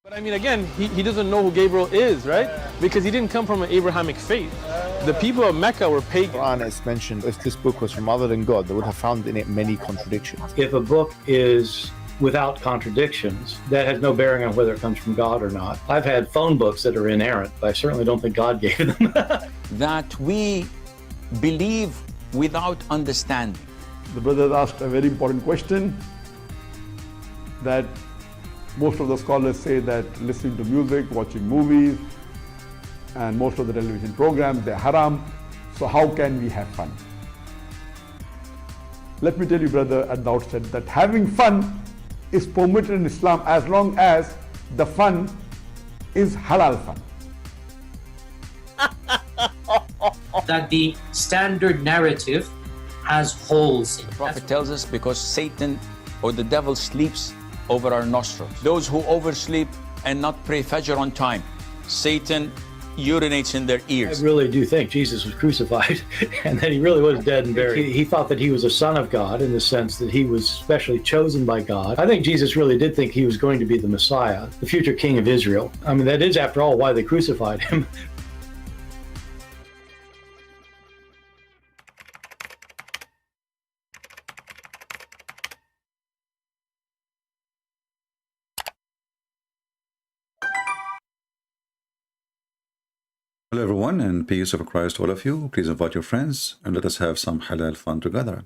But I mean, again, he doesn't know who Gabriel is, right? Because he didn't come from an Abrahamic faith. The people of Mecca were pagan. The Quran is mentioned, if this book was from other than God, they would have found in it many contradictions. If a book is without contradictions, that has no bearing on whether it comes from God or not. I've had phone books that are inerrant, but I certainly don't think God gave them. That we believe without understanding. The brother asked a very important question, that most of the scholars say that listening to music, watching movies, and most of the television programs, they're haram. So how can we have fun? Let me tell you, brother, at the outset, that having fun is permitted in Islam as long as the fun is halal fun. That the standard narrative has holes in it. The Prophet tells us because Satan or the devil sleeps over our nostrils. Those who oversleep and not pray Fajr on time, Satan urinates in their ears. I really do think Jesus was crucified and that he really was dead and buried. He thought that he was a son of God in the sense that he was specially chosen by God. I think Jesus really did think he was going to be the Messiah, the future king of Israel. I mean, that is, after all, why they crucified him. Hello everyone, and peace of Christ to all of you. Please invite your friends and let us have some halal fun together.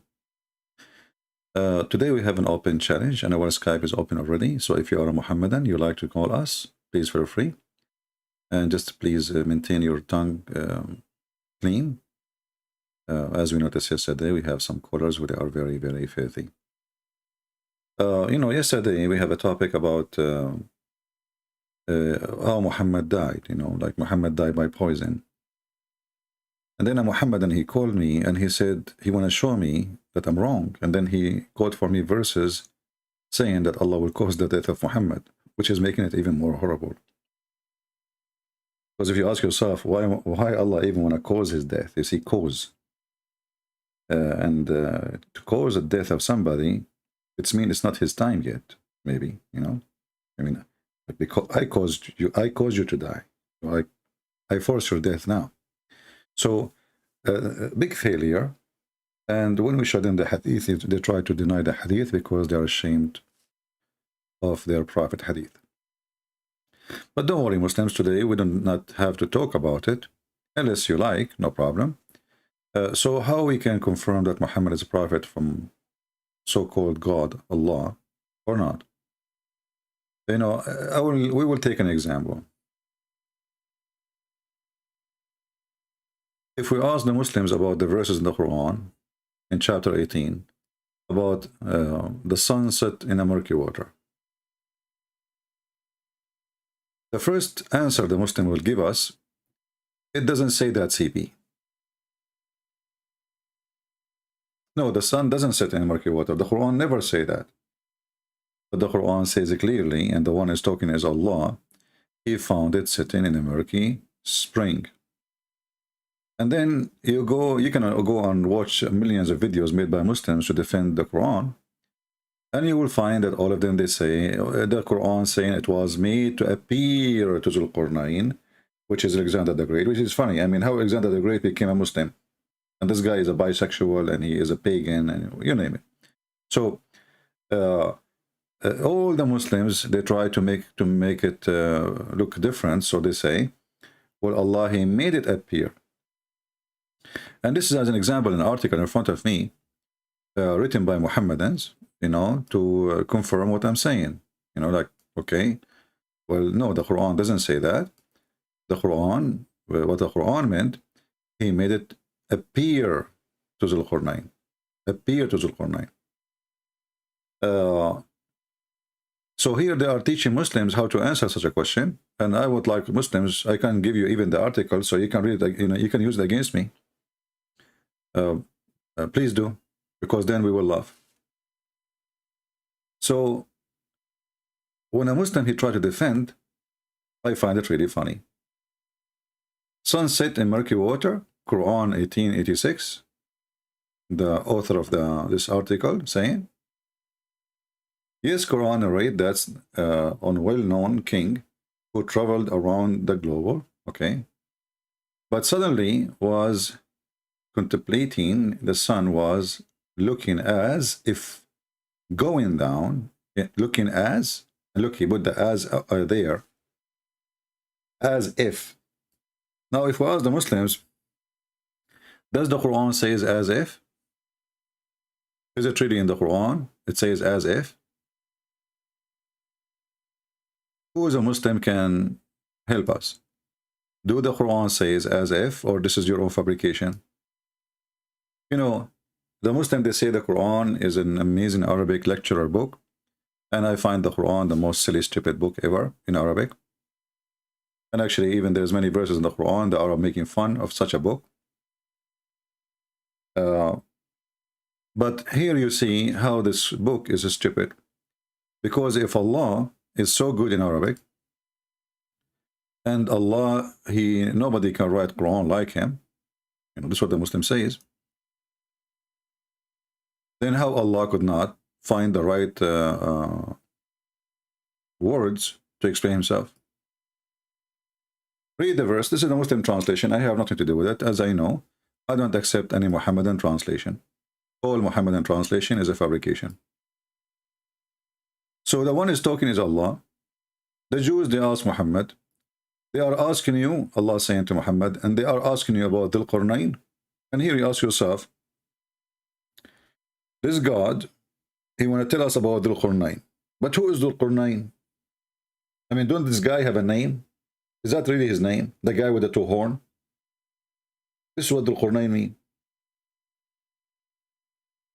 Today we have an open challenge and our Skype is open already. So if you are a Muhammadan, you like to call us, please feel free. And just please maintain your tongue clean. As we noticed yesterday, we have some callers who are very, very filthy. Yesterday we have a topic about how Muhammad died, like Muhammad died by poison. And then a Muhammadan, he called me and he said he want to show me that I'm wrong. And then he quote for me verses saying that Allah will cause the death of Muhammad, which is making it even more horrible. Because if you ask yourself, why Allah even want to cause his death? You see, cause. To cause the death of somebody, it means it's not his time yet, maybe, I mean, because I caused you to die. I force your death now. So big failure. And when we showed them the hadith, they try to deny the hadith because they are ashamed of their prophet hadith. But don't worry, Muslims, today we do not have to talk about it unless you like, no problem. So how we can confirm that Muhammad is a prophet from so-called God, Allah, or not? We will take an example. If we ask the Muslims about the verses in the Quran, in chapter 18, about the sun set in a murky water, the first answer the Muslim will give us, it doesn't say that, CP. No, the sun doesn't set in murky water. The Quran never say that. But the Quran says it clearly, and the one is talking is Allah. He found it sitting in a murky spring. And then you can go and watch millions of videos made by Muslims to defend the Quran, and you will find that all of them, they say the Quran saying it was made to appear to Zulqarnain, which is Alexander the Great, which is funny. I mean, how Alexander the Great became a Muslim, and this guy is a bisexual and he is a pagan, and you name it. So all the Muslims, they try to make it look different. So they say, well, Allah, he made it appear. And this is as an example, an article in front of me, written by Muhammadans, to confirm what I'm saying. Like, okay, well, no, the Quran doesn't say that. The Quran, what the Quran meant, he made it appear to Zulqarnain. Appear to Zulqarnain. So here they are teaching Muslims how to answer such a question, and I would like Muslims, I can give you even the article so you can read it, you can use it against me. Please do, because then we will laugh. So when a Muslim, he tried to defend, I find it really funny. Sunset in murky water, Quran 1886, the author of this article saying, yes, Quran narrate that's on well-known king who traveled around the globe, okay? But suddenly was contemplating the sun, was looking as if going down, looking as, look, he put the as there, as if. Now, if we ask the Muslims, does the Quran says as if? Is it really in the Quran? It says as if. Who is a Muslim can help us? Do the Quran says as if, or this is your own fabrication? You know, the Muslim, they say the Quran is an amazing Arabic lecturer book, and I find the Quran the most silly, stupid book ever in Arabic. And actually, even there's many verses in the Quran that are making fun of such a book. But here you see how this book is stupid. Because if Allah is so good in Arabic, and Allah, nobody can write Quran like him, you know, this is what the Muslim says, then how Allah could not find the right words to explain himself? Read the verse. This is the Muslim translation. I have nothing to do with it. As I know, I don't accept any Muhammadan translation. All Muhammadan translation is a fabrication. So the one is talking is Allah. The Jews, they ask Muhammad. They are asking you, Allah saying to Muhammad, and they are asking you about Dhul Qarnayn. And here you ask yourself, this God, he want to tell us about Dhul Qarnayn. But who is Dhul Qarnayn? I mean, don't this guy have a name? Is that really his name? The guy with the two horns? This is what Dhul Qarnayn mean.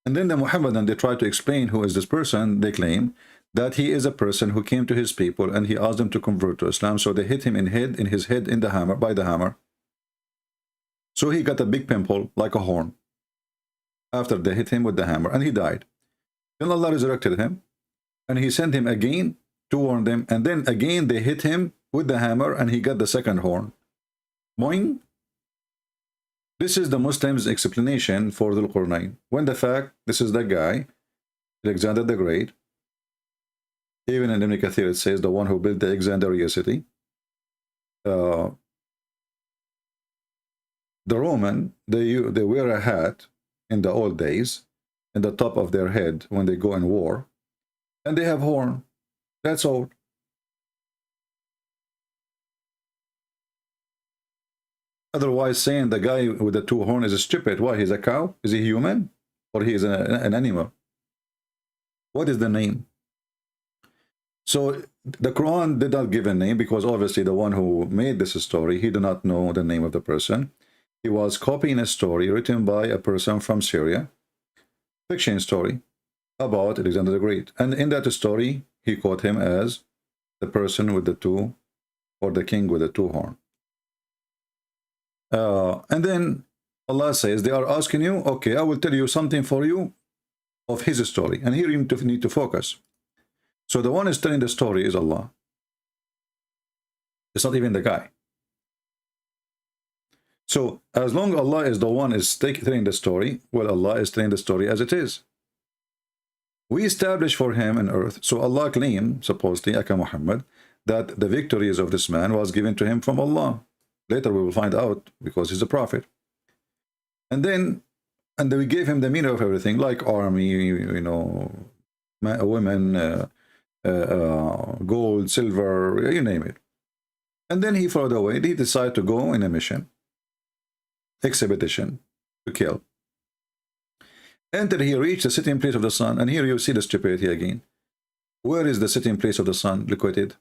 And then the Muhammadan, they try to explain who is this person. They claim that he is a person who came to his people and he asked them to convert to Islam. So they hit him in his head in the hammer, by the hammer. So he got a big pimple like a horn after they hit him with the hammer, and he died. Then Allah resurrected him, and he sent him again to warn them, and then again they hit him with the hammer, and he got the second horn. Boing. This is the Muslims' explanation for Dhul Qarnayn. When the fact, this is the guy, Alexander the Great. Even in Ibn Kathir it says the one who built the Alexandria city. The Roman, they wear a hat in the old days, in the top of their head when they go in war, and they have horn. That's all. Otherwise, saying the guy with the two horns is stupid. Why? He's a cow? Is he human? Or he is an animal? What is the name? So the Quran did not give a name, because obviously the one who made this story, he did not know the name of the person. He was copying a story written by a person from Syria, fiction story about Alexander the Great. And in that story, he quote him as the person with the two, or the king with the two horns. And then Allah says, they are asking you, okay, I will tell you something for you of his story. And here you need to focus. So the one who is telling the story is Allah. It's not even the guy. So as long as Allah is the one is telling the story, well, Allah is telling the story as it is. We establish for him on earth. So Allah claimed, supposedly, Aka Muhammad, that the victories of this man was given to him from Allah. Later we will find out, because he's a prophet. And then we gave him the meaning of everything, like army, you know, women, gold, silver, you name it. And then he followed away. He decided to go in a mission, expedition, to kill. Until he reached the sitting place of the sun. And here you see the stupidity again. Where is the sitting place of the sun located?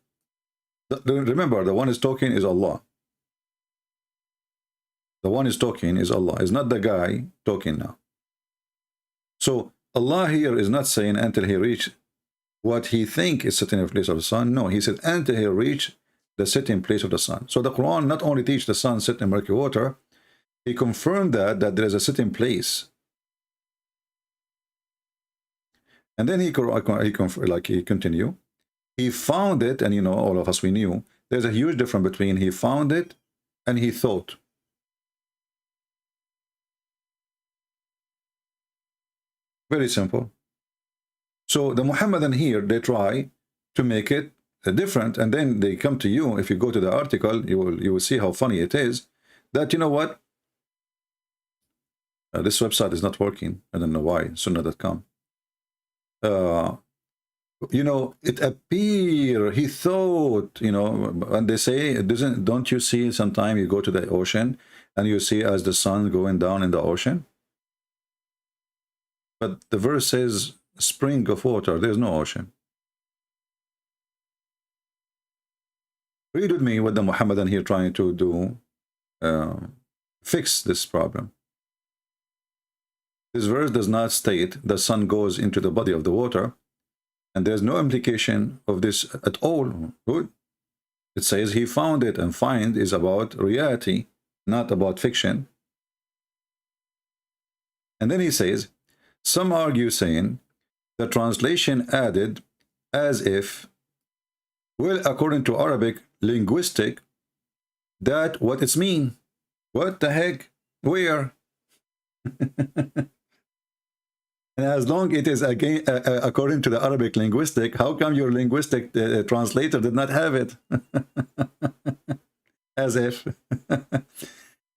Remember, the one is talking is Allah. The one is talking is Allah. It's not the guy talking now. So Allah here is not saying until he reached what he think is sitting in the place of the sun. No, he said until he reached the sitting place of the sun. So the Quran not only teach the sun sit in murky water, he confirmed that there is a sitting place. And then he continue. He found it, and you know, all of us, we knew there's a huge difference between he found it and he thought. Very simple. So the Muhammadan here, they try to make it different, and then they come to you. If you go to the article, you will see how funny it is. That, you know what, this website is not working. I don't know why. Sunnah.com. You know, it appear he thought, you know, and they say it doesn't. Don't you see? Sometime you go to the ocean and you see as the sun going down in the ocean. But the verse says spring of water. There's no ocean. Read with me what the Muhammadan here trying to do, fix this problem. This verse does not state the sun goes into the body of the water, and there's no implication of this at all. Good. It says he found it, and find is about reality, not about fiction. And then he says, some argue saying the translation added as if, well, according to Arabic linguistic, that what it's mean. What the heck? Where? And as long it is again according to the Arabic linguistic, how come your linguistic translator did not have it? As if.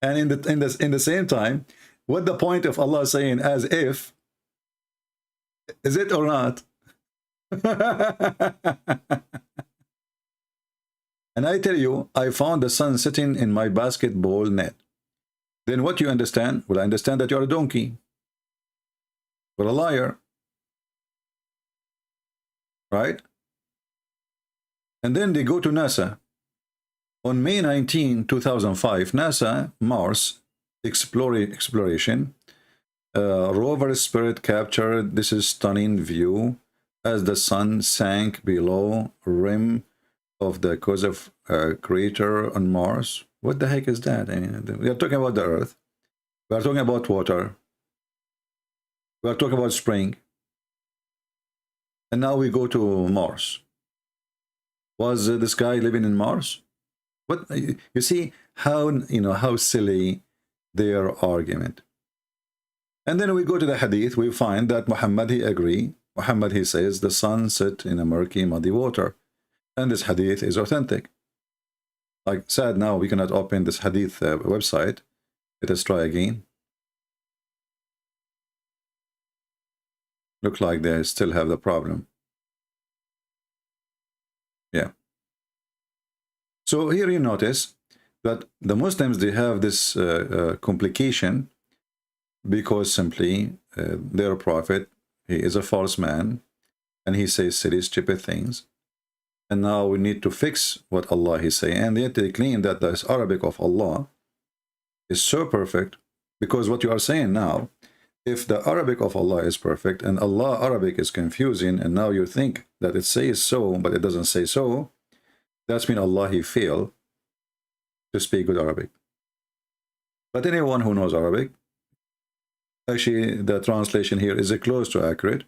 And in the same time, what the point of Allah saying as if? Is it or not? And I tell you, I found the sun sitting in my basketball net. Then what you understand? Well, I understand that you're a donkey. Or a liar. Right? And then they go to NASA. On May 19, 2005, NASA Mars exploration rover Spirit captured this is stunning view as the sun sank below rim of the causative crater on Mars. What the heck is that? I mean, we are talking about the Earth. We are talking about water. We are talking about spring. And now we go to Mars. Was this guy living in Mars? What, you see how, you know, how silly their argument. And then we go to the hadith. We find that Muhammad, he agree. Muhammad, he says the sun set in a murky, muddy water. And this hadith is authentic. Like sad now, we cannot open this hadith website. Let us try again. Look like they still have the problem. Yeah. So here you notice that the Muslims, they have this complication because simply their prophet, he is a false man and he says silly, stupid things. And now we need to fix what Allah is saying. And yet they claim that this Arabic of Allah is so perfect, because what you are saying now, if the Arabic of Allah is perfect and Allah Arabic is confusing, and now you think that it says so, but it doesn't say so, that's mean Allah, he failed to speak good Arabic. But anyone who knows Arabic, actually the translation here is close to accurate.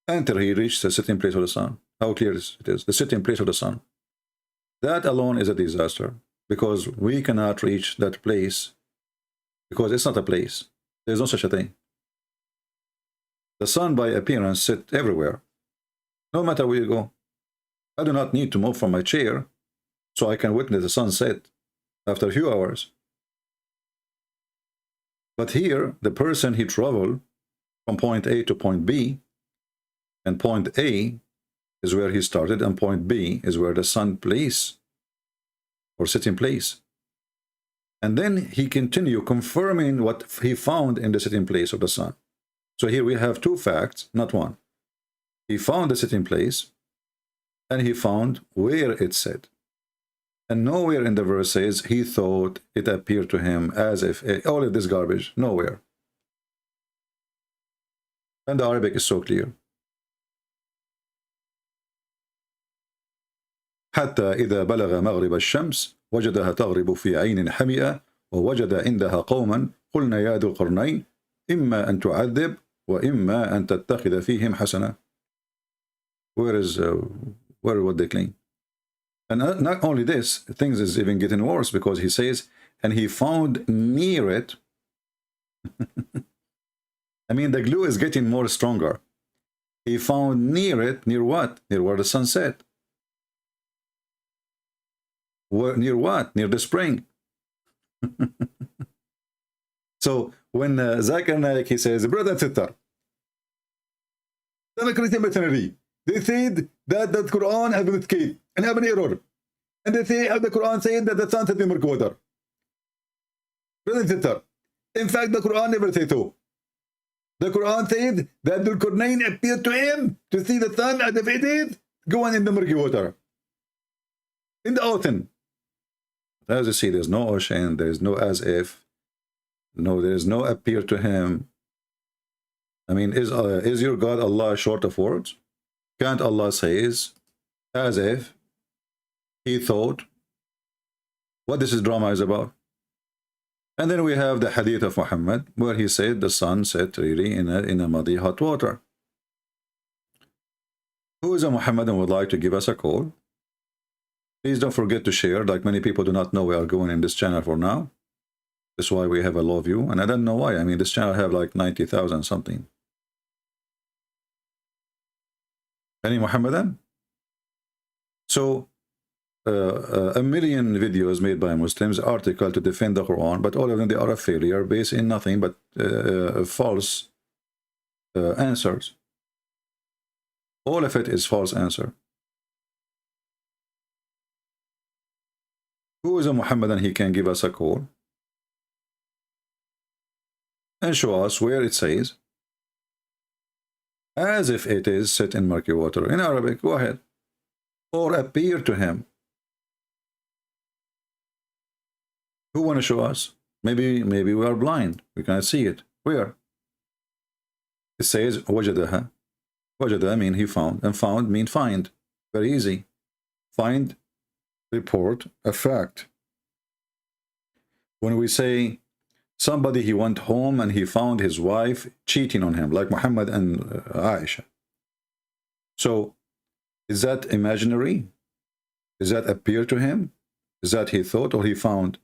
Until he reached the sitting place of the sun. How clear it is? The sitting place of the sun. That alone is a disaster, because we cannot reach that place, because it's not a place. There's no such a thing. The sun by appearance sits everywhere, no matter where you go. I do not need to move from my chair so I can witness the sunset after a few hours. But here, the person, he traveled from point A to point B, and point A is where he started, and point B is where the sun place or sitting place. And then he continued confirming what he found in the sitting place of the sun. So here we have two facts, not one. He found the sitting place, and he found where it said. And nowhere in the verse says he thought it appeared to him as if all of this garbage. Nowhere. And the Arabic is so clear. حتى إذا بلغ مغرب الشمس وجدها تغرب في عين حمئة ووجد عندها قوما قلنا يا ذو القرنين إما أن تعذب وإما أن تتخذ فيهم حسنة. Where would they claim? And not only this, things is even getting worse, because he says, and he found near it. I mean, the glue is getting more stronger. he found near it, near what? Near where the sun set. Near what? Near the spring. So when Zakir Naik, he says, brother sister, they said that the Quran has been escaped and have an error. And they say the Quran said that the sun set in murky water. Brother and sister, in fact, the Quran never said so. The Quran said that the Qur'an appeared to him to see the sun as if it is going in the murky water, in the ocean. As you see, there's no ocean, there's no as if, no, there's no appear to him. I mean, is your God Allah short of words? Can't Allah says as if he thought what this drama is about? And then we have the hadith of Muhammad where he said the sun set really in a muddy hot water. Who is a Muhammadan would like to give us a call? Please don't forget to share. Like many people do not know we are going in this channel for now. That's why we have a low view, and I don't know why. I mean, this channel have like 90,000 something. Any Muhammadan? So a million videos made by Muslims, article to defend the Quran, but all of them, they are a failure based in nothing but false answers. All of it is false answer. Who is a Muhammadan? He can give us a call and show us where it says as if it is set in murky water. In Arabic, go ahead. Or appear to him. Who want to show us? Maybe we are blind. We cannot see it. Where? It says wajadaha. Wajada mean he found, and found mean find. Very easy. Find, report a fact. When we say somebody, he went home and he found his wife cheating on him, like Muhammad and Aisha. So, is that imaginary? Does that appear to him? Is that he thought or he found?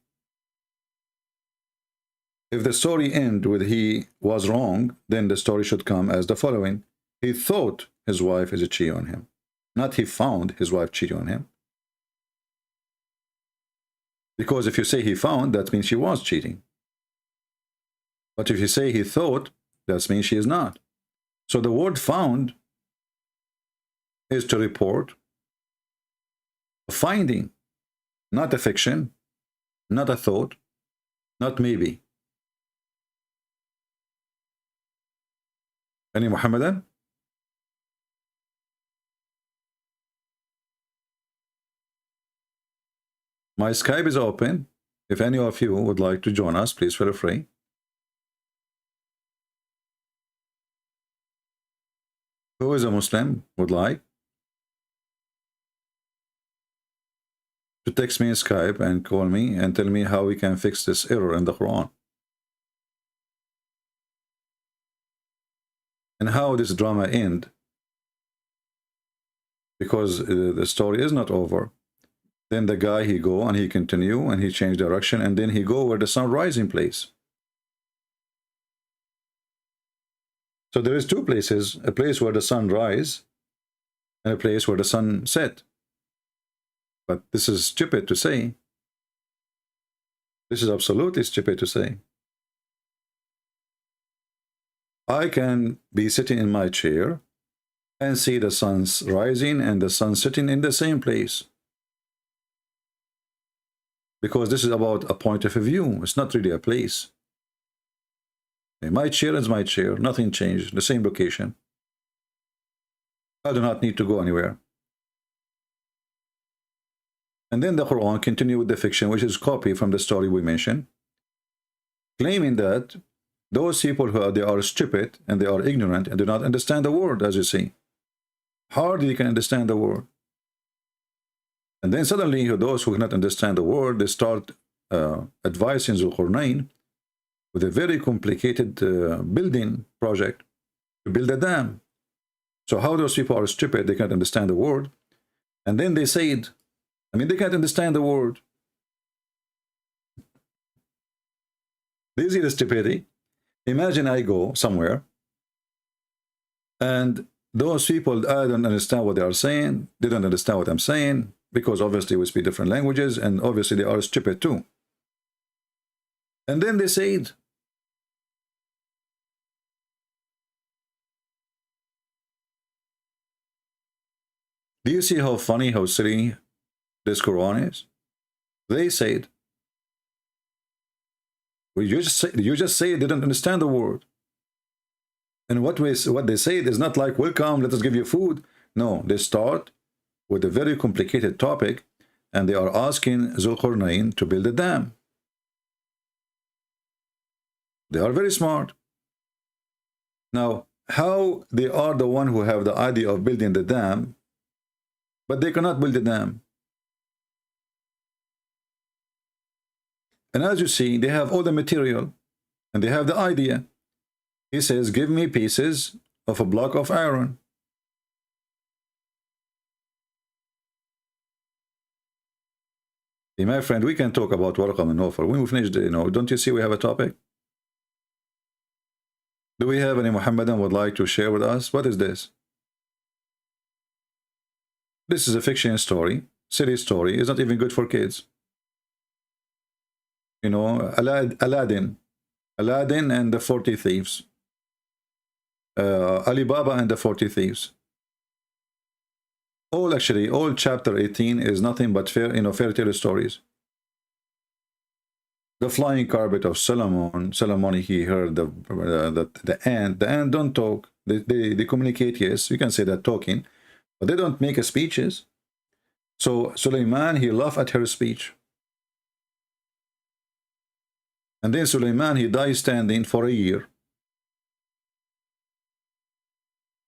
If the story ends with he was wrong, then the story should come as the following. He thought his wife is cheating on him. Not he found his wife cheating on him. Because if you say he found, that means she was cheating. But if you say he thought, that means she is not. So the word found is to report a finding, not a fiction, not a thought, not maybe. Any Muhammadan? My Skype is open. If any of you would like to join us, please feel free. Who is a Muslim would like to text me in Skype and call me and tell me how we can fix this error in the Quran. And how this drama end. Because the story is not over. Then the guy, he go and he continue and he change direction and then he go where the sun rising place. So there is two places, a place where the sun rise and a place where the sun set. But this is stupid to say. This is absolutely stupid to say. I can be sitting in my chair and see the sun's rising and the sun sitting in the same place. Because this is about a point of view. It's not really a place. Okay, my chair is my chair. Nothing changed. The same location. I do not need to go anywhere. And then the Quran continue with the fiction, which is copy from the story we mentioned, claiming that those people who they are stupid and they are ignorant and do not understand the word, as you see. Hardly can understand the word. And then suddenly those who cannot understand the word, they start advising Zulqarnain with a very complicated building project to build a dam. So how those people are stupid, they can't understand the word. And then they said, I mean, they can't understand the word. Do you see the stupidity? Imagine I go somewhere and those people, I don't understand what they are saying. They don't understand what I'm saying because obviously we speak different languages and obviously they are stupid too. And then they said, do you see how funny, how silly this Quran is? They said, well, you just say they didn't understand the word. And what they say is not like, welcome, let us give you food. No, they start with a very complicated topic and they are asking Zulqarnain to build a dam. They are very smart. Now, how they are the one who have the idea of building the dam, but they cannot build the dam. And as you see, they have all the material and they have the idea. He says, give me pieces of a block of iron. Hey, my friend, we can talk about Warqa and Nawfal. When we finish, don't you see we have a topic? Do we have any Muhammadan would like to share with us? What is this? This is a fiction story, silly story. It's not even good for kids. You know, Aladdin and the 40 thieves. Ali Baba and the 40 thieves. All chapter 18 is nothing but fairy tale stories. The flying carpet of Solomon, he heard the ant don't talk. They communicate, yes, you can say that talking, but they don't make speeches. So Sulaiman, he laughed at her speech. And then Sulaiman, he died standing for a year.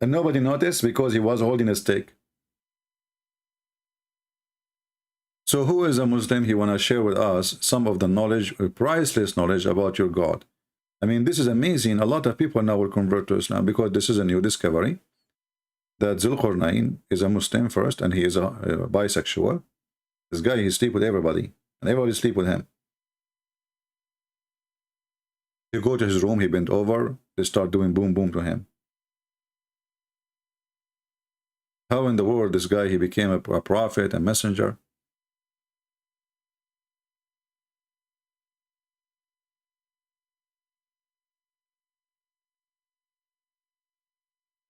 And nobody noticed because he was holding a stick. So who is a Muslim? He want to share with us some of the knowledge, priceless knowledge about your God. I mean, this is amazing. A lot of people now will convert to Islam because this is a new discovery. That Zulqarnain is a Muslim first and he is a bisexual. This guy, he sleep with everybody and everybody sleep with him. You go to his room, he bent over, they start doing boom boom to him. How in the world this guy, he became a prophet, a messenger?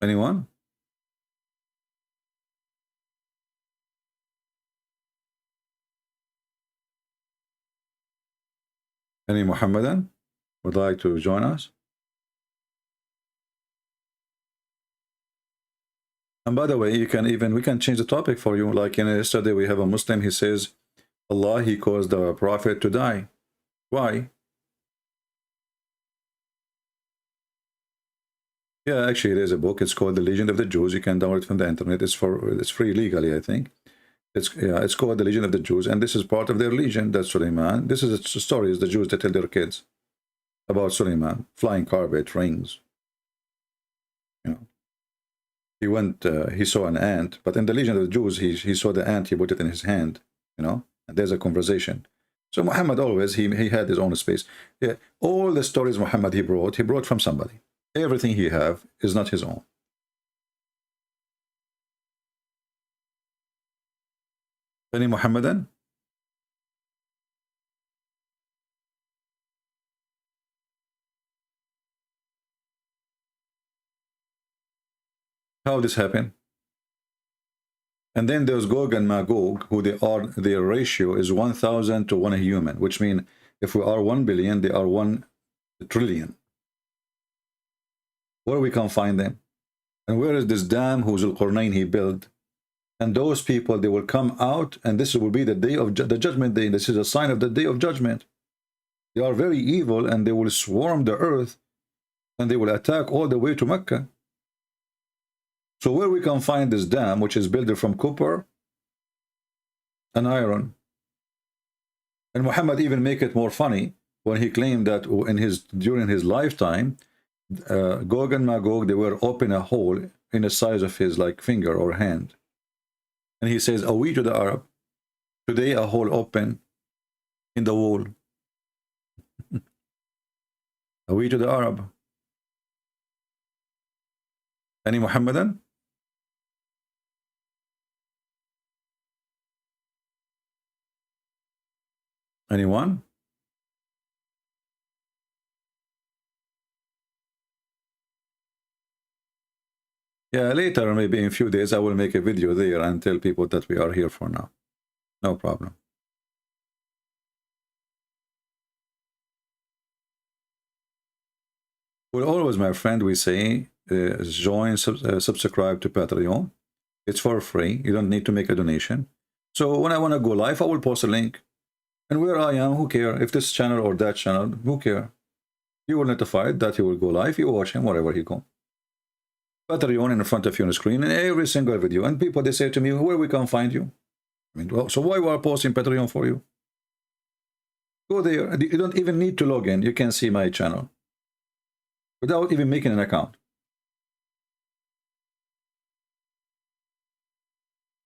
Anyone? Any Muhammadan would like to join us? And by the way, we can change the topic for you. Like yesterday, we have a Muslim, he says, Allah, he caused the prophet to die. Why? Yeah, actually, there's a book. It's called The Legend of the Jews. You can download it from the internet. It's free legally, I think. It's called The Legend of the Jews, and this is part of their legend. That's Suleiman. This is the stories the Jews that tell their kids about Suleiman, flying carpet, rings. You know, he went. He saw an ant, but in the Legend of the Jews, he saw the ant. He put it in his hand. You know, and there's a conversation. So Muhammad always he had his own space. Yeah, all the stories Muhammad he brought from somebody. Everything he have is not his own. Any Muhammadan? How this happen? And then there's Gog and Magog, who their ratio is 1,000 to 1 human, which means if we are 1 billion, they are 1 trillion. Where we can find them? And where is this dam who Zulqarnain he built? And those people, they will come out, and this will be the day of the judgment day. This is a sign of the day of judgment. They are very evil, and they will swarm the earth, and they will attack all the way to Mecca. So where we can find this dam, which is built from copper and iron? And Muhammad even make it more funny when he claimed that during his lifetime, Gog and Magog, they were open a hole in the size of his finger or hand. And he says, are we to the Arab? Today a hole open in the wall. Are we to the Arab? Any Muhammadan? Anyone? Yeah, later, maybe in a few days, I will make a video there and tell people that we are here for now. No problem. Well, always, my friend, we say, join, subscribe to Patreon. It's for free. You don't need to make a donation. So when I want to go live, I will post a link. And where I am, who care? If this channel or that channel, who care? You will notify that he will go live. You watch him wherever he go. Patreon in front of you on the screen in every single video. And people, they say to me, where we can find you? I mean, well, so why we are posting Patreon for you? Go there. You don't even need to log in. You can see my channel without even making an account.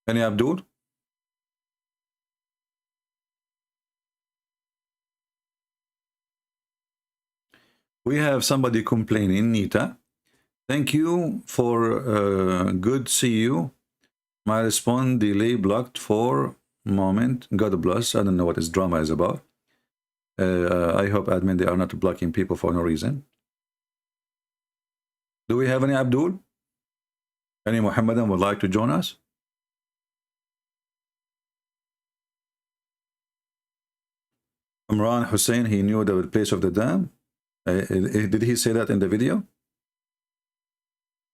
Any Abdul? We have somebody complaining, Nita. Thank you for good see you. My response delay blocked for moment. God bless. I don't know what this drama is about. I hope admin they are not blocking people for no reason. Do we have any Abdul? Any Muhammadan would like to join us? Imran Hussein, he knew the place of the dam. Did he say that in the video?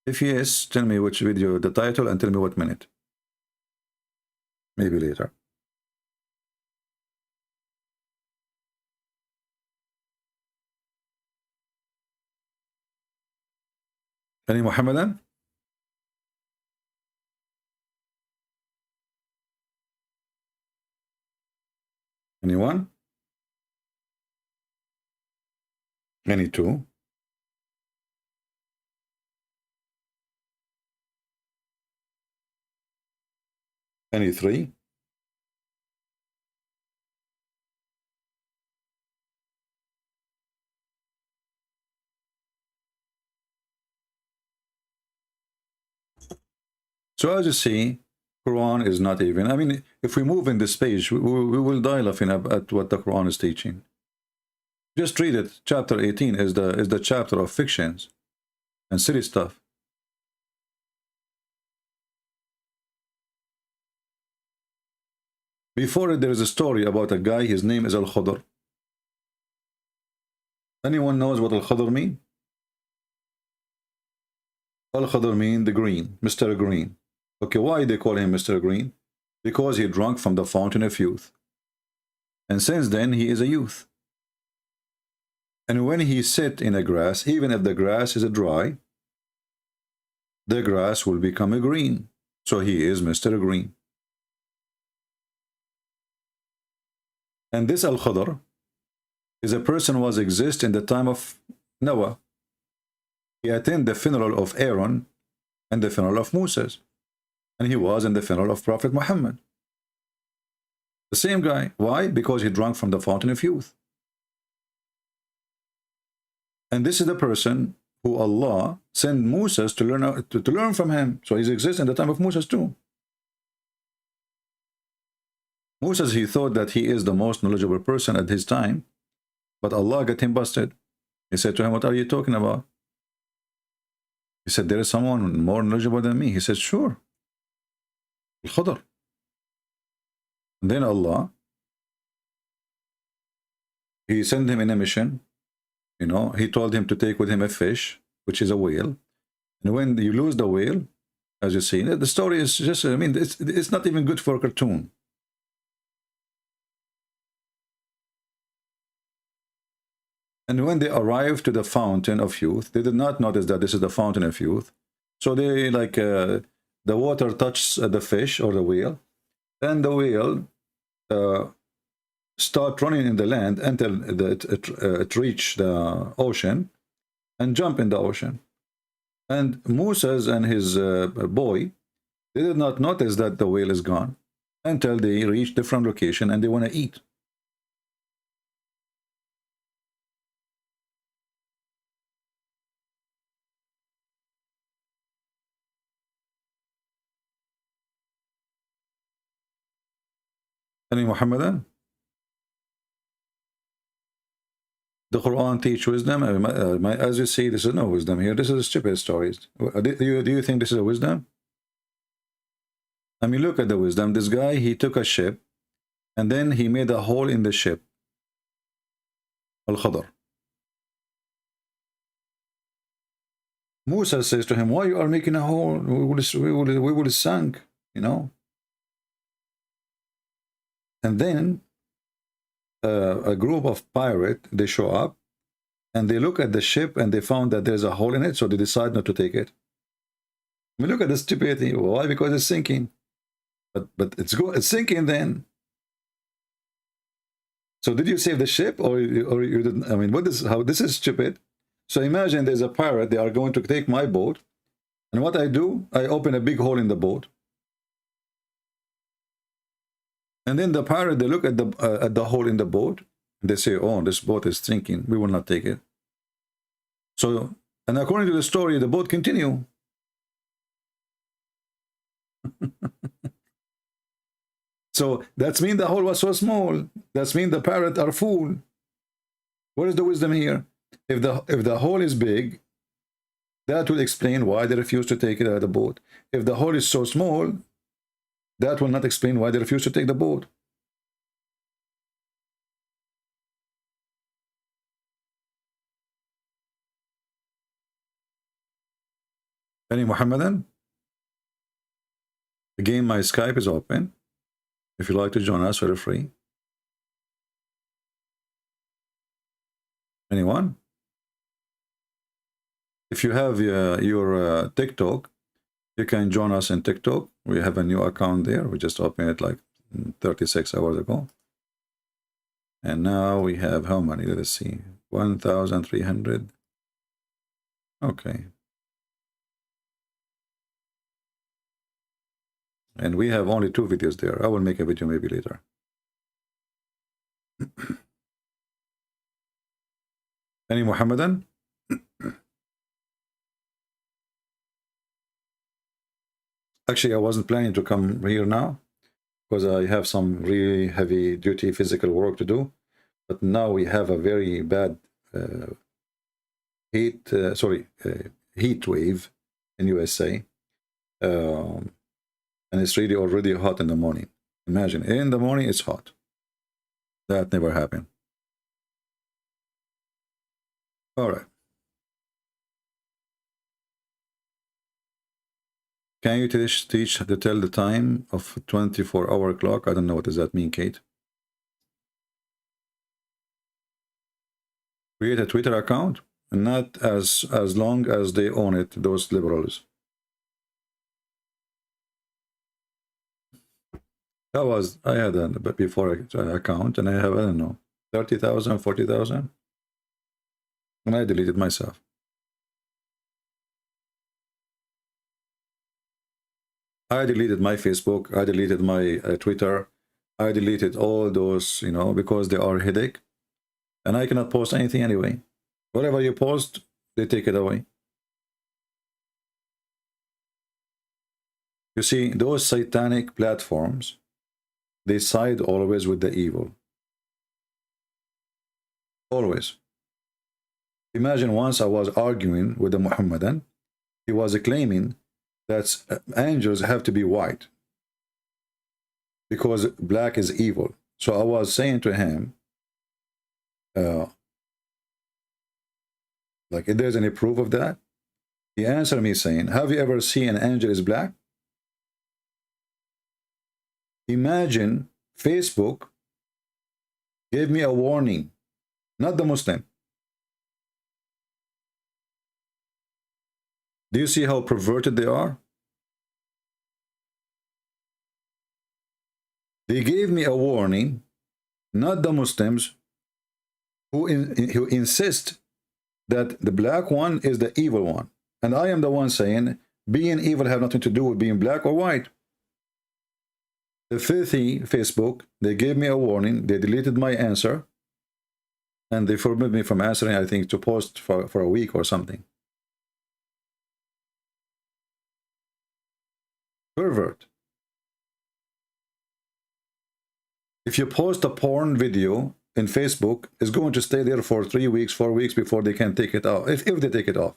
If yes, tell me which video, the title, and tell me what minute. Maybe later. Any Muhammadan? Anyone? Any two? Any three? So as you see, Quran is not even, I mean, if we move in this page, we will die laughing at what the Quran is teaching. Just read it. Chapter 18 is the chapter of fictions and silly stuff. Before it, there is a story about a guy, his name is Al-Khudr. Anyone knows what Al-Khudr mean? Al-Khudr mean the green, Mr. Green. Okay, why they call him Mr. Green? Because he drank from the fountain of youth. And since then, he is a youth. And when he sit in a grass, even if the grass is dry, the grass will become a green. So he is Mr. Green. And this Al-Khudr is a person who was exist in the time of Noah. He attended the funeral of Aaron and the funeral of Moses. And he was in the funeral of Prophet Muhammad. The same guy. Why? Because he drank from the fountain of youth. And this is the person who Allah sent Moses to learn from him. So he exists in the time of Moses too. Moses, he thought that he is the most knowledgeable person at his time, but Allah got him busted. He said to him, what are you talking about? He said, there is someone more knowledgeable than me. He said, sure. Al-Khudr. Then Allah, he sent him in a mission. You know, he told him to take with him a fish, which is a whale. And when you lose the whale, as you see, the story is just, I mean, it's not even good for a cartoon. And when they arrived to the fountain of youth, they did not notice that this is the fountain of youth. So they, like, the water touches the fish or the whale. Then the whale start running in the land until it reach the ocean and jump in the ocean. And Moses and his boy, they did not notice that the whale is gone until they reach different location and they want to eat. Any Muhammadan? The Quran teach wisdom. As you see, this is no wisdom here. This is stupid stories. Do you think this is a wisdom? I mean, look at the wisdom. This guy, he took a ship, and then he made a hole in the ship. Al-Khadr. Musa says to him, why you are making a hole? We will sink, you know. And then a group of pirates, they show up, and they look at the ship, and they found that there's a hole in it, so they decide not to take it. I mean, look at the stupidity. Why? Because it's sinking. But it's sinking then. So did you save the ship, or you didn't? I mean, how this is stupid. So imagine there's a pirate. They are going to take my boat, and what I do, I open a big hole in the boat, and then the pirate, they look at the hole in the boat, and they say, "Oh, this boat is sinking. We will not take it." So, and according to the story, the boat continue. So that's mean the hole was so small. That's mean the parrot are fool. What is the wisdom here? If the hole is big, that will explain why they refuse to take it out of the boat. If the hole is so small, that will not explain why they refuse to take the boat. Any Muhammadan? Again, my Skype is open. If you'd like to join us, feel free. Anyone? If you have your TikTok, you can join us in TikTok. We have a new account there. We just opened it like 36 hours ago. And now we have how many? Let's see. 1,300. Okay. And we have only 2 videos there. I will make a video maybe later. Any Muhammadan? Actually, I wasn't planning to come here now because I have some really heavy duty physical work to do. But now we have a very bad heat wave in USA. And it's really already hot in the morning. Imagine, in the morning it's hot. That never happened. All right. Can you teach to tell the time of 24-hour clock? I don't know, what does that mean, Kate? Create a Twitter account, and not as long as they own it, those liberals. I had a before account, and I have, I don't know, 30,000, 40,000, and I deleted myself. I deleted my Facebook, I deleted my Twitter, I deleted all those, you know, because they are headache, and I cannot post anything anyway. Whatever you post, they take it away. You see, those satanic platforms, they side always with the evil. Always. Imagine once I was arguing with a Muhammadan. He was claiming that angels have to be white because black is evil. So I was saying to him, like, if there's any proof of that? He answered me saying, have you ever seen an angel is black? Imagine Facebook gave me a warning, not the Muslim. Do you see how perverted they are? They gave me a warning, not the Muslims, who insist that the black one is the evil one. And I am the one saying, being evil have nothing to do with being black or white. The filthy Facebook, they gave me a warning, they deleted my answer, and they forbid me from answering, I think, to post for a week or something. Pervert. If you post a porn video in Facebook is going to stay there for 3 weeks, 4 weeks before they can take it off, if they take it off.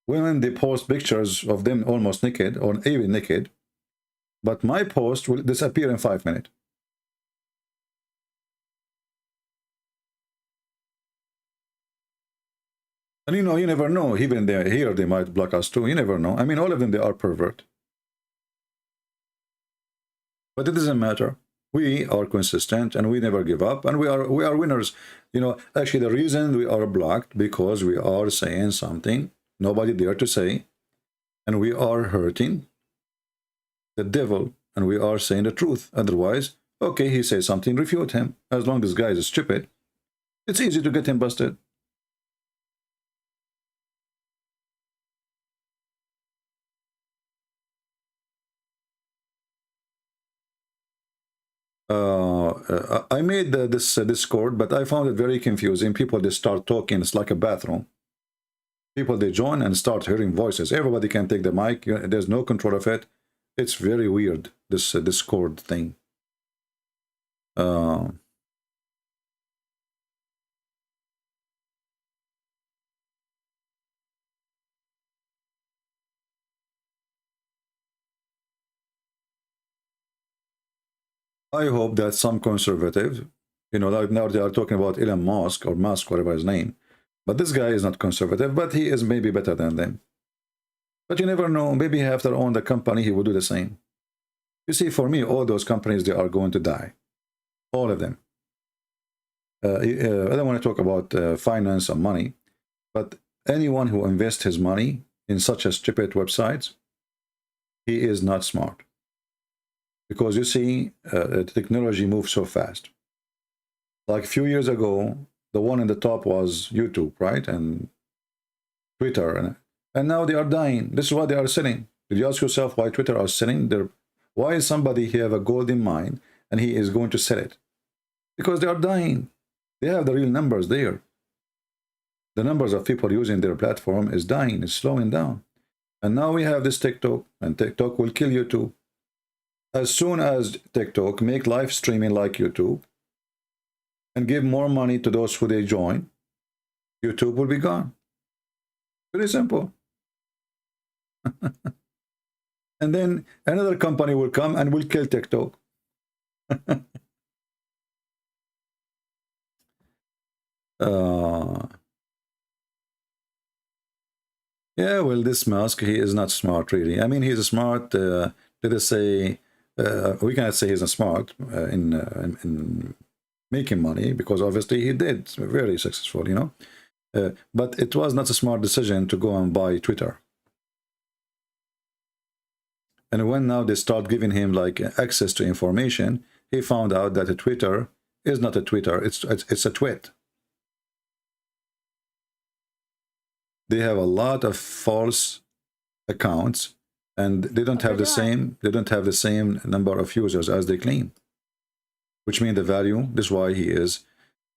Women, they post pictures of them almost naked or even naked, but my post will disappear in 5 minutes. And you know, you never know. Even here, they might block us too. You never know. I mean, all of them, they are pervert. But it doesn't matter. We are consistent and we never give up, and we are winners. You know, actually, the reason we are blocked because we are saying something nobody dare to say, and we are hurting the devil, and we are saying the truth. Otherwise, okay, he says something, refute him. As long as this guy is stupid, it's easy to get him busted. I made this Discord, but I found it very confusing. People, they start talking. It's like a bathroom. People, they join and start hearing voices. Everybody can take the mic. There's no control of it. It's very weird, this Discord thing. I hope that some conservative, you know, like now they are talking about Elon Musk or Musk, whatever his name, but this guy is not conservative, but he is maybe better than them. But you never know. Maybe after own the company, he will do the same. You see, for me, all those companies, they are going to die. All of them. I don't want to talk about finance or money, but anyone who invests his money in such a stupid websites, he is not smart. Because you see, technology moves so fast. Like a few years ago, the one in the top was YouTube, right? And Twitter. And now they are dying. This is why they are selling. Did you ask yourself why Twitter are selling? Why is somebody here have a gold in mind and he is going to sell it? Because they are dying. They have the real numbers there. The numbers of people using their platform is dying, is slowing down. And now we have this TikTok, and TikTok will kill YouTube. As soon as TikTok make live streaming like YouTube and give more money to those who they join, YouTube will be gone. Very simple. And then another company will come and will kill TikTok. Yeah, well, this Musk, he is not smart, really. I mean, he's smart. Let us say, we cannot say he's not smart in making money, because obviously he did very successful, you know. But it was not a smart decision to go and buy Twitter. And when now they start giving him like access to information, he found out that a Twitter is not a Twitter, it's a twit. They have a lot of false accounts, and they don't have the same number of users as they claim, which means the value. This is why he is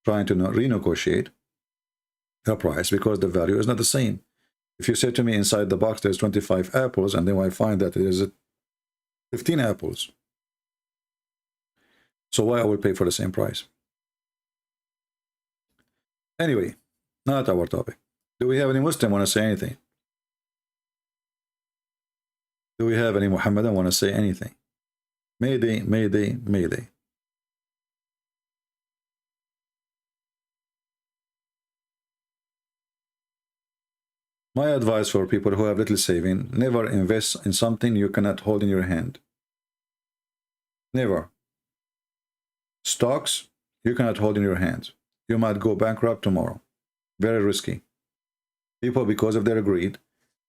trying to renegotiate the price, because the value is not the same. If you say to me inside the box there's 25 apples, and then I find that there's 15 apples, so why I will pay for the same price? Anyway, not our topic. Do we have any Muslim want to say anything? Do we have any Muhammadan want to say anything? Mayday, mayday, mayday. My advice for people who have little saving: never invest in something you cannot hold in your hand. Never. Stocks, you cannot hold in your hands. You might go bankrupt tomorrow. Very risky. People, because of their greed,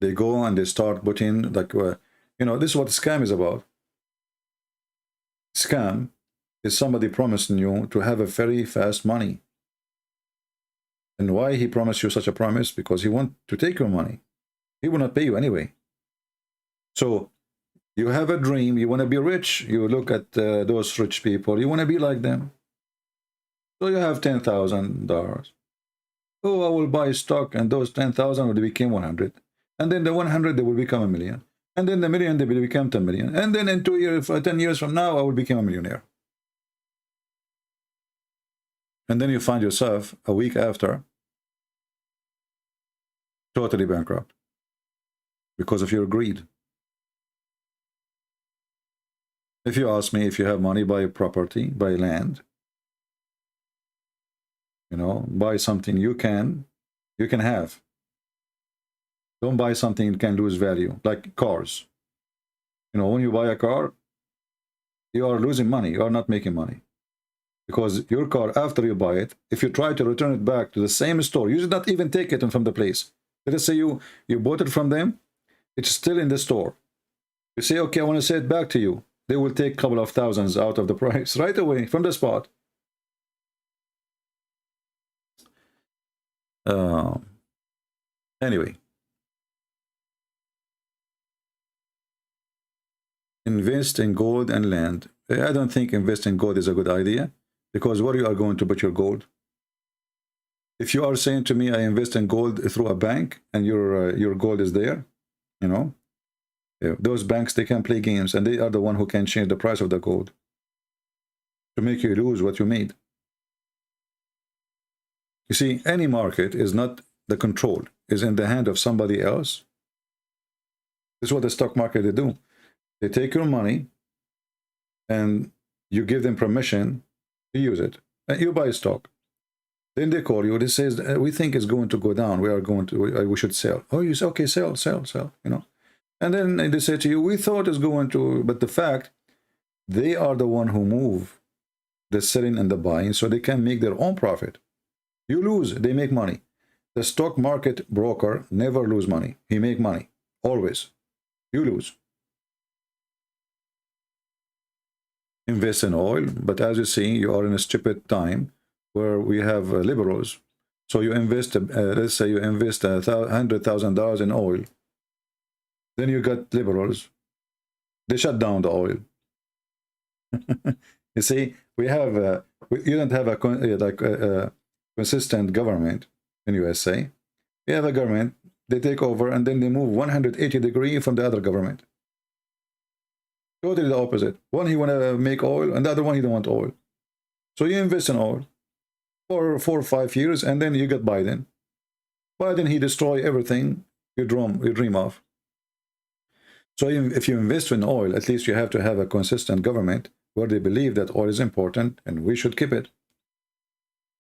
they go and they start putting, like, you know, this is what scam is about. Scam is somebody promising you to have a very fast money. And why he promised you such a promise? Because he wants to take your money. He will not pay you anyway. So you have a dream, you want to be rich, you look at those rich people, you want to be like them. So you have $10,000. Oh, I will buy stock, and those 10,000 will become 100. And then the 100, they will become a million. And then the million, they will become 10 million. And then in 2 years, 10 years from now, I will become a millionaire. And then you find yourself a week after totally bankrupt because of your greed. If you ask me, if you have money, buy property, buy land, you know, buy something you can have. Don't buy something that can lose value, like cars. You know, when you buy a car, you are losing money, you are not making money. Because your car, after you buy it, if you try to return it back to the same store, you should not even take it from the place. Let us say you bought it from them, it's still in the store. You say, okay, I want to sell it back to you. They will take a couple of thousands out of the price right away from the spot. Anyway, invest in gold and land. I don't think invest in gold is a good idea, because where you are going to put your gold? If you are saying to me, I invest in gold through a bank and your gold is there, you know, those banks, they can play games, and they are the one who can change the price of the gold to make you lose what you made. You see, any market is not the control, is in the hand of somebody else. This is what the stock market they do. They take your money and you give them permission to use it. And you buy stock. Then they call you, they says, we think it's going to go down. We are going to, we should sell. Oh, you say, okay, sell, you know. And then they say to you, we thought it's going to, but the fact, they are the one who move the selling and the buying, so they can make their own profit. You lose, they make money. The stock market broker never lose money. He make money, always. You lose. Invest in oil, but as you see, you are in a stupid time where we have liberals. So you invest, let's say you invest $100,000 in oil. Then you got liberals. They shut down the oil. You see, we have you don't have a consistent government in USA. We have a government, they take over and then they move 180 degrees from the other government. Totally the opposite. One, he want to make oil, and the other one, he don't want oil. So you invest in oil for 4 or 5 years, and then you get Biden. Biden, he destroy everything you dream of. So if you invest in oil, at least you have to have a consistent government where they believe that oil is important and we should keep it.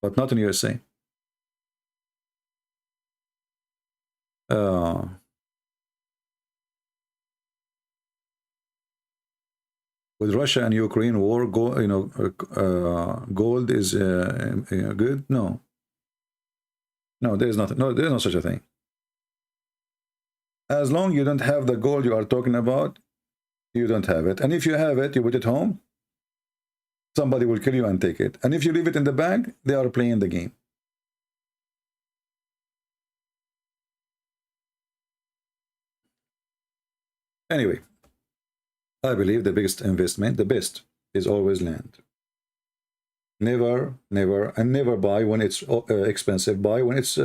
But not in USA. With Russia and Ukraine war, gold is good? No. No, there's nothing. No, there's no such a thing. As long you don't have the gold you are talking about, you don't have it. And if you have it, you put it home, somebody will kill you and take it. And if you leave it in the bank, they are playing the game. Anyway, I believe the biggest investment, the best, is always land. Never buy when it's expensive. Buy when it's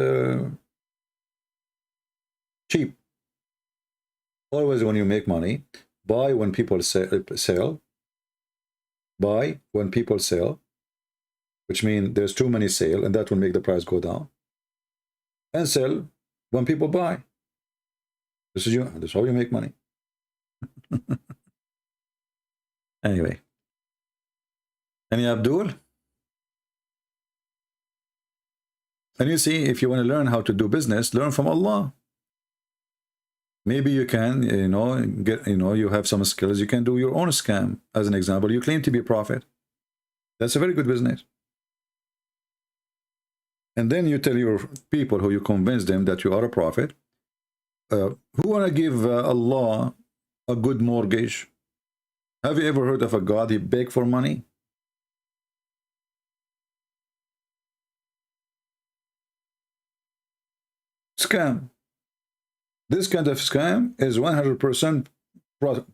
cheap. Always when you make money, buy when people sell. Buy when people sell, which means there's too many sale, and that will make the price go down. And sell when people buy. This is how you make money. Anyway. Any Abdul? And you see, if you want to learn how to do business, learn from Allah. Maybe you can, you have some skills, you can do your own scam. As an example, you claim to be a prophet. That's a very good business. And then you tell your people who you convince them that you are a prophet, who want to give Allah a good mortgage. Have you ever heard of a God he beg for money? Scam. This kind of scam is 100%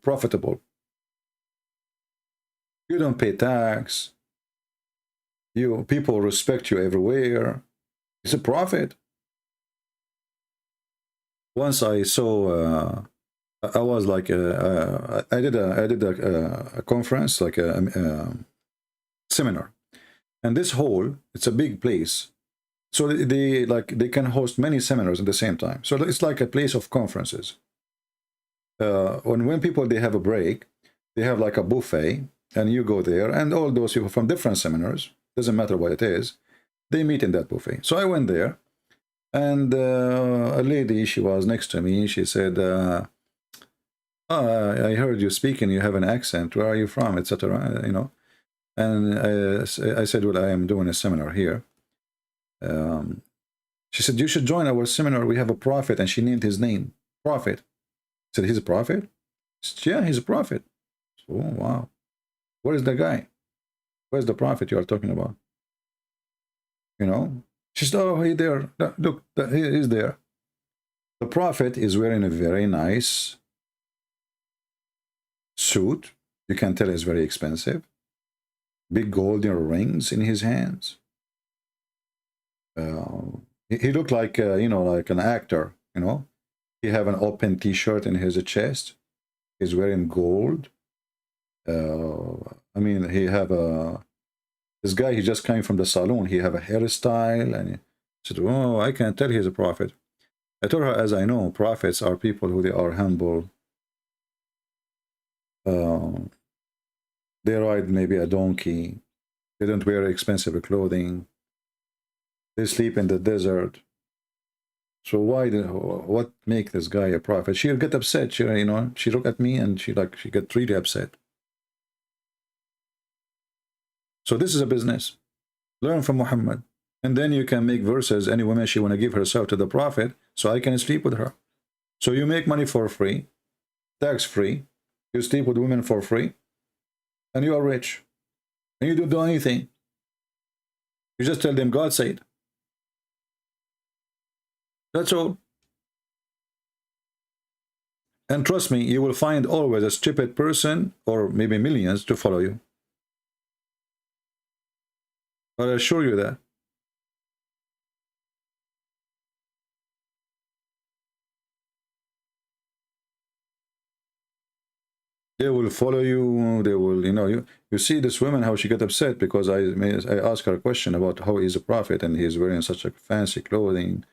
profitable. You don't pay tax. People respect you everywhere. It's a profit. Once I saw, I was like, I did a conference, like a seminar, And this hall, it's a big place. So they can host many seminars at the same time. So it's like a place of conferences. When people, they have a break, they have like a buffet, and you go there, and all those people from different seminars, doesn't matter what it is, they meet in that buffet. So I went there, and a lady, she was next to me, she said, I heard you speaking, you have an accent, where are you from, etc., you know. And I said, well, I am doing a seminar here. She said, you should join our seminar, we have a prophet, and she named his name, Prophet. I said, he's a prophet? She said, yeah, he's a prophet. So, oh, wow. Where is the guy? Where's the prophet you are talking about? You know? She said, oh, he's there. Look, he is there. The prophet is wearing a very nice suit. You can tell it's very expensive. Big golden rings in his hands. He looked like, you know, like an actor, you know. He have an open T-shirt in his chest. He's wearing gold. I mean, he have a... This guy, he just came from the salon. He have a hairstyle. And he said, oh, I can't tell he's a prophet. I told her, as I know, prophets are people who they are humble. They ride maybe a donkey. They don't wear expensive clothing. They sleep in the desert. So what make this guy a prophet? She'll get upset. She, you know, she look at me and she get really upset. So this is a business. Learn from Muhammad. And then you can make verses. Any woman, she want to give herself to the prophet, so I can sleep with her. So you make money for free, tax free. You sleep with women for free, and you are rich. And you don't do anything. You just tell them God said. That's all. And trust me, you will find always a stupid person, or maybe millions, to follow you. But I assure you that. They will follow you. They will, you know, you see this woman, how she get upset because I asked her a question about how he's a prophet and he's wearing such a fancy clothing,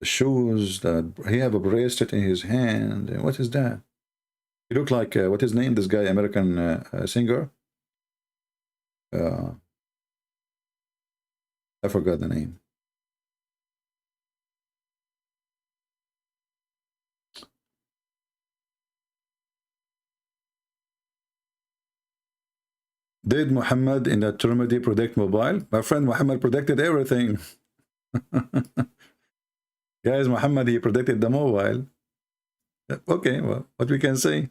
the shoes, that he have a bracelet in his hand. And what is that? He looked like what his name? This guy, American singer. I forgot the name. Did Muhammad in that Tirmidhi predict mobile? My friend Muhammad predicted everything. Guys, Muhammad, he predicted the mobile. Okay, well, what we can say?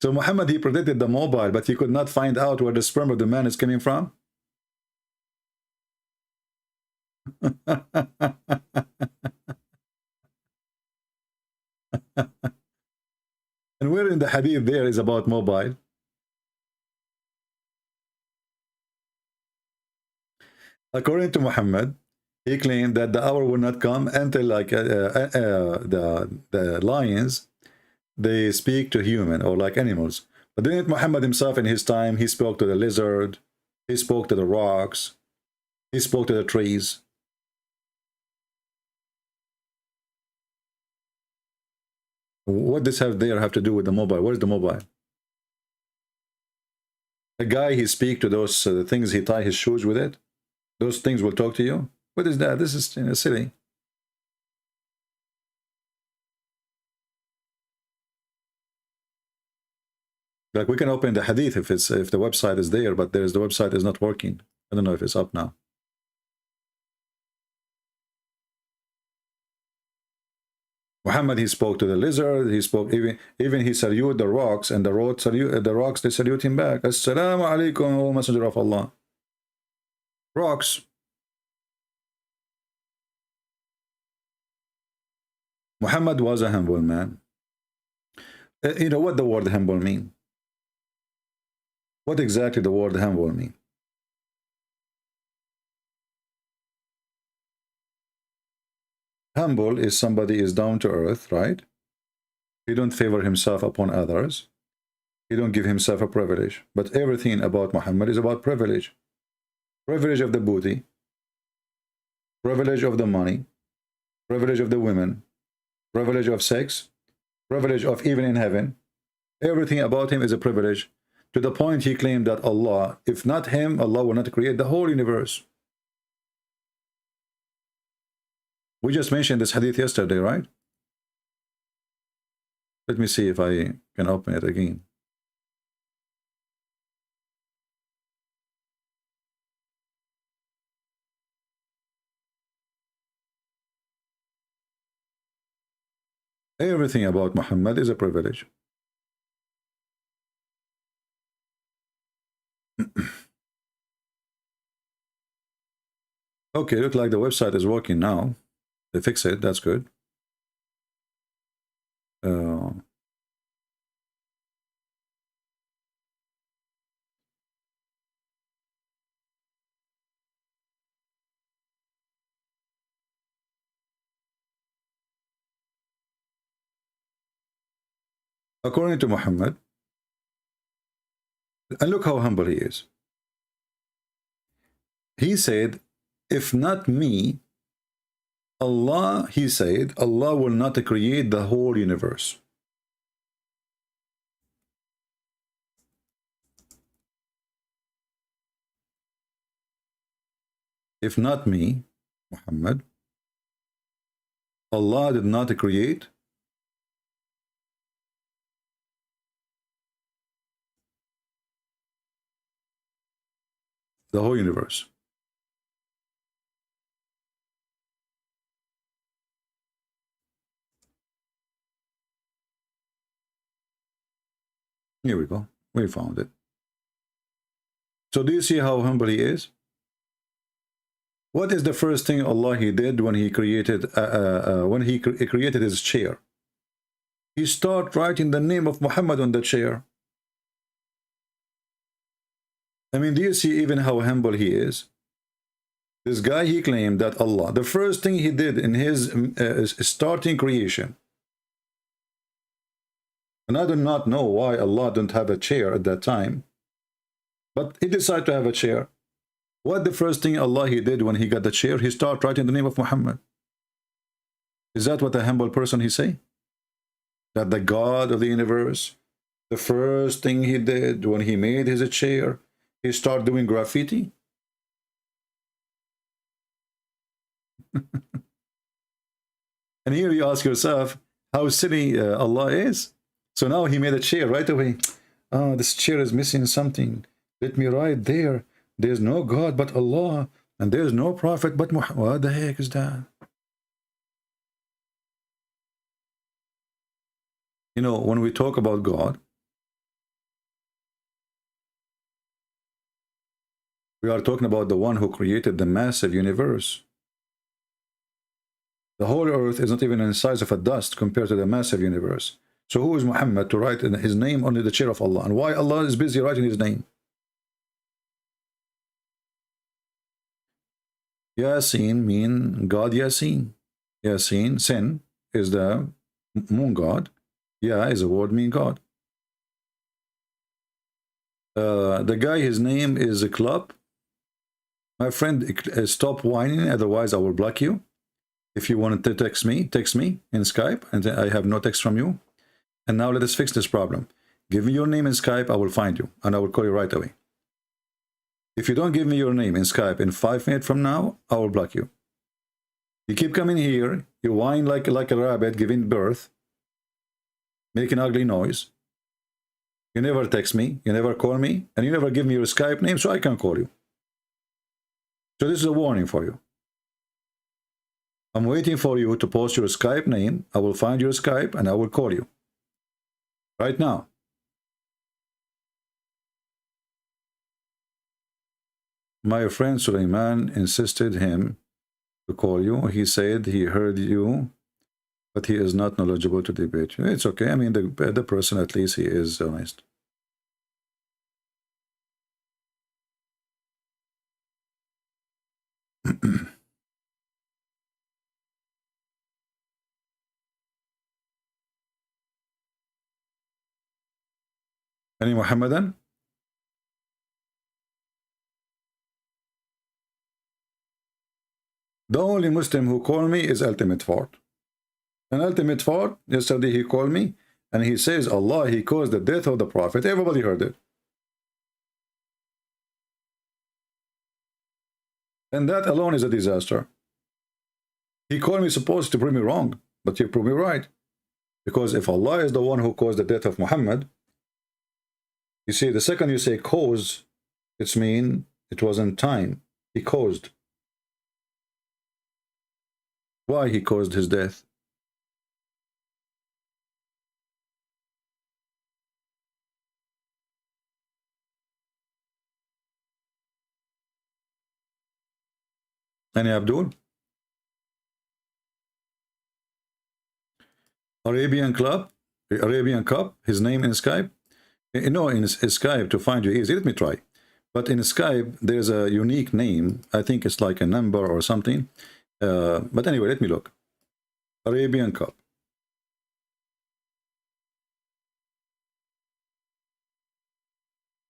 So Muhammad, he predicted the mobile, but he could not find out where the sperm of the man is coming from. And where in the hadith there is about mobile? According to Muhammad, he claimed that the hour will not come until like the lions, they speak to human or like animals. But didn't Muhammad himself in his time, he spoke to the lizard, he spoke to the rocks, he spoke to the trees. What does have to do with the mobile? Where's the mobile? The guy, he speak to those things, he tie his shoes with it. Those things will talk to you. What is that? This is, you know, silly. Like we can open the hadith if the website is there, but the website is not working. I don't know if it's up now. Muhammad, he spoke to the lizard. He spoke even he saluted the rocks, and the rocks they salute him back. Assalamu alaikum, O Messenger of Allah. Rocks. Muhammad was a humble man. You know what the word humble mean? What exactly the word humble mean? Humble is somebody is down to earth, right? He don't favor himself upon others. He don't give himself a privilege. But everything about Muhammad is about privilege. Privilege of the booty, privilege of the money, privilege of the women, privilege of sex, privilege of even in heaven. Everything about him is a privilege, to the point he claimed that Allah, if not him, Allah will not create the whole universe. We just mentioned this hadith yesterday, right? Let me see if I can open it again. Everything about Muhammad is a privilege. Okay, look like the website is working now. They fix it, that's good. According to Muhammad, and look how humble he is. He said, if not me, Allah, he said, Allah will not create the whole universe. If not me, Muhammad, Allah did not create the whole universe. Here we go. We found it. So do you see how humble he is? What is the first thing Allah he did when he created created his chair? He started writing the name of Muhammad on the chair. I mean, do you see even how humble he is? This guy, he claimed that Allah, the first thing he did in his starting creation, and I do not know why Allah didn't have a chair at that time, but he decided to have a chair. What the first thing Allah he did when he got the chair? He started writing the name of Muhammad. Is that what a humble person he say? That the God of the universe, the first thing he did when he made his chair, he started doing graffiti? And here you ask yourself how silly Allah is. So now he made a chair right away. Oh, this chair is missing something. Let me write there. There's no God but Allah, and there's no prophet but Muhammad. What the heck is that? You know, when we talk about God, we are talking about the one who created the massive universe. The whole earth is not even in the size of a dust compared to the massive universe. So who is Muhammad to write his name on the chair of Allah? And why Allah is busy writing his name? Yasin mean God Yasin. Yasin, sin, is the moon god. Ya is a word mean God. The guy, his name is a club. My friend, stop whining, otherwise I will block you. If you want to text me in Skype, and I have no text from you. And now let us fix this problem. Give me your name in Skype, I will find you, and I will call you right away. If you don't give me your name in Skype in 5 minutes from now, I will block you. You keep coming here, you whine like a rabbit giving birth, making ugly noise. You never text me, you never call me, and you never give me your Skype name so I can call you. So this is a warning for you. I'm waiting for you to post your Skype name. I will find your Skype and I will call you. Right now. My friend Suleiman insisted him to call you. He said he heard you, but he is not knowledgeable to debate you. It's okay. I mean, the person, at least he is honest. Any Muhammadan? The only Muslim who called me is Ultimate Fort. And Ultimate Fort, yesterday he called me and he says, Allah, he caused the death of the Prophet. Everybody heard it. And that alone is a disaster. He called me supposed to prove me wrong, but you prove me right. Because if Allah is the one who caused the death of Muhammad, you see, the second you say cause, it's mean it wasn't time. He caused. Why he caused his death? Any Abdul? Arabian Club? Arabian Cup? His name in Skype? No, in Skype to find you easy. Let me try. But in Skype, there's a unique name. I think it's like a number or something. But anyway, let me look. Arabian Cup.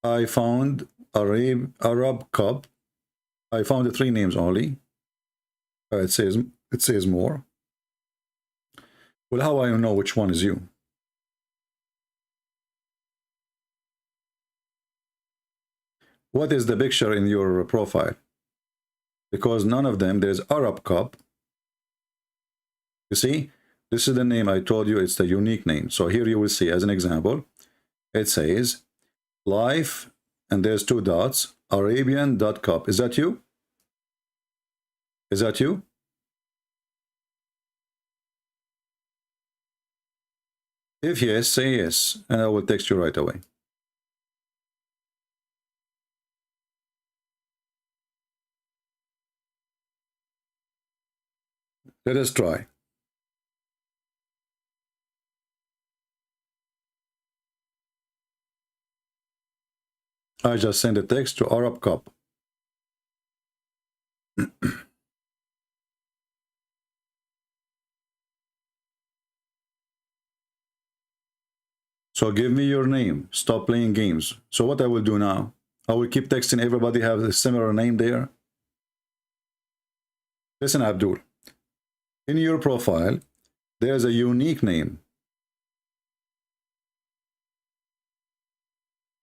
I found Arab Cup. I found the 3 names only. It says more. Well, how I know which one is you? What is the picture in your profile? Because none of them, there's Arab Cup. You see, this is the name I told you, it's the unique name. So here you will see, as an example, it says life, and there's 2 dots, Arabian.cup. Is that you? Is that you? If yes, say yes, and I will text you right away. Let us try. I just sent a text to Arab Cup. So give me your name. Stop playing games. So what I will do now, I will keep texting everybody have a similar name there. Listen, Abdul. In your profile, there's a unique name.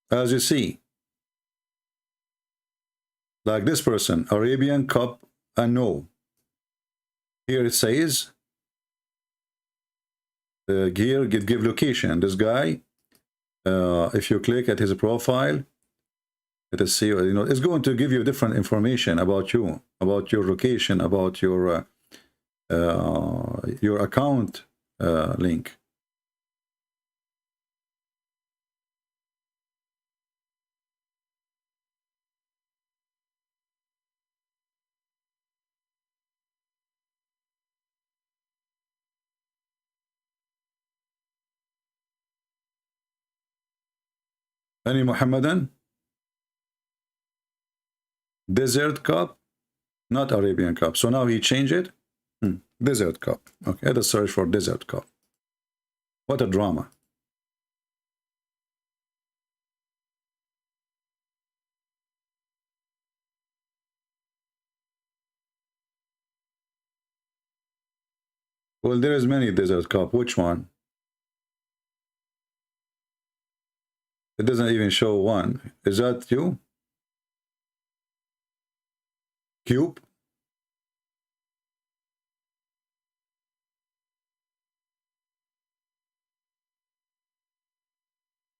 As you see, like this person, Arabian Cup, and no. Here it says, here give location. This guy, if you click at his profile, let us see, you know, it's going to give you different information about you, about your location, about your account link. Any Muhammadan? Desert Cup, not Arabian Cup. So now he changed it. Desert Cup. Okay, let us search for Desert Cup. What a drama. Well, there is many Desert Cup. Which one? It doesn't even show one. Is that you? Cube?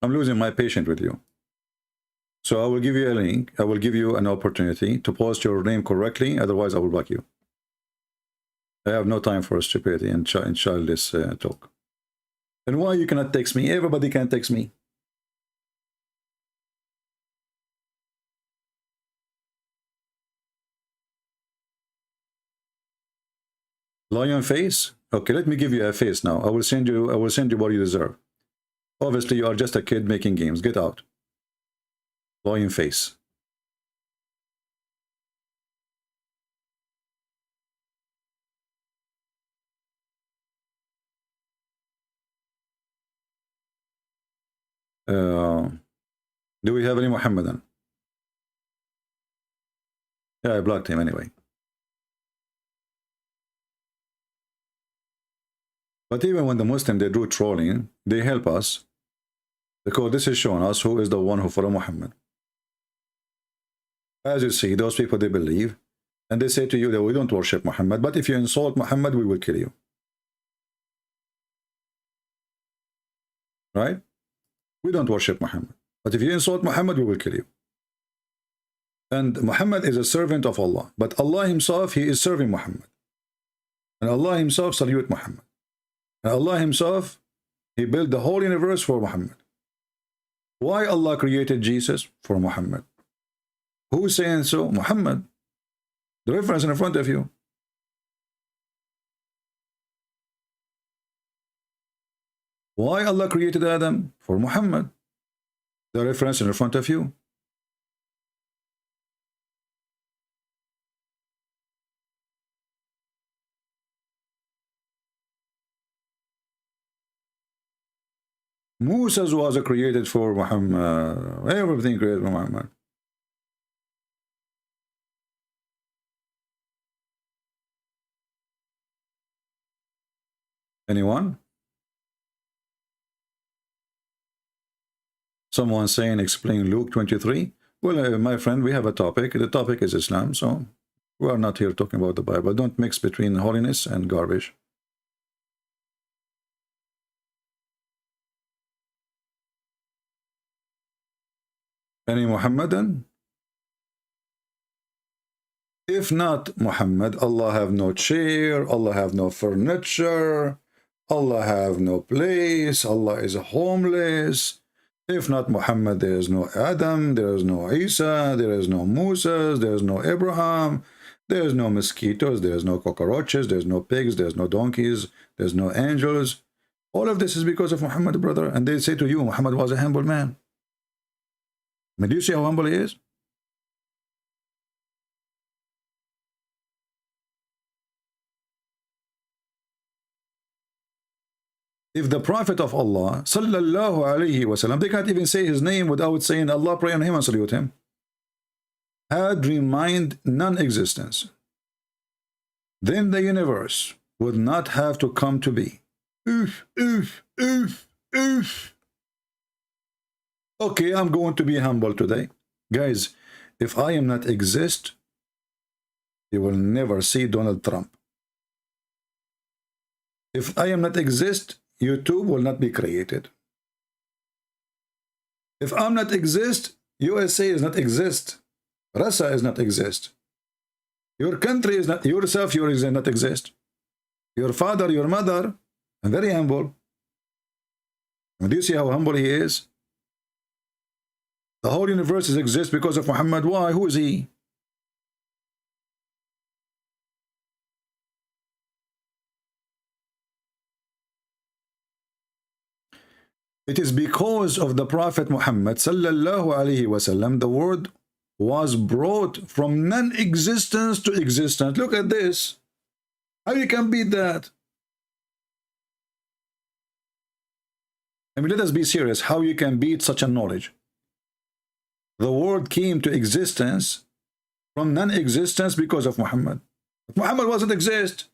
I'm losing my patience with you. So I will give you a link. I will give you an opportunity to post your name correctly. Otherwise, I will block you. I have no time for stupidity and childish talk. And why you cannot text me? Everybody can text me. Lion face? Okay, let me give you a face now. I will send you what you deserve. Obviously, you are just a kid making games. Get out. Lion face. Do we have any Muhammadan? Yeah, I blocked him anyway. But even when the Muslim, they do trolling, they help us, because this is showing us who is the one who follow Muhammad. As you see, those people, they believe, and they say to you that we don't worship Muhammad, but if you insult Muhammad, we will kill you. Right? We don't worship Muhammad, but if you insult Muhammad, we will kill you. And Muhammad is a servant of Allah, but Allah himself, he is serving Muhammad. And Allah himself salute Muhammad. And Allah himself, he built the whole universe for Muhammad. Why Allah created Jesus? For Muhammad. Who is saying so? Muhammad. The reference in front of you. Why Allah created Adam? For Muhammad. The reference in front of you. Moses was created for Muhammad. Everything created for Muhammad. Anyone? Someone saying, explain Luke 23. Well, my friend, we have a topic. The topic is Islam, so we are not here talking about the Bible. Don't mix between holiness and garbage. Any Muhammadan? If not Muhammad, Allah have no chair, Allah have no furniture, Allah have no place, Allah is homeless. If not Muhammad, there is no Adam, there is no Isa, there is no Moses, there is no Abraham, there is no mosquitoes, there is no cockroaches, there is no pigs, there is no donkeys, there is no angels. All of this is because of Muhammad, brother. And they say to you, Muhammad was a humble man. I mean, do you see how humble he is? If the Prophet of Allah, sallallahu alayhi wasallam, they can't even say his name without saying Allah, pray on him and salute him, had remained non-existence, then the universe would not have to come to be. Oof, oof, oof, oof. Okay, I'm going to be humble today. Guys, if I am not exist, you will never see Donald Trump. If I am not exist, YouTube will not be created. If I'm not exist, USA is not exist. Russia is not exist. Your country is not, yourself, you is not exist. Your father, your mother, I'm very humble. And do you see how humble he is? The whole universe exists because of Muhammad. Why? Who is he? It is because of the Prophet Muhammad sallallahu alaihi wasallam the word was brought from non-existence to existence. Look at this. How you can beat that? I mean, let us be serious. How you can beat such a knowledge? The world came to existence from non-existence because of Muhammad. Muhammad wasn't exist.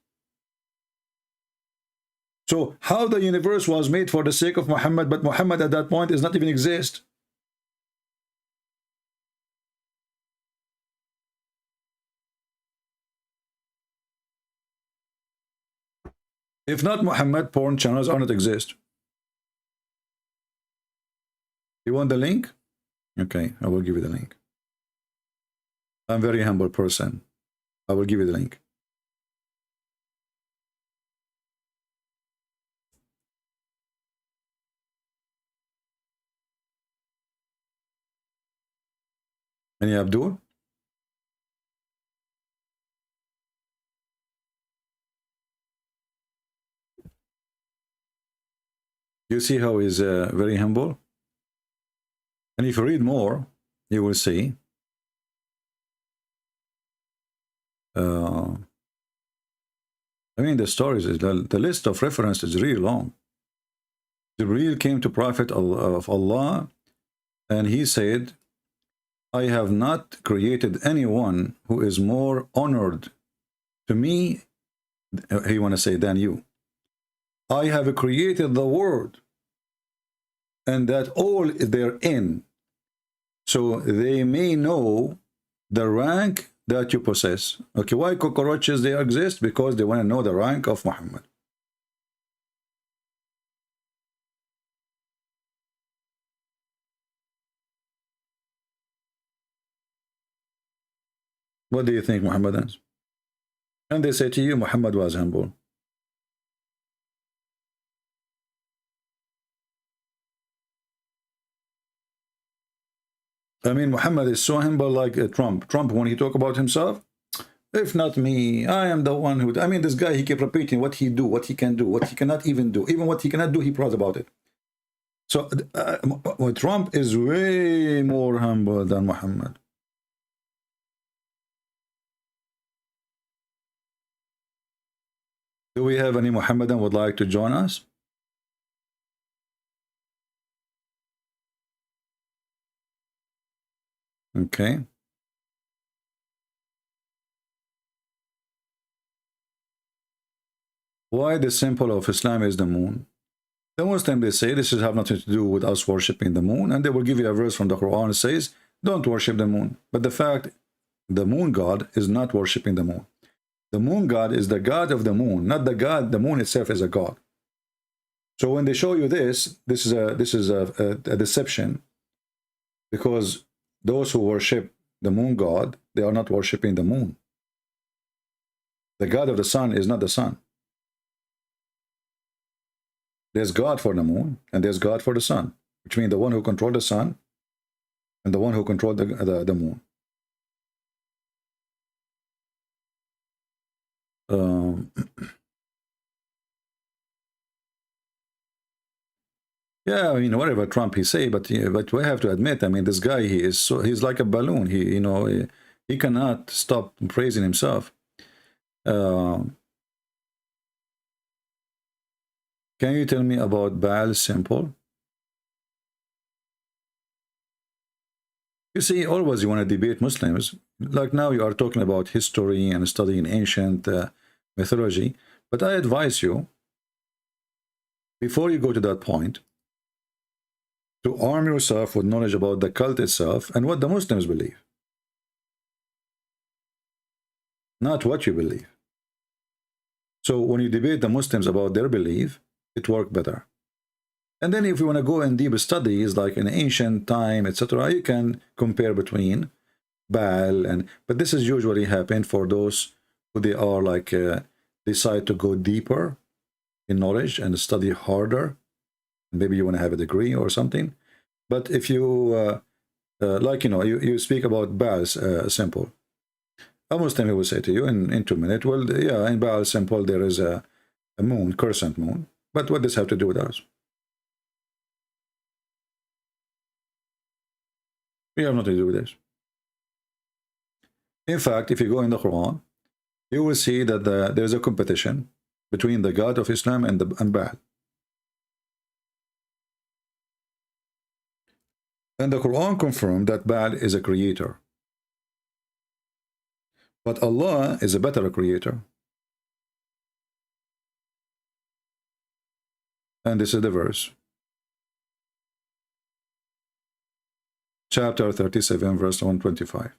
So how the universe was made for the sake of Muhammad, but Muhammad at that point is not even exist. If not Muhammad, porn channels are not exist. You want the link? Okay, I will give you the link. I'm a very humble person. I will give you the link. Any Abdul? You see how he's very humble? And if you read more, you will see I mean, the stories, the list of references is really long. Jibreel came to Prophet of Allah And he said, I have not created anyone who is more honored to me, he want to say, than you. I have created the world, and that all therein, so they may know the rank that you possess. Okay, why cockroaches they exist? Because they want to know the rank of Muhammad. What do you think, Muhammadans? And they say to you, Muhammad was humble. I mean, Muhammad is so humble like Trump. Trump, when he talk about himself, if not me, I am the one who... I mean, this guy, he kept repeating what he do, what he can do, what he cannot even do. Even what he cannot do, he proud about it. So Trump is way more humble than Muhammad. Do we have any Muhammadan would like to join us? Okay. Why the symbol of Islam is the moon? The Muslims, they say this is have nothing to do with us worshipping the moon, and they will give you a verse from the Quran that says, don't worship the moon. But the fact, the moon god is not worshipping the moon. The moon god is the god of the moon, not the god. The moon itself is a god. So when they show you this is a deception, because those who worship the moon god, they are not worshiping the moon. The god of the sun is not the sun. There's God for the moon, and there's God for the sun, which means the one who controls the sun and the one who controls the moon. Yeah, I mean, whatever Trump he say, but we have to admit, I mean, this guy, he's like a balloon. He cannot stop praising himself. Can you tell me about Baal symbol? You see, always you want to debate Muslims. Like now you are talking about history and studying ancient mythology. But I advise you, before you go to that point, to arm yourself with knowledge about the cult itself and what the Muslims believe. Not what you believe. So when you debate the Muslims about their belief, it works better. And then if you want to go in deep studies like in ancient time, etc., you can compare between Baal and... But this is usually happen for those who they are like decide to go deeper in knowledge and study harder. Maybe you want to have a degree or something. But if you like, you speak about Baal's symbol, a Muslim will say to you in 2 minutes, well, yeah, in Baal's symbol there is a moon, crescent moon. But what does this have to do with us? We have nothing to do with this. In fact, if you go in the Quran, you will see that there's a competition between the God of Islam and Baal. And the Quran confirmed that Baal is a creator. But Allah is a better creator. And this is the verse. Chapter 37, verse 125.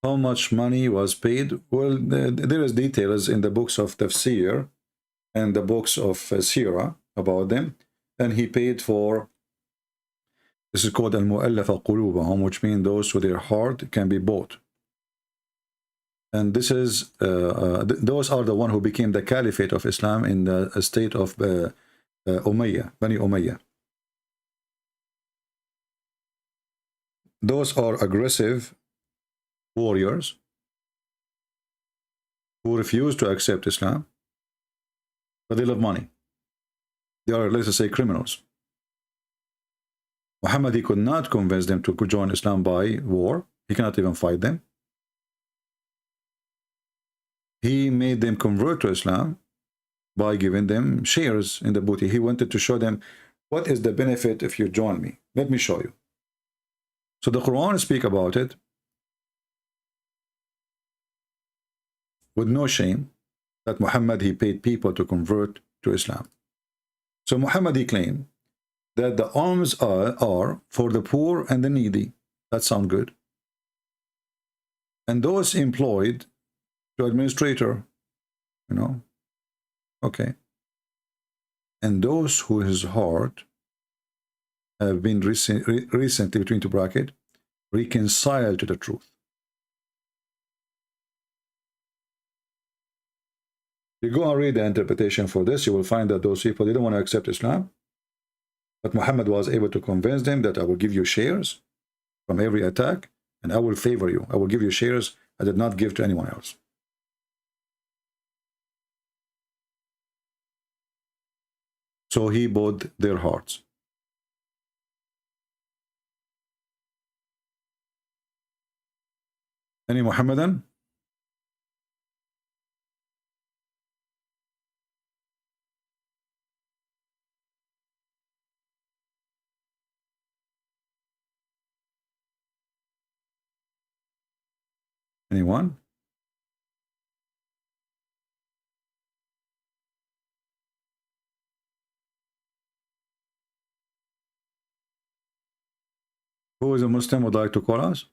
How much money was paid? Well, there is details in the books of Tafsir and the books of Sirah about them. And he paid for, this is called al-mu'allafa qulubahum, which means those with their heart can be bought. And this is, those are the one who became the caliphate of Islam in the state of Umayyah, Bani Umayyah. Those are aggressive warriors who refuse to accept Islam, but they love money. They are, let's say, criminals. Muhammad, he could not convince them to join Islam by war. He cannot even fight them. He made them convert to Islam by giving them shares in the booty. He wanted to show them, what is the benefit if you join me? Let me show you. So the Quran speaks about it with no shame, that Muhammad, he paid people to convert to Islam. So Muhammad, he claimed that the alms are for the poor and the needy. That sounds good. And those employed to administrator, you know, okay. And those who his heart have been recently, between two brackets, reconciled to the truth. You go and read the interpretation for this, you will find that those people didn't want to accept Islam. But Muhammad was able to convince them that I will give you shares from every attack, and I will favor you. I will give you shares I did not give to anyone else. So he bought their hearts. Any Muhammadan? Anyone? Who is a Muslim would like to call us?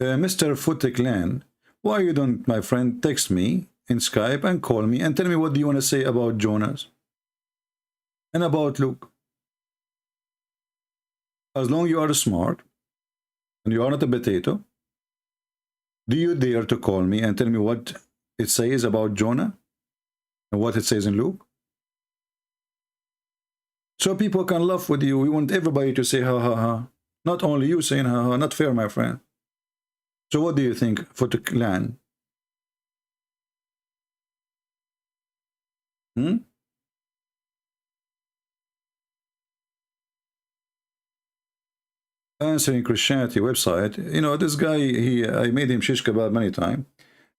Mr. Futiklan, why you don't, my friend, text me in Skype and call me and tell me what do you want to say about Jonas and about Luke? As long as you are smart and you are not a potato, do you dare to call me and tell me what it says about Jonah and what it says in Luke? So people can laugh with you. We want everybody to say ha ha ha. Not only you saying ha ha. Not fair, my friend. So what do you think for the clan? Answering Christianity website, you know, this guy, I made him shish kebab many times,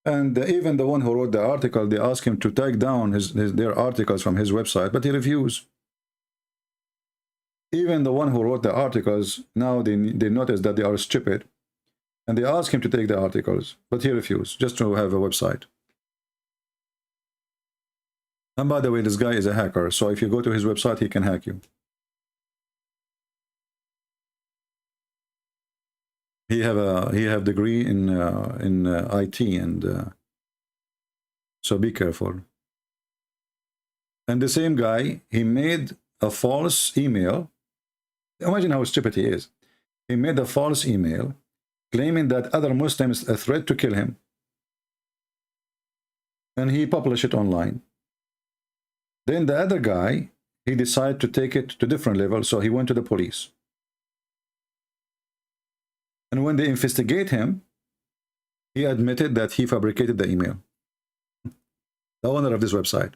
and even the one who wrote the article, they asked him to take down their articles from his website, but he refused. Even the one who wrote the articles, now they notice that they are stupid, and they ask him to take the articles, but he refused, just to have a website. And by the way, this guy is a hacker, so if you go to his website, he can hack you. He have degree in IT, and so be careful. And the same guy, he made a false email. Imagine how stupid he is. He made a false email claiming that other Muslims a threat to kill him, and he published it online. Then the other guy, he decided to take it to different level, so he went to the police. And when they investigate him, he admitted that he fabricated the email. The owner of this website.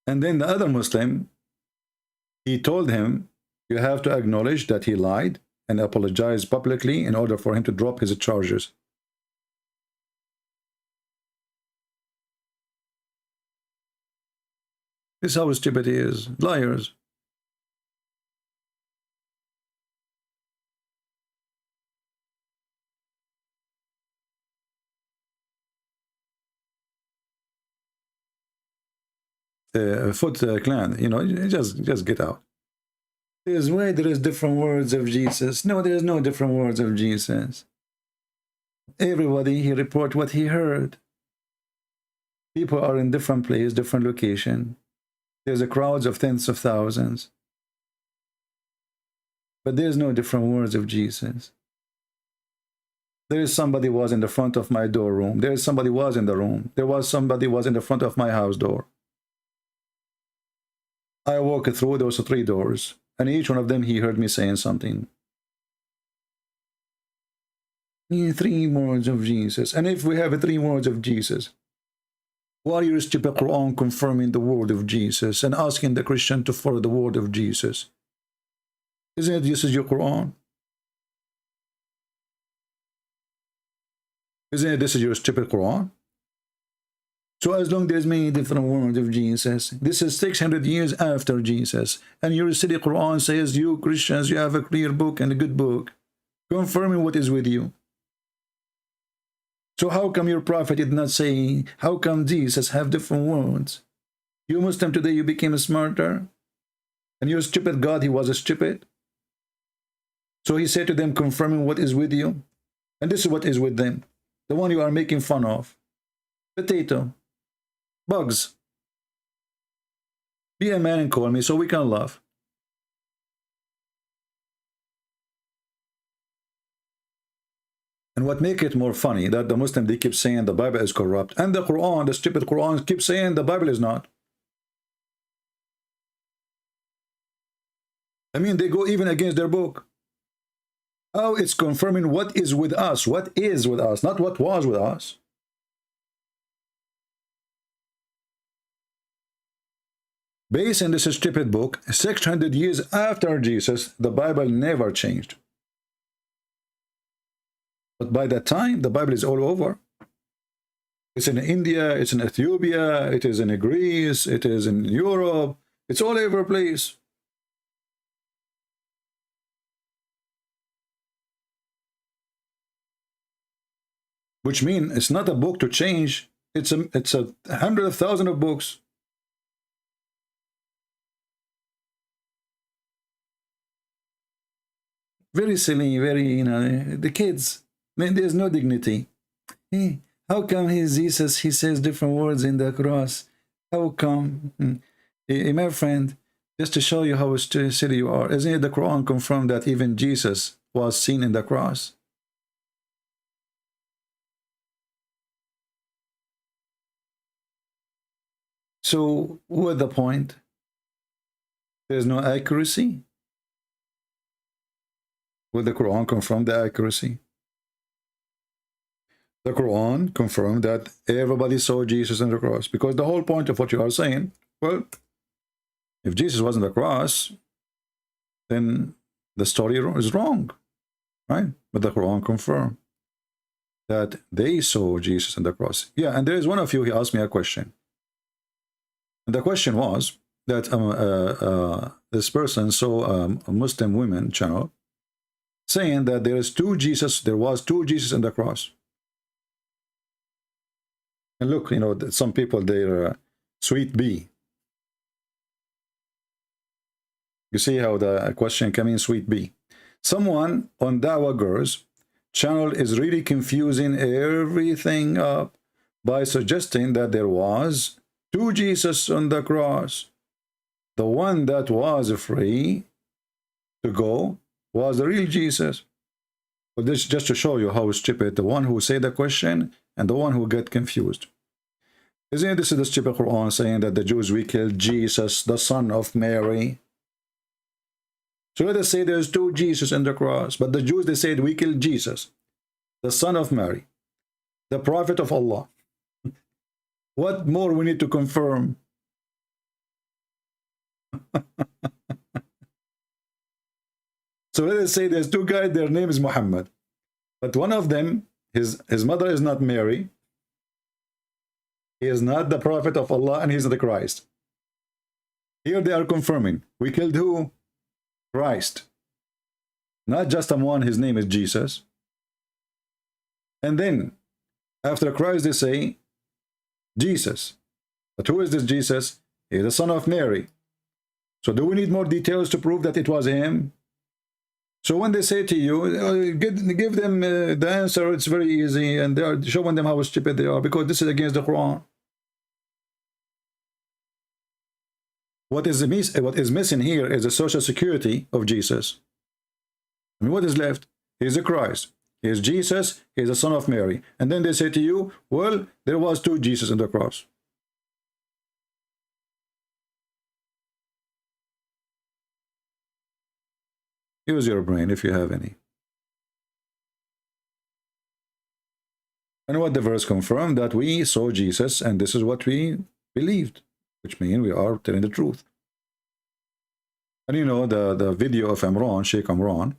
And then the other Muslim, he told him, you have to acknowledge that he lied and apologize publicly in order for him to drop his charges. This is how stupid he is. Liars. Clan, you know, just get out. There's why there is different words of Jesus. No, there is no different words of Jesus. Everybody, he report what he heard. People are in different place, different location. There's a crowds of tens of thousands. But there's no different words of Jesus. There is somebody was in the front of my door room. There is somebody was in the room. There was somebody was in the front of my house door. I walked through those 3 doors, and each one of them he heard me saying something. 3 words of Jesus. And if we have 3 words of Jesus, why are you stupid Quran confirming the word of Jesus and asking the Christian to follow the word of Jesus? Isn't it this is your Quran? Isn't it this is your stupid Quran? So as long there's many different words of Jesus, this is 600 years after Jesus, and your silly Quran says you Christians, you have a clear book and a good book, confirming what is with you. So how come your prophet did not say, how come Jesus have different words? You Muslim today, you became smarter, and your stupid God, he was stupid. So he said to them, confirming what is with you, and this is what is with them. The one you are making fun of. Potato. Bugs. Be a man and call me so we can laugh. And what make it more funny, that the Muslim, they keep saying the Bible is corrupt. And the Quran, the stupid Quran, keep saying the Bible is not. I mean, they go even against their book. How it's confirming what is with us. What is with us, not what was with us. Based on this stupid book, 600 years after Jesus, the Bible never changed. But by that time, the Bible is all over. It's in India, it's in Ethiopia, it is in Greece, it is in Europe. It's all over the place. Which means it's not a book to change. It's a 100,000 of books. Very silly, very, the kids. Man, there's no dignity. Hey, how come Jesus, he says different words in the cross? How come? Hey, my friend, just to show you how silly you are, isn't it the Quran confirmed that even Jesus was seen in the cross? So, what's the point? There's no accuracy? Will the Quran confirm the accuracy? The Quran confirmed that everybody saw Jesus on the cross, because the whole point of what you are saying, well, if Jesus wasn't the cross, then the story is wrong, right? But the Quran confirmed that they saw Jesus on the cross. Yeah, and there is one of you, he asked me a question. And the question was that this person saw a Muslim women channel saying that there was two Jesus in the cross. And look, some people, they're sweet bee. You see how the question came in, sweet bee. Someone on Dawah Girls channel is really confusing everything up by suggesting that there was two Jesus on the cross. The one that was free to go was the real Jesus. But this is just to show you how stupid the one who say the question and the one who get confused. Isn't this the stupid Quran saying that the Jews, we killed Jesus, the son of Mary? So let us say there's two Jesus in the cross, but the Jews, they said we killed Jesus, the son of Mary, the prophet of Allah. What more we need to confirm? So let us say there's two guys, their name is Muhammad. But one of them, his mother is not Mary. He is not the prophet of Allah, and he's not the Christ. Here they are confirming. We killed who? Christ. Not just someone, his name is Jesus. And then, after Christ, they say, Jesus. But who is this Jesus? He is the son of Mary. So do we need more details to prove that it was him? So when they say to you, give them the answer, it's very easy, and they are showing them how stupid they are, because this is against the Quran. What is missing here is the social security of Jesus. I mean, what is left? He is a Christ. He is Jesus. He is the son of Mary. And then they say to you, well, there was two Jesus on the cross. Use your brain if you have any. And what the verse confirmed, that we saw Jesus and this is what we believed, which means we are telling the truth. And you know, the video of Imran, Sheik Imran,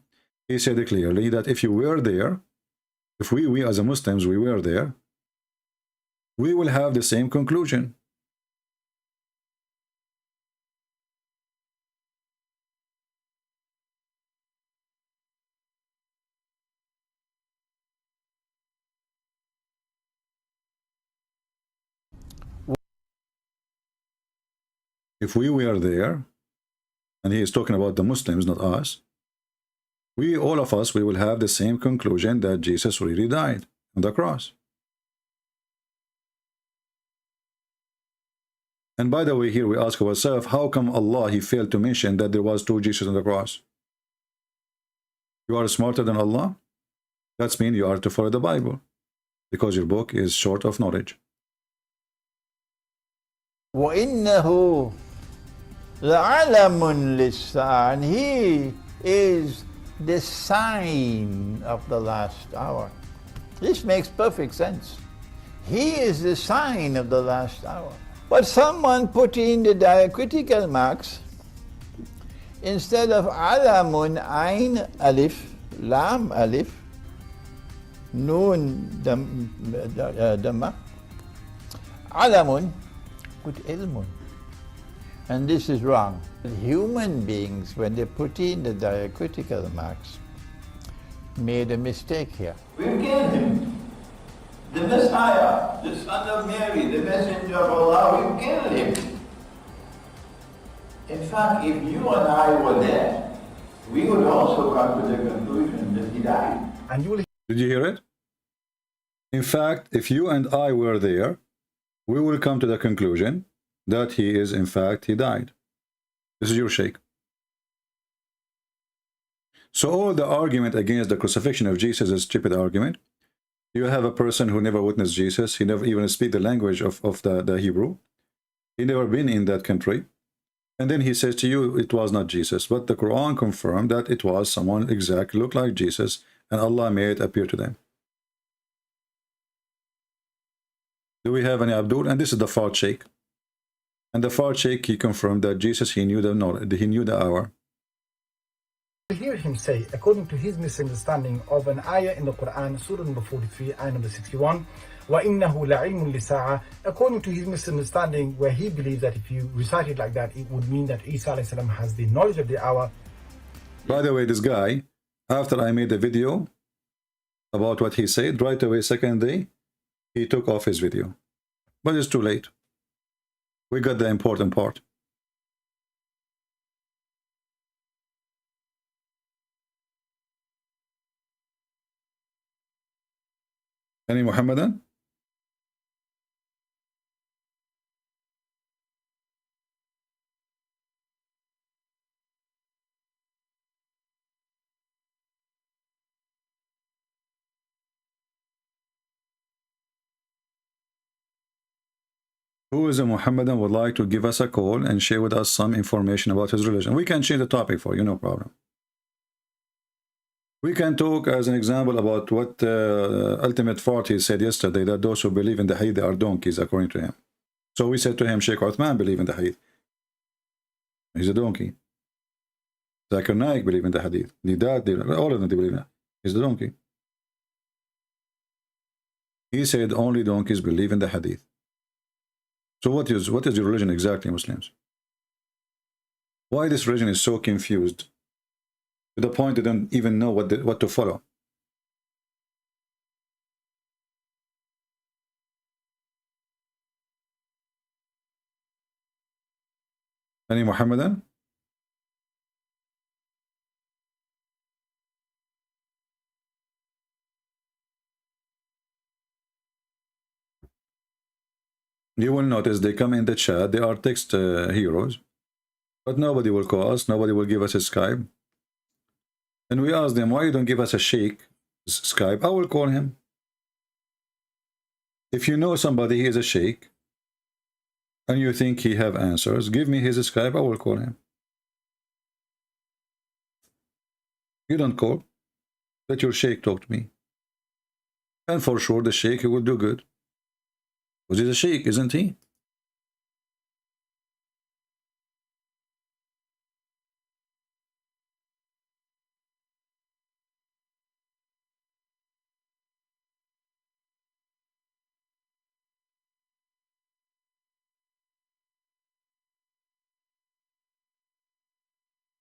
he said clearly that if you were there, if we as a Muslims, we were there, we will have the same conclusion. If we were there, and he is talking about the Muslims, not us, we, all of us, we will have the same conclusion that Jesus really died on the cross. And by the way, here we ask ourselves, how come Allah, he failed to mention that there was two Jesus on the cross? You are smarter than Allah? That means you are to follow the Bible, because your book is short of knowledge. وَإِنَّهُ لَعَلَمٌ لِلسَّاعَةِ, and he is the sign of the last hour. This makes perfect sense. He is the sign of the last hour. But someone put in the diacritical marks instead of alamun, ain, alif, lam, alif, nun, dhamma, alamun, put ilmun. And this is wrong. Human beings, when they put in the diacritical marks, made a mistake here. We killed him. The Messiah, the son of Mary, the messenger of Allah, we killed him. In fact, if you and I were there, we would also come to the conclusion that he died. And you will. Did you hear it? In fact, if you and I were there, we will come to the conclusion that he is, in fact, he died. This is your Sheik. So all the argument against the crucifixion of Jesus is a stupid argument. You have a person who never witnessed Jesus. He never even speak the language of the Hebrew. He never been in that country. And then he says to you, it was not Jesus. But the Quran confirmed that it was someone exactly looked like Jesus, and Allah made it appear to them. Do we have any Abdul? And this is the Fard Sheikh. And the Fard Sheikh, he confirmed that Jesus, he knew the knowledge, he knew the hour. You hear him say, according to his misunderstanding of an ayah in the Quran, Surah number 43, ayah number 61, وَإِنَّهُ لَعِلْمٌ لِسَاعَةٍ, according to his misunderstanding, where he believes that if you recite it like that, it would mean that Isa alayhi salam has the knowledge of the hour. By the way, this guy, after I made a video about what he said, right away, second day, he took off his video. But it's too late. We got the important part. Any Muhammadan? Who is a Muhammadan would like to give us a call and share with us some information about his religion? We can change the topic for you, no problem. We can talk as an example about what Ultimate Farty said yesterday, that those who believe in the Hadith are donkeys, according to him. So we said to him, Sheikh Uthman believe in the Hadith. He's a donkey. Zakir Naik believe in the Hadith. All of them, they believe in it. He's the donkey. He said only donkeys believe in the Hadith. So what is your religion exactly, Muslims? Why this religion is so confused to the point they don't even know what to follow? Any Muhammadan? You will notice they come in the chat, they are text heroes, but nobody will call us, nobody will give us a Skype. And we asked them, why you don't give us a Sheik Skype? I will call him. If you know somebody, he is a Sheik, and you think he have answers, give me his Skype, I will call him. You don't call. Let your Sheik talk to me. And for sure, the Sheik, he will do good. Because he's a Sheik, isn't he?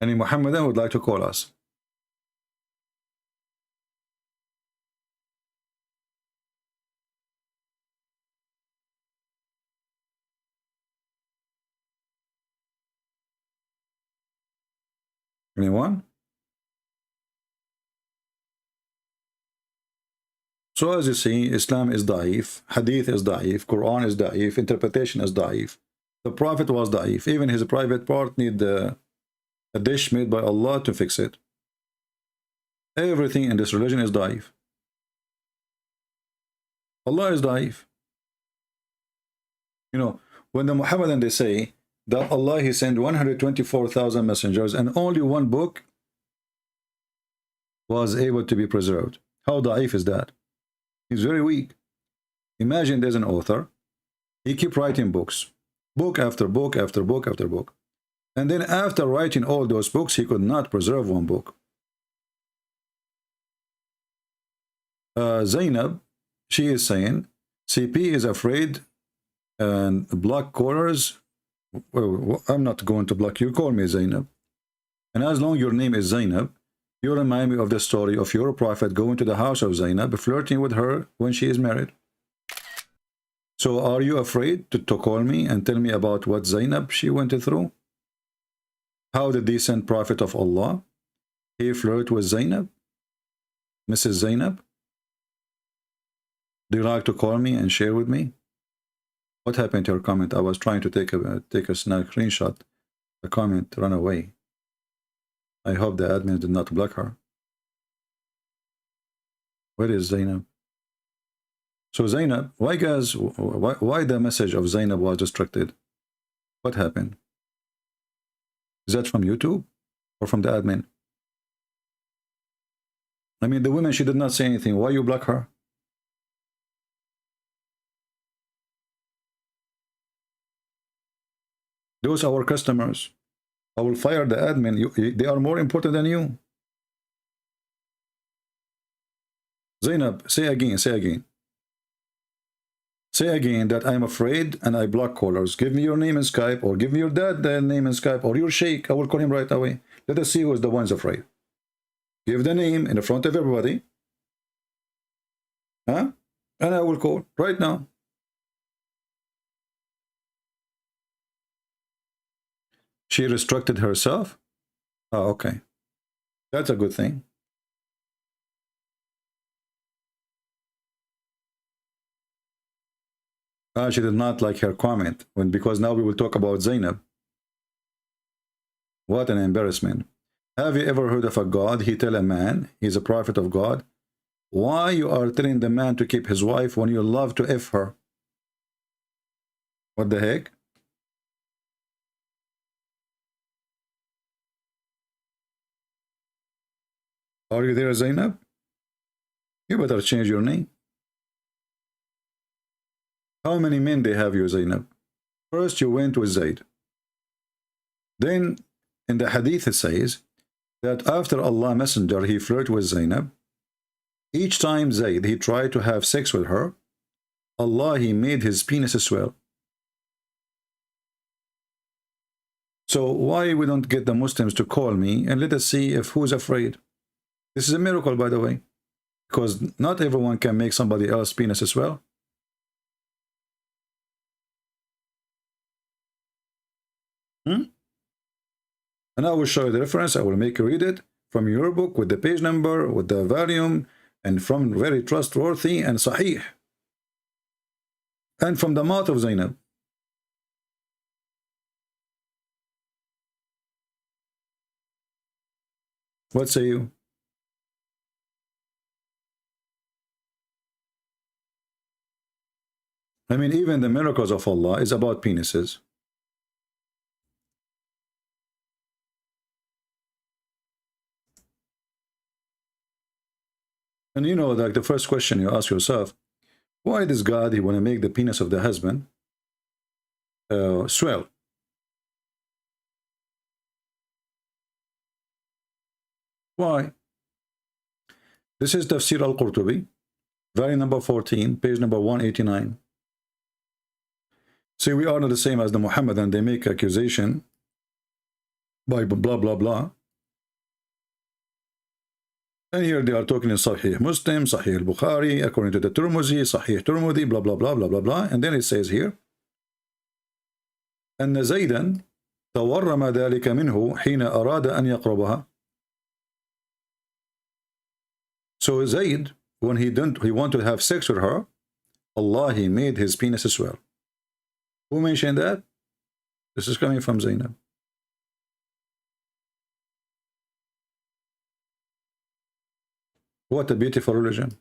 Any Muhammadan would like to call us? Anyone? So as you see, Islam is da'if, Hadith is da'if, Quran is da'if, interpretation is da'if. The Prophet was da'if. Even his private part need a dish made by Allah to fix it. Everything in this religion is da'if. Allah is da'if. You know, when the Muhammadan, they say that Allah, he sent 124,000 messengers and only one book was able to be preserved. How da'if is that? He's very weak. Imagine there's an author. He keep writing books. Book after book after book after book. And then after writing all those books, he could not preserve one book. Zainab, she is saying, CP is afraid and block callers. Well, I'm not going to block you. Call me Zainab. And as long as your name is Zainab, you remind me of the story of your prophet going to the house of Zainab, flirting with her when she is married. So are you afraid to call me and tell me about what Zainab she went through? How the decent prophet of Allah, he flirted with Zainab? Mrs. Zainab? Do you like to call me and share with me? What happened to your comment? I was trying to take a screenshot. The comment ran away. I hope the admin did not block her. Where is Zainab? So Zainab, why guys, why the message of Zainab was restricted? What happened? Is that from YouTube or from the admin? I mean, the woman, she did not say anything. Why you block her? Those are our customers. I will fire the admin. They are more important than you. Zainab, say again, say again. Say again that I'm afraid and I block callers. Give me your name in Skype, or give me your dad name in Skype, or your Sheik. I will call him right away. Let us see who is the ones afraid. Give the name in front of everybody. Huh? And I will call right now. She restricted herself? Oh, okay. That's a good thing. She did not like her comment, because now we will talk about Zainab. What an embarrassment. Have you ever heard of a God? He tell a man, he's a prophet of God, why you are telling the man to keep his wife when you love to F her? What the heck? Are you there, Zainab? You better change your name. How many men they have you, Zainab? First you went with Zayd. Then in the hadith it says that after Allah Messenger, he flirted with Zainab. Each time Zayd, he tried to have sex with her, Allah, he made his penis swell. So why we don't get the Muslims to call me and let us see if who's afraid? This is a miracle, by the way, because not everyone can make somebody else's penis swell. And I will show you the reference. I will make you read it from your book with the page number, with the volume, and from very trustworthy and sahih. And from the mouth of Zainab. What say you? I mean, even the miracles of Allah is about penises. And you know, like the first question you ask yourself, why does God, he want to make the penis of the husband swell? Why? This is Tafsir al-Qurtubi, volume number 14, page number 189. See, we are not the same as the Muhammadan. They make accusation by blah, blah, blah. And here they are talking in Sahih Muslim, Sahih al-Bukhari, according to the Tirmidhi, Sahih Tirmidhi, blah, blah, blah, blah, blah, blah. And then it says here, أن زيدا تورم ذلك منه حين أراد أن يقربها. So Zayd, when he wanted to have sex with her, Allah, he made his penis swell. Who mentioned that? This is coming from Zainab. What a beautiful religion.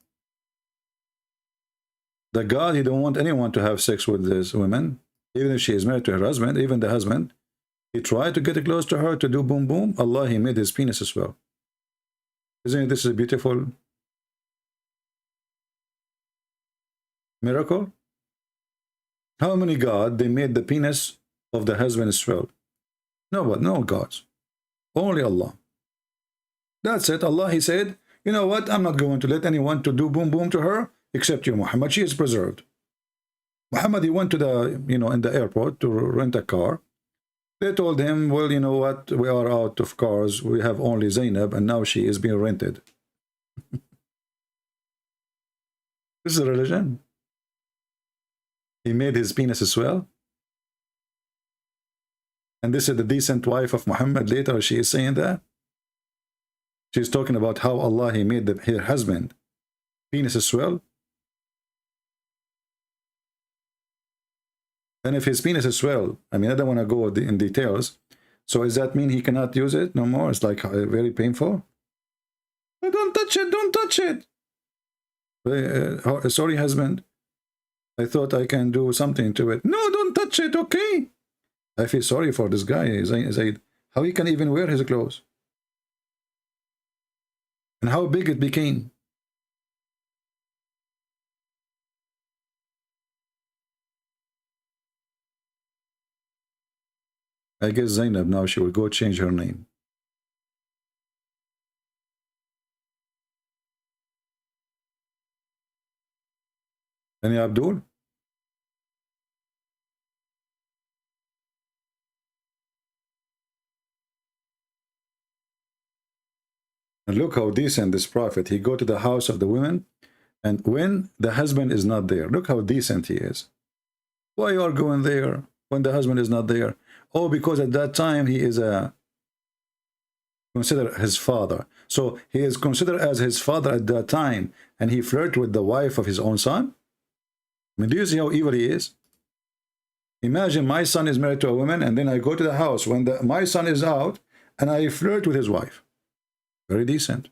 The God, he don't want anyone to have sex with this woman, even if she is married to her husband, even the husband. He tried to get close to her to do boom boom. Allah, he made his penis as well. Isn't this a beautiful miracle? How many God they made the penis of the husband swell? No, but no gods. Only Allah. That's it. Allah, he said, you know what? I'm not going to let anyone to do boom boom to her except you, Muhammad. She is preserved. Muhammad, he went to the, in the airport to rent a car. They told him, well, you know what? We are out of cars. We have only Zainab, and now she is being rented. This is a religion. He made his penis as well. And this is the decent wife of Muhammad. Later, she is saying that. She's talking about how Allah, he made her husband penis as well. And if his penis is swell, I mean, I don't want to go in details. So does that mean he cannot use it no more? It's like very painful. Oh, don't touch it, don't touch it. Sorry, husband. I thought I can do something to it. No, don't touch it, okay? I feel sorry for this guy, Zaid. How he can even wear his clothes? And how big it became. I guess Zainab now she will go change her name. Any Abdul? And look how decent this prophet. He go to the house of the women, and when the husband is not there, look how decent he is. Why you are going there when the husband is not there? Oh, because at that time he is considered his father. So he is considered as his father at that time, and he flirted with the wife of his own son. I mean, do you see how evil he is? Imagine my son is married to a woman, and then I go to the house when my son is out, and I flirt with his wife. Very decent.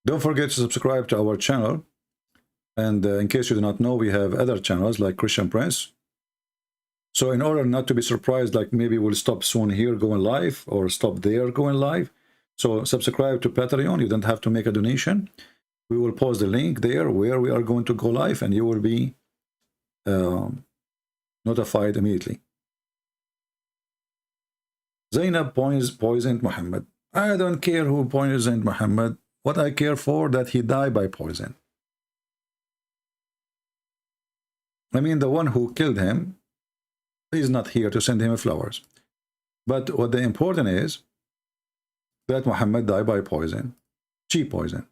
Don't forget to subscribe to our channel. And in case you do not know, we have other channels like Christian Prince. So in order not to be surprised, like maybe we'll stop soon here going live or stop there going live. So subscribe to Patreon. You don't have to make a donation. We will post the link there where we are going to go live, and you will be notified immediately. Zainab poisoned Muhammad. I don't care who poisoned Muhammad. What I care for that he died by poison. I mean, the one who killed him, he's not here to send him flowers. But what the important is that Muhammad died by poison, cheap poison.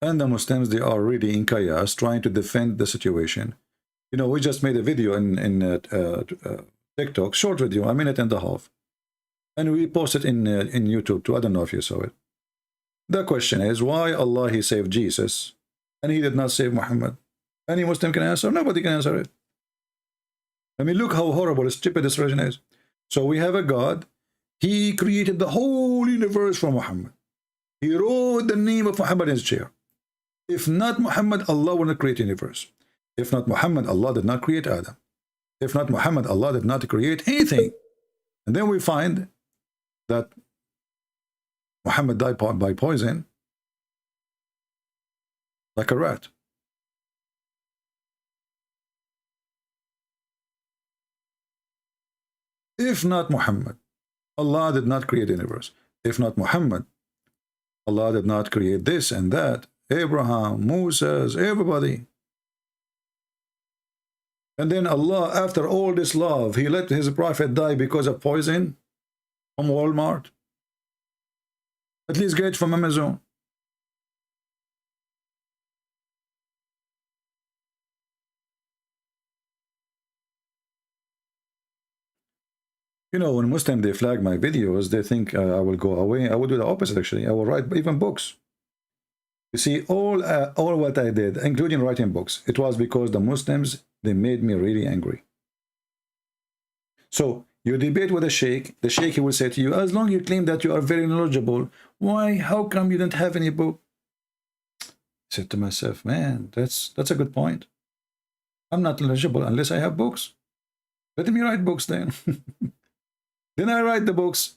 And the Muslims, they are really in chaos, trying to defend the situation. You know, we just made a video in TikTok, short video, 1.5 minutes. And we posted in YouTube too. I don't know if you saw it. The question is, why Allah, he saved Jesus, and he did not save Muhammad? Any Muslim can answer? Nobody can answer it. I mean, look how horrible, stupid this religion is. So we have a God, He created the whole universe from Muhammad. He wrote the name of Muhammad in his chair. If not Muhammad, Allah will not create universe. If not Muhammad, Allah did not create Adam. If not Muhammad, Allah did not create anything. And then we find that Muhammad died by poison, like a rat. If not Muhammad, Allah did not create the universe. If not Muhammad, Allah did not create this and that. Abraham, Moses, everybody. And then Allah, after all this love, he let his prophet die because of poison from Walmart. At least get it from Amazon. You know, when Muslims, they flag my videos, they think I will go away. I will do the opposite, actually. I will write even books. You see, all what I did, including writing books, it was because the Muslims, they made me really angry. So, you debate with a sheikh, the sheikh, he will say to you, as long as you claim that you are very knowledgeable, why, how come you don't have any book? I said to myself, man, that's a good point. I'm not knowledgeable unless I have books. Let me write books then. Then I write the books.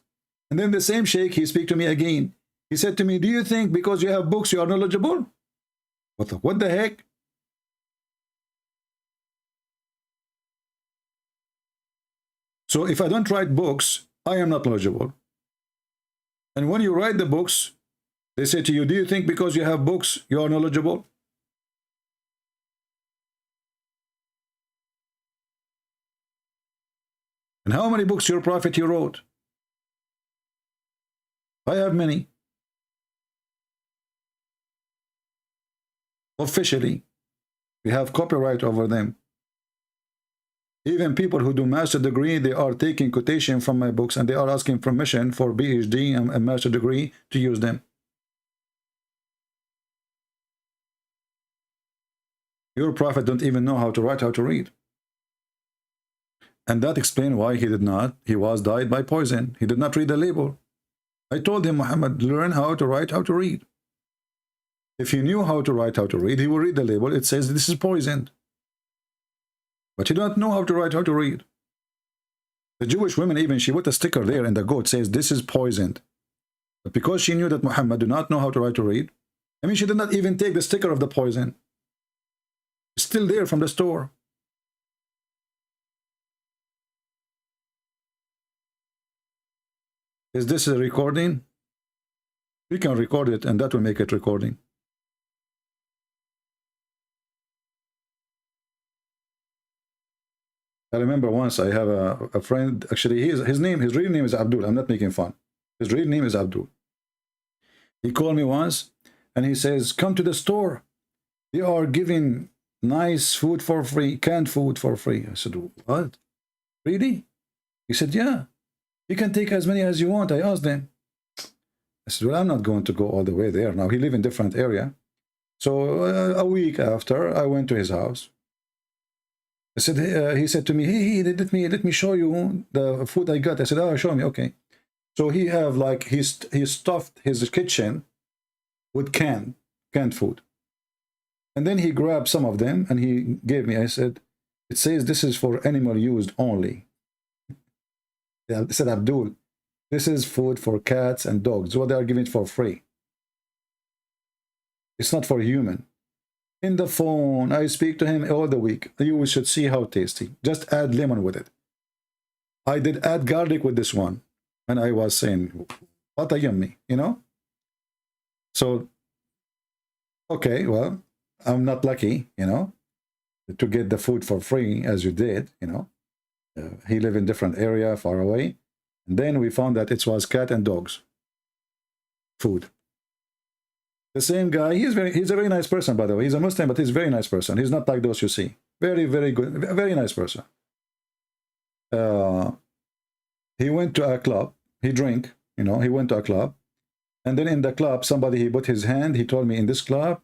And then the same sheikh, he speak to me again. He said to me, do you think because you have books you are knowledgeable? What the heck? So if I don't write books, I am not knowledgeable. And when you write the books, they say to you, do you think because you have books you are knowledgeable? And how many books your prophet he wrote? I have many. Officially, we have copyright over them. Even people who do master degree, they are taking quotation from my books and they are asking permission for PhD and a master degree to use them. Your prophet don't even know how to write, how to read. And that explains why he was died by poison. He did not read the label. I told him, Muhammad, learn how to write, how to read. If he knew how to write, how to read, he will read the label. It says this is poisoned. But he don't know how to write, how to read. The Jewish women, even, she put a sticker there and the goat says this is poisoned. But because she knew that Muhammad did not know how to write or read, I mean, she did not even take the sticker of the poison. It's still there from the store. Is this a recording? We can record it and that will make it recording. I remember once I have a friend, actually his real name is Abdul. I'm not making fun. His real name is Abdul. He called me once and he says, come to the store. They are giving nice food for free, canned food for free. I said, what? Really? He said, yeah. You can take as many as you want. I asked them. I said, well, I'm not going to go all the way there. Now, he lives in a different area. So a week after, I went to his house. I said, he said to me, hey, let me show you the food I got. I said, oh, show me, okay. So he have like, he stuffed his kitchen with canned food. And then he grabbed some of them and he gave me, I said, it says this is for animal used only. I said, Abdul, this is food for cats and dogs. What they are giving it for free. It's not for human. In the phone, I speak to him all the week. You should see how tasty. Just add lemon with it. I did add garlic with this one. And I was saying, what a yummy, you know? So, okay, well, I'm not lucky, you know, to get the food for free as you did, you know. He lived in different area, far away. And then we found that it was cat and dogs food. The same guy, he's a very nice person, by the way. He's a Muslim, but he's a very nice person. He's not like those you see. Very, very good, very nice person. He went to a club. He drank, you know, he went to a club. And then in the club, he put his hand. He told me, in this club,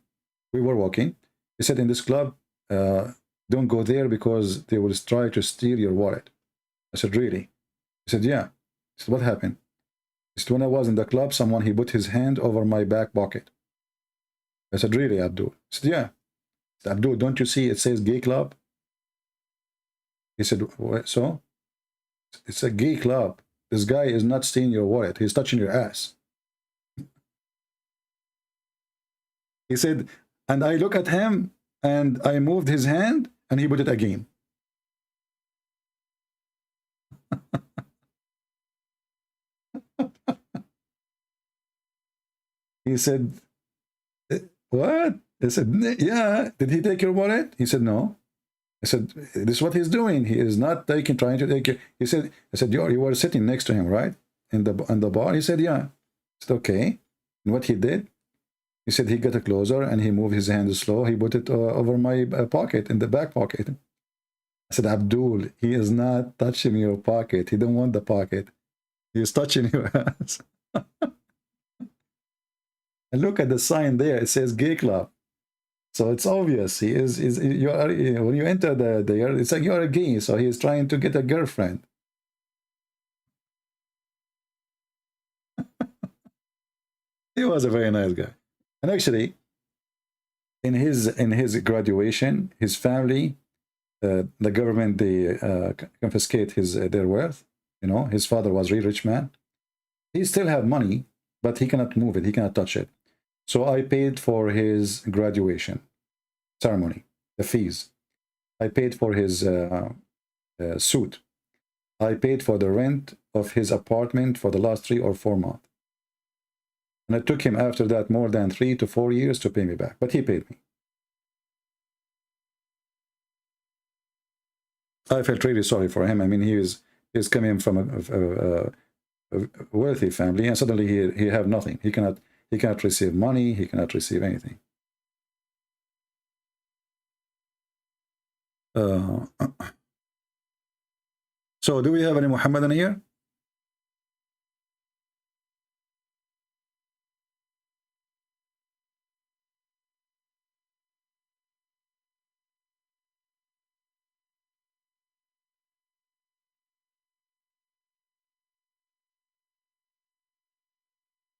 we were walking. He said, in this club, don't go there because they will try to steal your wallet. I said, really? He said, yeah. I said, what happened? He said, when I was in the club, someone, he put his hand over my back pocket. I said, really, Abdul? He said, yeah. I said, Abdul, don't you see it says gay club? He said, what, so? It's a gay club. This guy is not stealing your wallet. He's touching your ass. He said, and I look at him, and I moved his hand, and he put it again. He said, what? I said, yeah. Did he take your wallet? He said, no. I said, this is what he's doing. He is not trying to take it. He said, I said, you were sitting next to him, right? In the bar? He said, yeah. I said, okay. And what he did, he said he got closer and he moved his hand slow. He put it over my pocket, in the back pocket. I said, Abdul, he is not touching your pocket. He don't want the pocket. He is touching your ass. And look at the sign there. It says gay club. So it's obvious. He is you are, when you enter there, it's like you are a gay. So he is trying to get a girlfriend. He was a very nice guy. And actually, in his graduation, his family, the government, they confiscate their wealth. You know, his father was a really rich man. He still have money, but he cannot move it. He cannot touch it. So I paid for his graduation ceremony, the fees. I paid for his suit. I paid for the rent of his apartment for the last 3 or 4 months. And it took him after that more than 3 to 4 years to pay me back, but he paid me. I felt really sorry for him. I mean, he's coming from a wealthy family, and suddenly he have nothing. He cannot receive money. He cannot receive anything. So, do we have any Muhammadan here?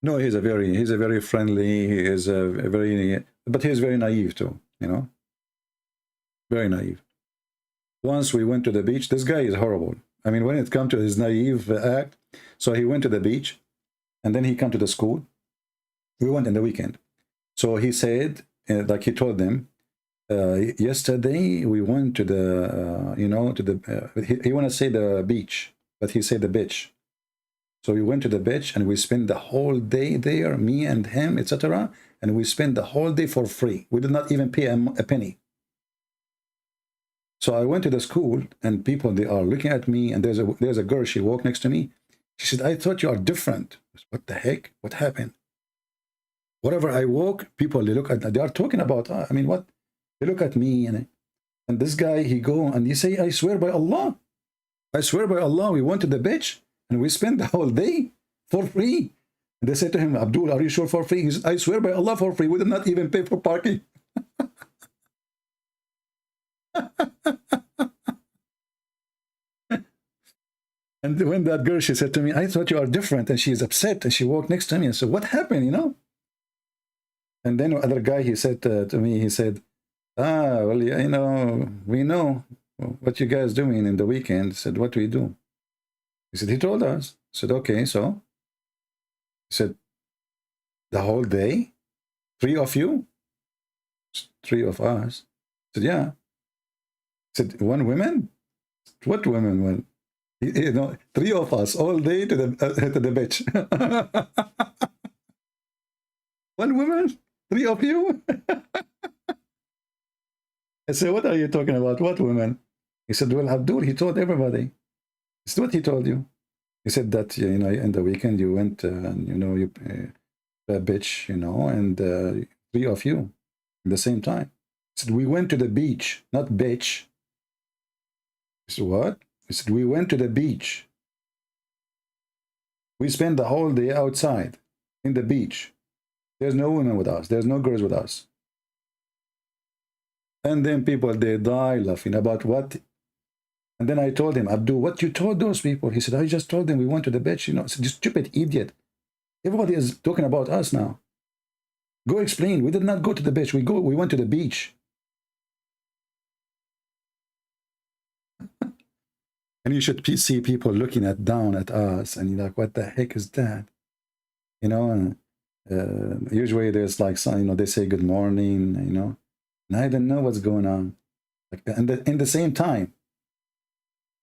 No, he's a very friendly. He is but he's very naive too. You know, very naive. Once we went to the beach. This guy is horrible. I mean, when it comes to his naive act, so he went to the beach, and then he come to the school. We went in the weekend. So he said, like he told them, yesterday we went to the, he want to say the beach, but he said the beach. So we went to the beach and we spent the whole day there, me and him, etc. And we spent the whole day for free. We did not even pay a penny. So I went to the school and people, they are looking at me, and there's a girl, she walked next to me. She said, I thought you are different. I said, what the heck? What happened? Wherever I walk, people, they are talking about, I mean, what? They look at me, and this guy, he go and he say, I swear by Allah. I swear by Allah, we went to the beach and we spent the whole day for free. And they said to him, Abdul, are you sure for free? He said, I swear by Allah, for free. We did not even pay for parking. And when that girl, she said to me, I thought you are different. And she is upset. And she walked next to me and said, what happened, you know? And then other guy, he said to me, he said, well, you know, we know what you guys doing in the weekend. I said, what do we do? He said, he told us. I said, okay, so? He said, the whole day? 3 of you? 3 of us? I said, yeah. He said, 1 woman? What women? One? You know, 3 of us all day to the beach. 1 woman? 3 of you? I said, what are you talking about? What women? He said, well, Abdul, he told everybody. Is what he told you? He said that, you know, in the weekend you went, and, you know, you a beach, you know, and 3 of you at the same time. He said, we went to the beach, not beach. He said, what? He said, we went to the beach. We spent the whole day outside in the beach. There's no women with us. There's no girls with us. And then people, they die laughing about what. And then I told him, Abdul, what you told those people? He said, I just told them we went to the beach. You know, I said, you stupid idiot. Everybody is talking about us now. Go explain. We did not go to the beach. We went to the beach. And you should see people looking down at us, and you're like, what the heck is that? You know, and usually there's like some, you know, they say good morning, you know, and I don't know what's going on. Like, and in the same time,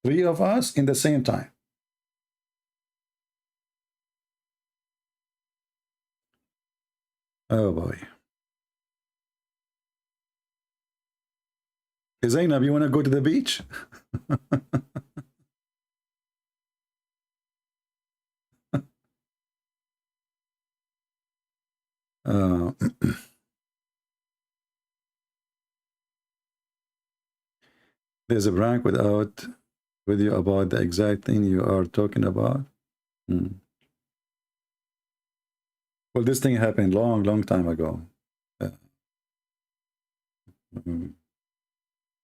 3 of us in the same time. Oh boy. Zainab, you want to go to the beach? There's a prank with you about the exact thing you are talking about. Well, this thing happened long time ago.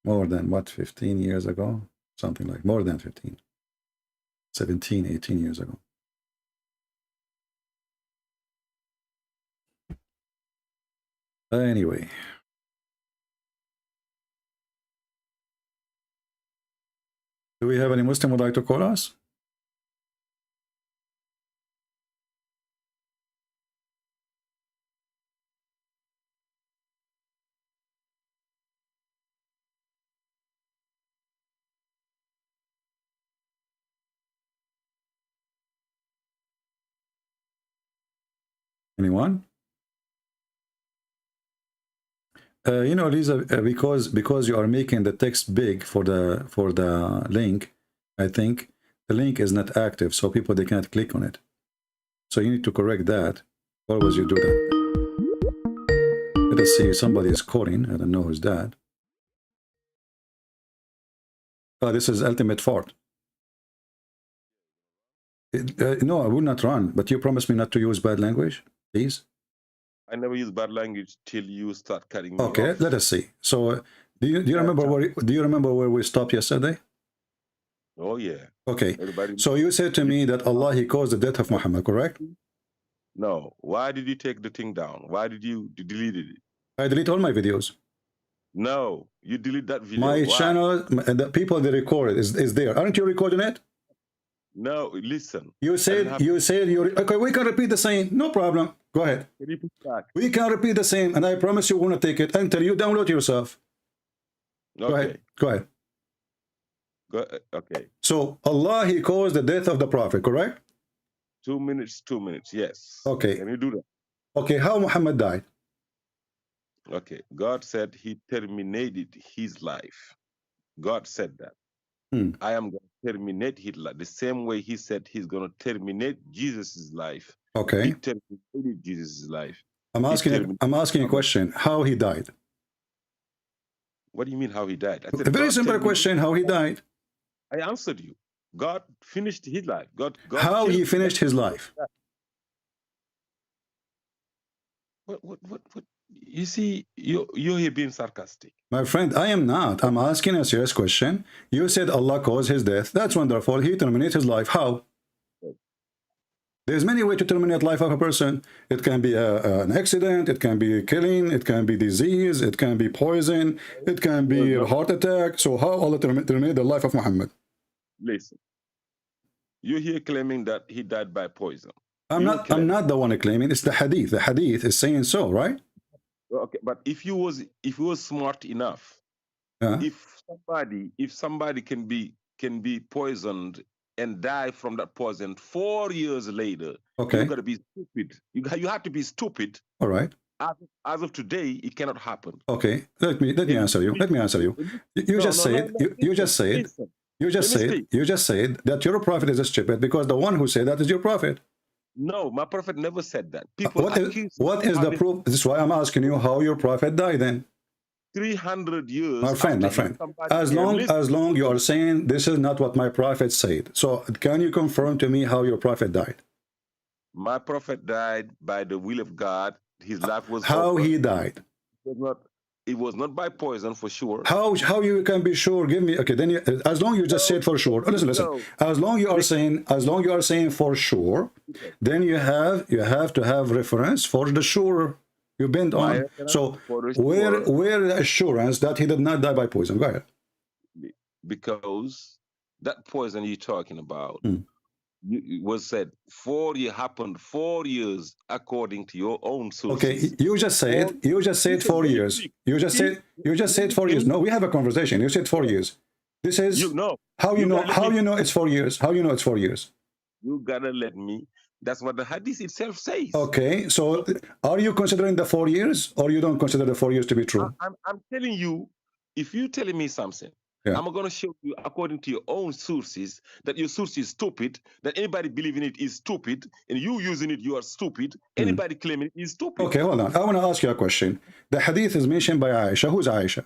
More than what, 15 years ago? Something like more than 15. 17, 18 years ago. Anyway. Do we have any Muslim who would like to call us? Anyone? You know, Lisa, because you are making the text big for the link, I think the link is not active, so people, they cannot click on it. So you need to correct that. Always you do that. Let us see. Somebody is calling. I don't know who's that. Oh, this is Ultimate Fort. No, I will not run. But you promised me not to use bad language, please. I never use bad language till you start cutting me Okay, off. let us see. So, do you remember where we stopped yesterday? Oh yeah. Okay. So you said to me that Allah, He caused the death of Muhammad, correct? No. Why did you take the thing down? Why did you delete it? I delete all my videos. No, you delete that video. My Why? channel, the people they record it is there. Aren't you recording it? No, listen. You said okay. We can repeat the same. No problem. Go ahead. Can you put back? We can repeat the same, and I promise you, we're gonna take it until you download yourself. Okay. Go ahead. Go ahead. Okay. So Allah, He caused the death of the Prophet, correct? 2 minutes. 2 minutes. Yes. Okay. Can you do that? Okay. How Muhammad died? Okay. God said He terminated His life. God said that. I am going to terminate his life the same way He said He's going to terminate Jesus' life. Okay. He terminated Jesus' life. I'm asking a question. How He died? What do you mean how He died? I said, A very God simple question. How He died? I answered you. God finished His life. God how He finished His life? What? You see, you're here being sarcastic. My friend, I am not. I'm asking a serious question. You said Allah caused His death. That's wonderful. He terminated His life. How? There's many ways to terminate life of a person. It can be an accident. It can be killing. It can be disease. It can be poison. It can be a heart attack. So how Allah terminated the life of Muhammad? Listen, you're here claiming that he died by poison. I'm not the one claiming. It's the hadith. The hadith is saying so, right? Okay, but if you was smart enough, if somebody can be poisoned and die from that poison 4 years later, okay, you gotta be stupid. You have to be stupid. All right. As of today, it cannot happen. Okay, let me answer you. Let me answer you. You just said that your prophet is stupid because the one who said that is your prophet. No, my prophet never said that. People what is the proof? This is why I'm asking you how your prophet died then. 300 years. My friend, as long you are saying this is not what my prophet said. So can you confirm to me how your prophet died? My prophet died by the will of God. His life was how over. He died. It was not by poison for sure. How you can be sure? Give me, okay. Then you, as long you just said for sure. Oh, listen. As long you are saying for sure, then you have to have reference for the sure you bend on. So where the assurance that he did not die by poison? Go ahead. Because that poison you're talking about was said 4 years happened 4 years according to your own sources. Okay, you just said 4 years. You just said 4 years. No, we have a conversation. You said 4 years. This is how you know it's 4 years. How you know it's 4 years? You gotta let me. That's what the hadith itself says. Okay, so are you considering the 4 years, or you don't consider the 4 years to be true? I'm telling you, if you're telling me something, I'm going to show you according to your own sources that your source is stupid, that anybody believing it is stupid, and you using it, you are stupid. Anybody claiming it is stupid. Okay, hold on. I want to ask you a question. The hadith is mentioned by Aisha. Who's Aisha?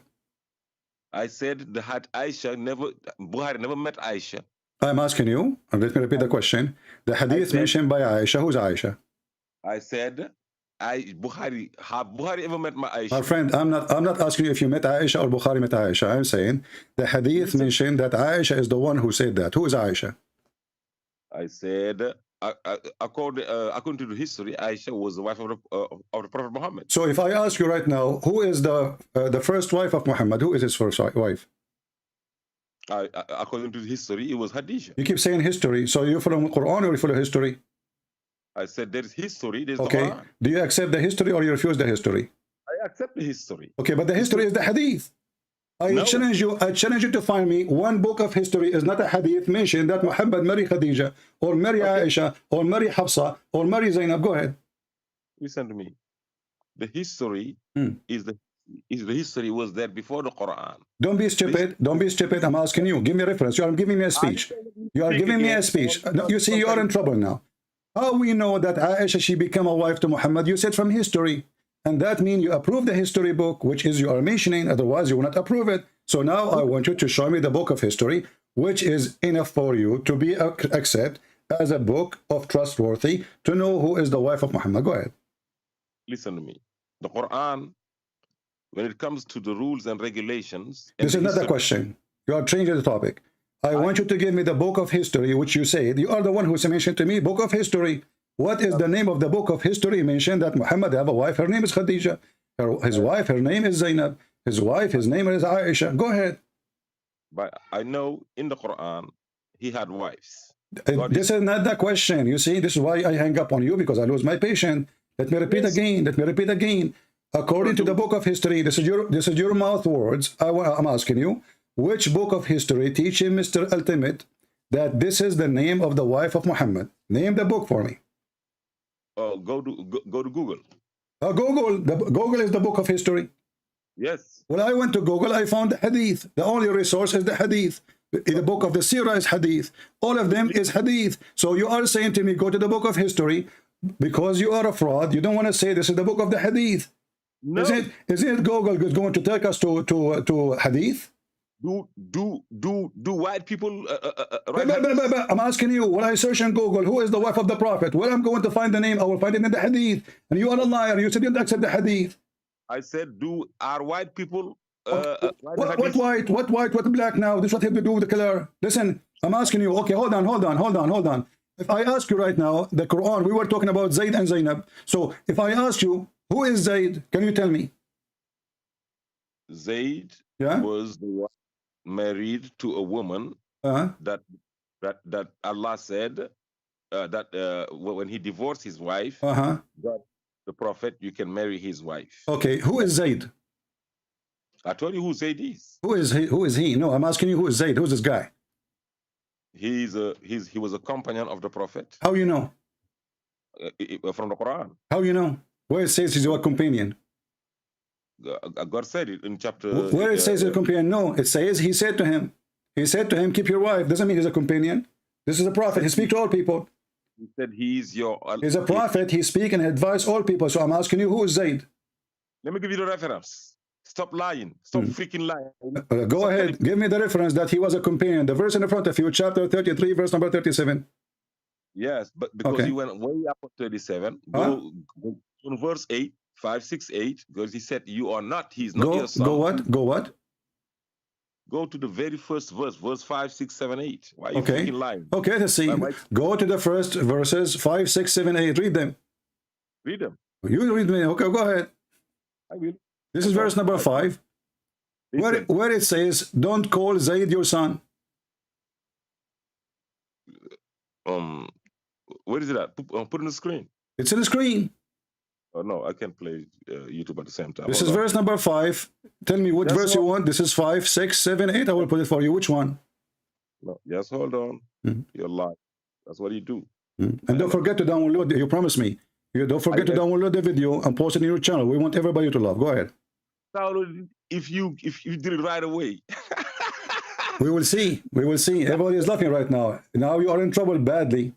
I said the had Aisha never, Buhari never met Aisha. I'm asking you, and let me repeat the question. The hadith mentioned by Aisha. Who's Aisha? I said, Buhari ever met my Aisha? My friend, I'm not asking you if you met Aisha or Bukhari met Aisha. I'm saying the hadith mentioned that Aisha is the one who said that. Who is Aisha? I said, according to the history, Aisha was the wife of the Prophet Muhammad. So if I ask you right now, who is the first wife of Muhammad? Who is his first wife? According to the history, it was Khadija. You keep saying history. So you follow the Quran or you follow history? I said there is history. There's okay. The Quran. Do you accept the history or you refuse the history? I accept the history. Okay, but the history is the hadith. I challenge you to find me one book of history is not a hadith mentioned that Muhammad marry Khadija or marry Aisha or marry Hafsa or marry Zainab. Go ahead. Listen to me. The history is the history was there before the Quran. Don't be stupid. Don't be stupid. I'm asking you. Give me a reference. You are giving me a speech. You are giving me a speech. No, you see, you are in trouble now. How we know that Aisha, she became a wife to Muhammad? You said from history. And that means you approve the history book, which is you are mentioning. Otherwise, you will not approve it. So now I want you to show me the book of history, which is enough for you to be accept as a book of trustworthy to know who is the wife of Muhammad. Go ahead. Listen to me. The Quran, when it comes to the rules and regulations... This is not a question. You are changing the topic. I want you to give me the book of history, which you said. You are the one who mentioned to me, book of history. What is the name of the book of history mentioned that Muhammad have a wife? Her name is Khadija. His wife, her name is Zainab. His wife, his name is Aisha. Go ahead. But I know in the Quran, he had wives. This is not the question. You see, this is why I hang up on you, because I lose my patience. Let me repeat again. Let me repeat again. According to the book of history, this is your mouth words. I'm asking you, which book of history teaching Mr. Ultimate that this is the name of the wife of Muhammad? Name the book for me. Go to Google. Google is the book of history. Yes. When I went to Google, I found the hadith. The only resource is the hadith. The book of the Sirah is hadith. All of them is hadith. So you are saying to me, go to the book of history because you are a fraud. You don't want to say this is the book of the hadith. No. Is it Google is going to take us to hadith? Do white people I'm asking you, when I search on Google, who is the wife of the Prophet? Where I'm going to find the name, I will find it in the hadith. And you are a liar. You said you don't accept the hadith. I said, are white people what white? What black now? This what have to do with the color? Listen, I'm asking you, okay, hold on. If I ask you right now, the Quran, we were talking about Zayd and Zainab. So if I ask you, who is Zayd? Can you tell me? Zayd was the one married to a woman that Allah said that when he divorced his wife, God, the Prophet, you can marry his wife. Okay, who is Zayd? I told you who Zayd is. Who is he? No, I'm asking you, who is Zayd? Who's this guy? He was a companion of the Prophet. How you know? From the Quran. How you know? Where it says he's your companion? God said it in chapter. Where it says a companion? No, it says he said to him, keep your wife. Doesn't mean he's a companion. This is a prophet. He speaks to all people. He said he's a prophet. He speaks and advises all people. So I'm asking you, who is Zayd? Let me give you the reference. Stop lying. Stop freaking lying. Go ahead. Give me the reference that he was a companion. The verse in front of you, chapter 33, verse number 37. Yes, but because he went way up to 37, go on verse 8. 568, because he said you are not. He's not your son. Go what? Go what? Go to the very first verse, verse 5, 6, 7, 8. Why are you Okay. freaking lying? Okay, let's see. Go to the first verses, 5, 6, 7, 8. Read them. Read them. You read me. Okay, go ahead. I will. This is verse number 5. Where it says, don't call Zayd your son. Where is it at? Put it on the screen. It's in the screen. Oh, no, I can't play YouTube at the same time. This is verse number 5. Tell me what verse you want. This is 5, 6, 7, 8. I will put it for you. Which one? No, just hold on. You're lying. That's what you do. And don't forget to download. You promised me. You don't forget to download the video and post it in your channel. We want everybody to love. Go ahead. Download it if you did it right away. We will see. We will see. Everybody is laughing right now. Now you are in trouble badly.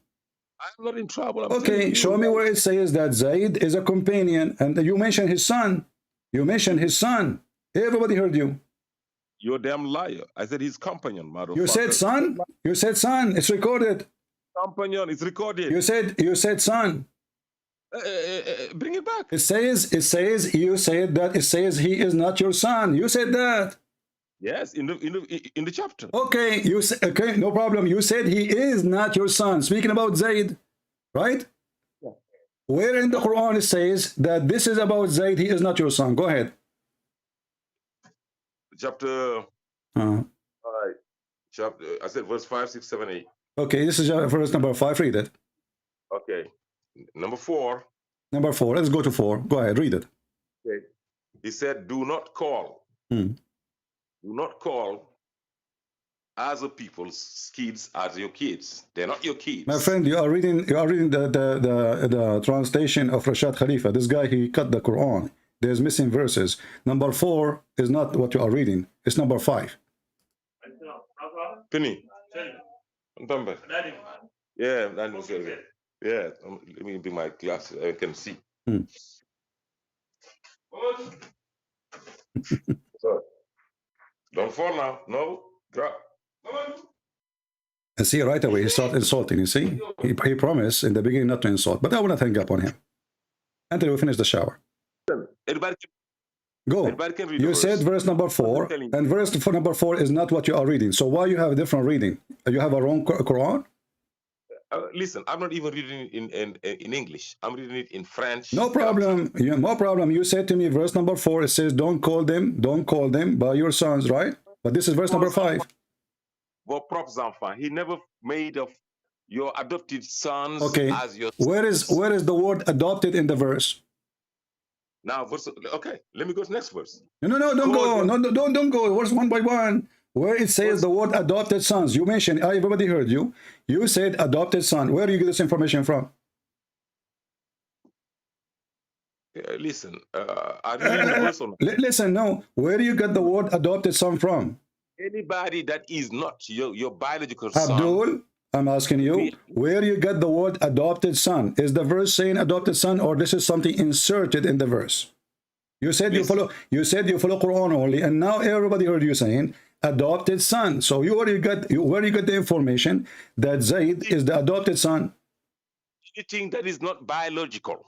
I'm not in trouble. Okay, show me where it says that Zayd is a companion, and you mentioned his son. You mentioned his son. Everybody heard you. You're a damn liar. I said his companion, motherfucker. You said son. You said son. It's recorded. Companion. It's recorded. You said son. Bring it back. It says you said that it says he is not your son. You said that. Yes, in the chapter. Okay, you say, okay, no problem. You said he is not your son. Speaking about Zayd, right? Yeah. Where in the Quran it says that this is about Zayd, he is not your son? Go ahead. Chapter. All right. Chapter. I said verse 5, 6, 7, 8. Okay, this is verse number 5. Read it. Okay. Number 4. Number 4. Let's go to 4. Go ahead. Read it. Okay. He said, "Do not call." Do not call other people's kids as your kids. They're not your kids. My friend, you are reading the translation of Rashad Khalifa. This guy, he cut the Quran. There's missing verses. Number 4 is not what you are reading. It's number 5. Penny. Yeah, yeah. Let me bring my glasses. I can see. So, don't fall now. No, drop. And see, right away, he started insulting. You see? He promised in the beginning not to insult. But I will not hang up on him until we finish the shower. Everybody Go. Can read you said verse number 4, and verse number 4 is not what you are reading. So why you have a different reading? You have a wrong Quran? Listen, I'm not even reading it in English. I'm reading it in French. No problem. No problem. You said to me, verse number 4, it says, don't call them by your sons, right? But this is verse number 5. Well, props enfant. He never made of your adopted sons as your sons. Where is the word adopted in the verse? Now, okay, let me go to the next verse. No, don't go. No, don't go. Verse one by one. Where it says the word adopted sons. You mentioned, everybody heard you. You said adopted son. Where do you get this information from? Listen, I read the verse on. Listen, no. Where do you get the word adopted son from? Anybody that is not your biological son. Abdul, I'm asking you, where you get the word adopted son? Is the verse saying adopted son, or this is something inserted in the verse? You said you follow Quran only, and now everybody heard you saying adopted son. So where you get the information that Zayd is the adopted son? Anything that is not biological.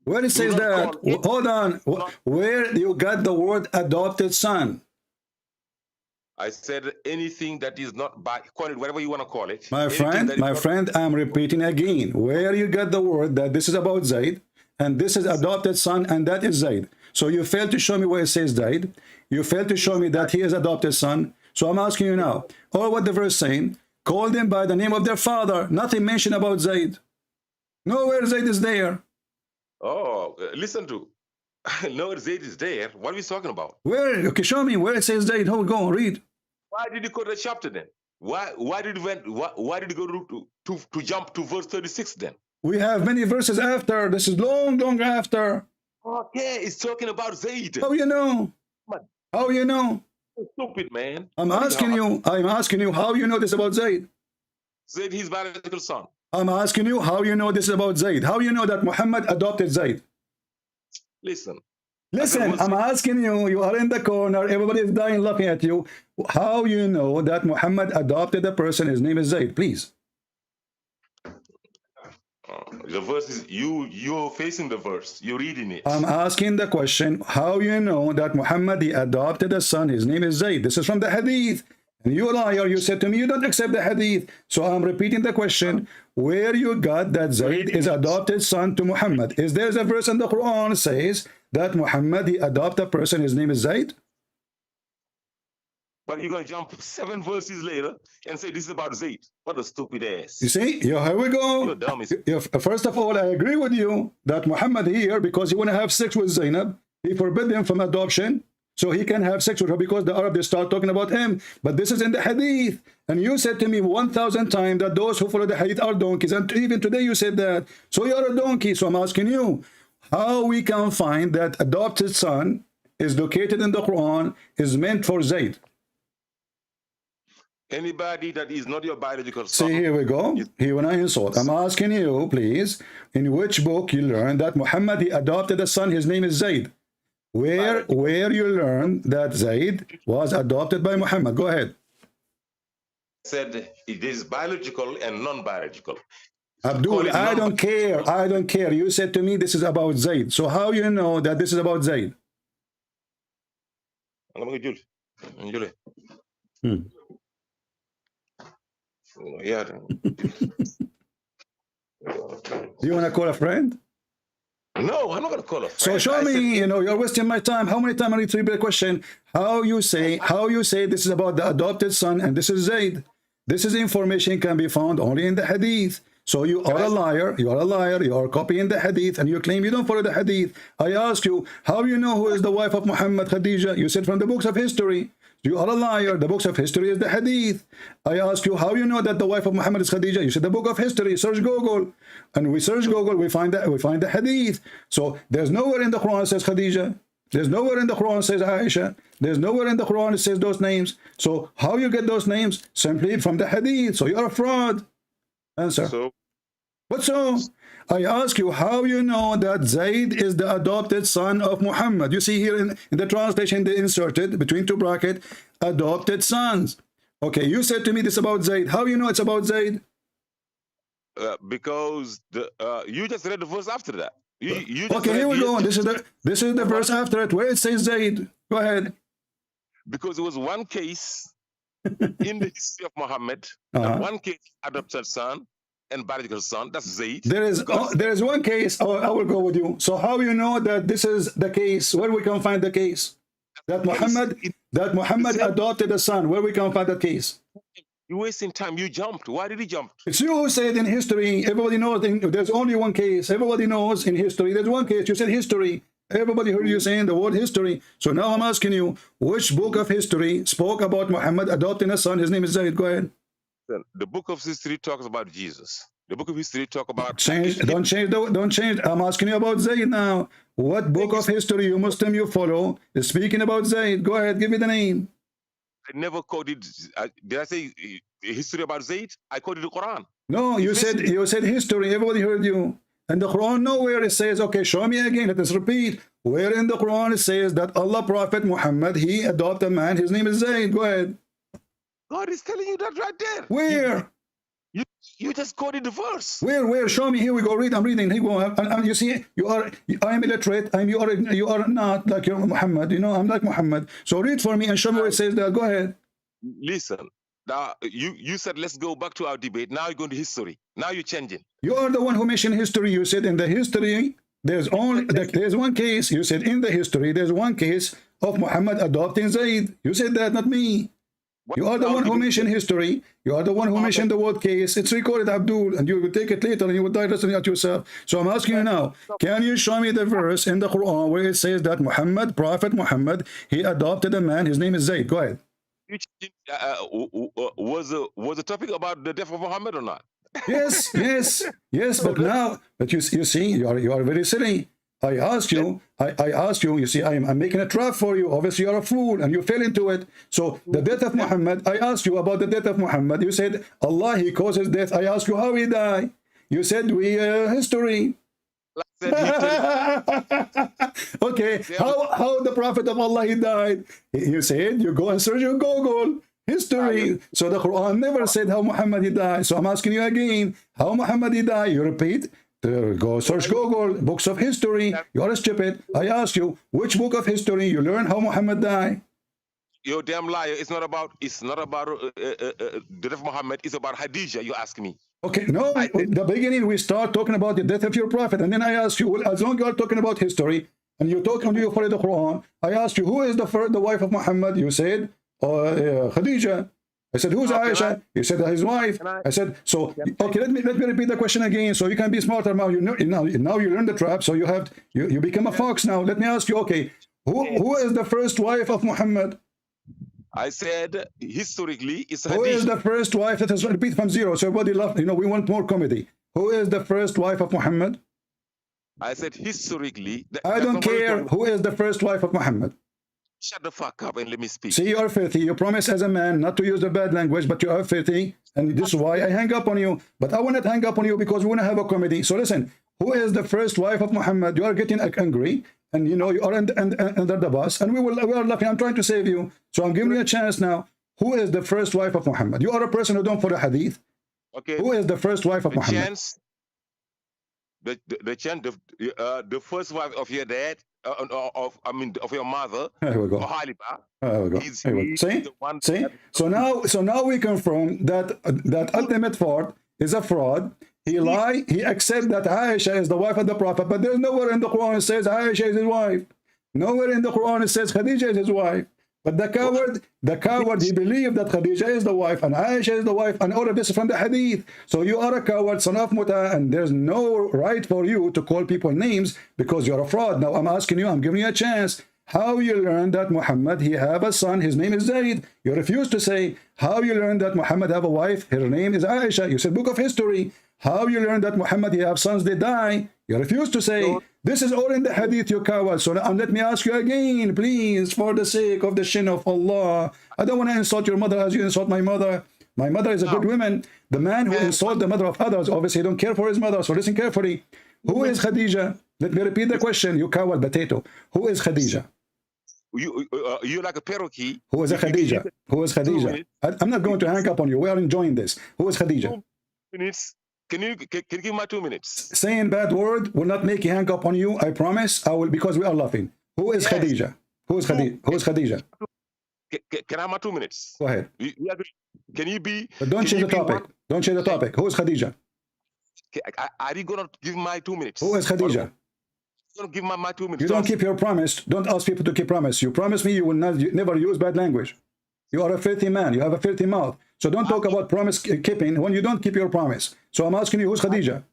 Where it says that? Hold on. Where you got the word adopted son? I said anything that is not call it whatever you want to call it. My friend, I'm repeating again. Where you get the word that this is about Zayd, and this is adopted son, and that is Zayd. So you failed to show me where it says Zayd. You failed to show me that he is adopted son. So I'm asking you now, or what the verse saying, call them by the name of their father. Nothing mentioned about Zayd. Nowhere Zayd is there. Oh, listen to. No, Zayd is there. What are we talking about? Where? Okay, show me where it says Zayd. How go read? Why did you go to the chapter then? Why did you go to jump to verse 36 then? We have many verses after. This is long after. Okay, it's talking about Zayd. How you know? How you know? Stupid man. I'm asking you how you know this about Zayd. Zayd, his biological son. I'm asking you how you know this about Zayd. How you know that Muhammad adopted Zayd? Listen, I'm asking you, you are in the corner, everybody is dying laughing at you. How you know that Muhammad adopted a person, his name is Zayd, please? The verse is you're facing the verse. You're reading it. I'm asking the question, how you know that Muhammad, he adopted a son, his name is Zayd. This is from the hadith. And you liar, you said to me, you don't accept the hadith. So I'm repeating the question, where you got that Zayd is adopted son to Muhammad? Is there a verse in the Quran says that Muhammad, he adopted a person, his name is Zayd? But you're going to jump 7 verses later and say this is about Zayd. What a stupid ass. You see, here we go. You're dumb. First of all, I agree with you that Muhammad here, because he want to have sex with Zainab, he forbid him from adoption, so he can have sex with her because the Arab, they start talking about him. But this is in the hadith. And you said to me 1,000 times that those who follow the hadith are donkeys. And even today you said that. So you're a donkey. So I'm asking you, how we can find that adopted son is located in the Quran is meant for Zayd? Anybody that is not your biological son. See, here we go. Here when I insult. I'm asking you, please, in which book you learn that Muhammad, he adopted a son, his name is Zayd? Where you learn that Zayd was adopted by Muhammad? Go ahead. Said it is biological and non-biological. Abdul, I don't care. I don't care. You said to me this is about Zayd. So how you know that this is about Zayd? Yeah. You want to call a friend? No, I'm not going to call a friend. So show me, you know, you're wasting my time. How many times I need to repeat the question? How you say this is about the adopted son and this is Zayd? This is information can be found only in the hadith. So you are a liar, you are a liar, you are copying the hadith and you claim you don't follow the hadith. I ask you, how you know who is the wife of Muhammad, Khadija? You said from the books of history. You are a liar. The books of history is the hadith. I ask you, how you know that the wife of Muhammad is Khadija? You said the book of history. Search Google. And we search Google, we find the hadith. So there's nowhere in the Quran it says Khadija. There's nowhere in the Quran it says Aisha. There's nowhere in the Quran it says those names. So how you get those names? Simply from the hadith. So you're a fraud. Answer. So, what so? I ask you, how you know that Zayd is the adopted son of Muhammad? You see here in the translation, they inserted between 2 brackets, adopted sons. Okay, you said to me this about Zayd. How you know it's about Zayd? Because you just read the verse after that. You okay, here we go. This is the verse after it where it says Zayd. Go ahead. Because it was one case in the history of Muhammad, and one case adopted son and biological son. That's Zayd. There is one case. Oh, I will go with you. So how you know that this is the case? Where we can find the case? That Muhammad adopted a son. Where we can find that case? You're wasting time. You jumped. Why did he jump? It's you who said in history. Everybody knows there's only one case. Everybody knows in history there's one case. You said history. Everybody heard you saying the word history. So now I'm asking you, which book of history spoke about Muhammad adopting a son? His name is Zayd. Go ahead. The book of history talks about Jesus. The book of history talk about don't change. I'm asking you about Zayd now. What book of history you Muslim you follow is speaking about Zayd? Go ahead, give me the name. I never quoted. Did I say history about Zayd? I quoted the Quran. No, you said history. Everybody heard you. And the Quran nowhere it says, okay, show me again. Let us repeat. Where in the Quran it says that Allah Prophet Muhammad, he adopted a man. His name is Zayd. Go ahead. God is telling you that right there. Where? You just quoted the verse. Where? Show me. Here we go. Read. I'm reading. Here we go. You see, I'm illiterate. You are not like your Muhammad. You know, I'm like Muhammad. So read for me and show me where it says that. Go ahead. Listen. Now you said let's go back to our debate. Now you're going to history. Now you're changing. You are the one who mentioned history. You said in the history there's one case. You said in the history there's one case of Muhammad adopting Zayd. You said that, not me. You are the one who mentioned history. You are the one who mentioned the word case. It's recorded, Abdul, and you will take it later and you will die listening at yourself. So I'm asking you now, can you show me the verse in the Quran where it says that Prophet Muhammad, he adopted a man, his name is Zayd? Go ahead. Was the topic about the death of Muhammad or not? Yes, but you see, you are very silly. I asked you, you see, I'm making a trap for you. Obviously, you're a fool and you fell into it. So the death of Muhammad, I asked you about the death of Muhammad. You said, Allah, he caused his death. I asked you how he died. You said, history. Okay, how the Prophet of Allah, he died? You said, you go and search your Google. History. So the Quran never said how Muhammad he died. So I'm asking you again, how Muhammad he died? You repeat. Go search Google, books of history. You are stupid. I ask you, which book of history you learn how Muhammad died? You're a damn liar. It's not about the death of Muhammad. It's about Hadija. You ask me. Okay, no. In the beginning, we start talking about the death of your prophet, and then I ask you, well, as long as you are talking about history, and you follow the Quran, I asked you, who is the wife of Muhammad? You said, Khadija. I said, who's Aisha? You said his wife. I said, so okay. Let me repeat the question again, so you can be smarter now. Now you learn the trap, so you become a fox now. Let me ask you, okay, who is the first wife of Muhammad? I said historically, it's Hadija. Who is the first wife? Let us repeat from zero. So everybody love. We want more comedy. Who is the first wife of Muhammad? I said historically. I don't care who is the first wife of Muhammad. Shut the fuck up and let me speak. See, you are filthy. You promise as a man not to use the bad language, but you are filthy. And this is why I hang up on you. But I will not hang up on you because we want to have a comedy. So listen, who is the first wife of Muhammad? You are getting angry. And you are under the bus. And we are laughing. I'm trying to save you. So I'm giving you a chance now. Who is the first wife of Muhammad? You are a person who don't follow hadith. Okay. Who is the first wife of Muhammad? The first wife of your dad, of your mother. Here we go. There we go. See? So now we confirm that ultimate fraud is a fraud. He lied. He accepts that Aisha is the wife of the Prophet, but there's nowhere in the Quran it says Aisha is his wife. Nowhere in the Quran it says Khadija is his wife. But the coward, he believed that Khadija is the wife and Aisha is the wife, and all of this is from the hadith. So you are a coward, son of Muta, and there's no right for you to call people names because you're a fraud. Now I'm asking you, I'm giving you a chance. How you learn that Muhammad, he have a son, his name is Zayd? You refuse to say. How you learn that Muhammad have a wife, her name is Aisha? You said book of history. How you learn that Muhammad, he have sons, they die? You refuse to say. This is all in the hadith, you coward. So now let me ask you again, please, for the sake of the shin of Allah. I don't want to insult your mother as you insult my mother. My mother is a good woman. The man who insults the mother of others, obviously don't care for his mother. So listen carefully. Who is Khadija? Let me repeat the question, you coward potato. Who is Khadija? You're like a parakeet. Who is Khadija? Who is Khadija? I'm not going to hang up on you. We are enjoying this. Who is Khadija? 2 minutes. Can you give my 2 minutes? Saying bad word will not make you hang up on you. I promise. I will, because we are laughing. Who is Khadija? Who is Khadija? Who is Khadija? Can I have my 2 minutes? Go ahead. Can you be? But don't change the topic. Don't change the topic. Who is Khadija? Are you gonna give my 2 minutes? Who is Khadija? I'm gonna give my 2 minutes. You don't keep your promise. Don't ask people to keep promise. You promise me you will never use bad language. You are a filthy man. You have a filthy mouth. So don't talk about promise keeping when you don't keep your promise. So I'm asking you, who's Khadija?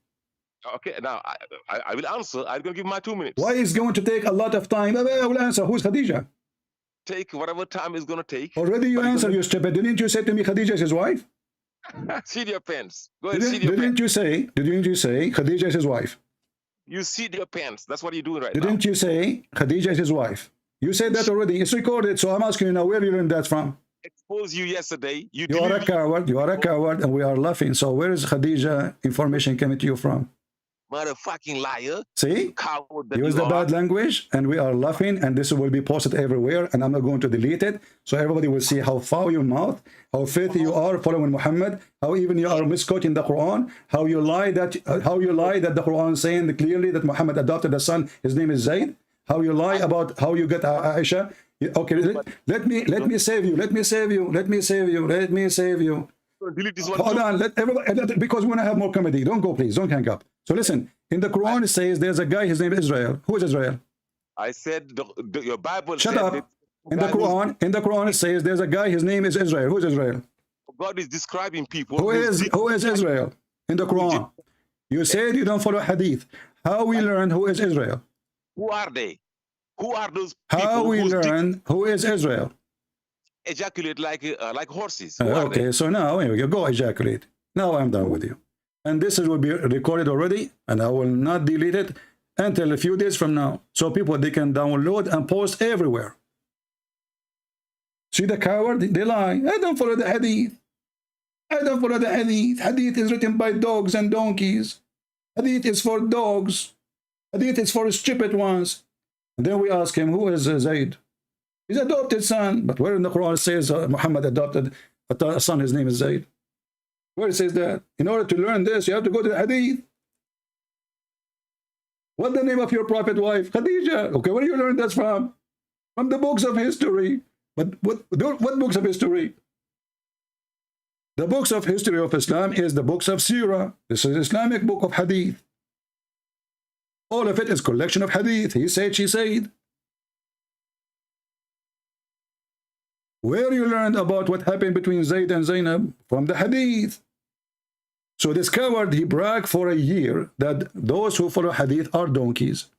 Okay, now I will answer. I'm going to give my 2 minutes. Why is going to take a lot of time? I will answer. Who's Khadija? Take whatever time it's going to take. Already you answered, you stupid. Didn't you say to me Khadija is his wife? See your pants. Go ahead, see your pants. Didn't you say Khadija is his wife? You see your pants. That's what you're doing right now. Didn't you say Khadija is his wife? You said that already. It's recorded. So I'm asking you now, where you learned that from? Exposed you yesterday. You are a coward. You are a coward, and we are laughing. So where is Khadija information coming to you from? Motherfucking liar. See? Coward. Use the bad language, and we are laughing, and this will be posted everywhere, and I'm not going to delete it. So everybody will see how foul your mouth, how filthy you are following Muhammad, how even you are misquoting the Quran, how you lie that the Quran is saying clearly that Muhammad adopted a son, his name is Zayd. How you lie about how you get Aisha. Okay, let me save you. Let me save you. Delete this one. Hold on, let everybody, because we want to have more comedy. Don't go, please. Don't hang up. So listen, in the Quran it says there's a guy, his name is Israel. Who is Israel? I said your Bible. Shut up. In the Quran it says there's a guy, his name is Israel. Who is Israel? God is describing people. Who is Israel in the Quran? You said you don't follow hadith. How we learn who is Israel? Who are they? Who are those people? How we learn who is Israel? Ejaculate like horses. Okay, so now here we go ejaculate. Now I'm done with you. And this will be recorded already, and I will not delete it until a few days from now. So people, they can download and post everywhere. See the coward? They lie. I don't follow the hadith. I don't follow the hadith. Hadith is written by dogs and donkeys. Hadith is for dogs. Hadith is for stupid ones. And then we ask him, who is Zayd? His adopted son. But where in the Quran it says Muhammad adopted a son, his name is Zayd? Where it says that? In order to learn this, you have to go to the hadith. What's the name of your prophet wife? Khadija. Okay, where do you learn that from? From the books of history. But what books of history? The books of history of Islam is the books of Sirah. This is Islamic book of Hadith. All of it is collection of Hadith. He said, she said. Where you learned about what happened between Zayd and Zainab? From the Hadith. So this coward, he bragged for a year that those who follow Hadith are donkeys.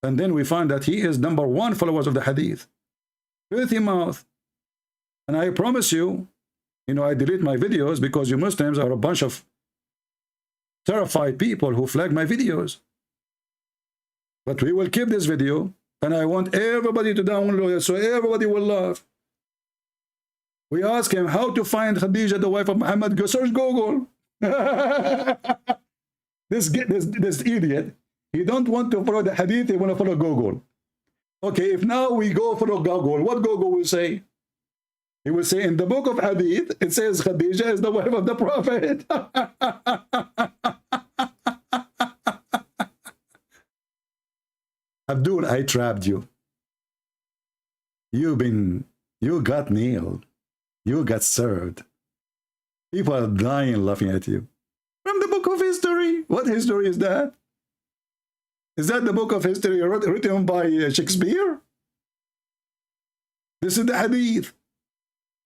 And then we find that he is #1 followers of the Hadith. Filthy mouth. And I promise you, I delete my videos because you Muslims are a bunch of terrified people who flag my videos. But we will keep this video, and I want everybody to download it so everybody will laugh. We ask him how to find Khadija, the wife of Muhammad. Go search Google. This idiot, he don't want to follow the Hadith, he want to follow Google. Okay, if now we go follow Google, what Google will say? He will say, in the book of Hadith, it says Khadija is the wife of the Prophet. Abdul, I trapped you. You got nailed. You got served. People are dying laughing at you. From the book of history. What history is that? Is that the book of history written by Shakespeare? This is the Hadith.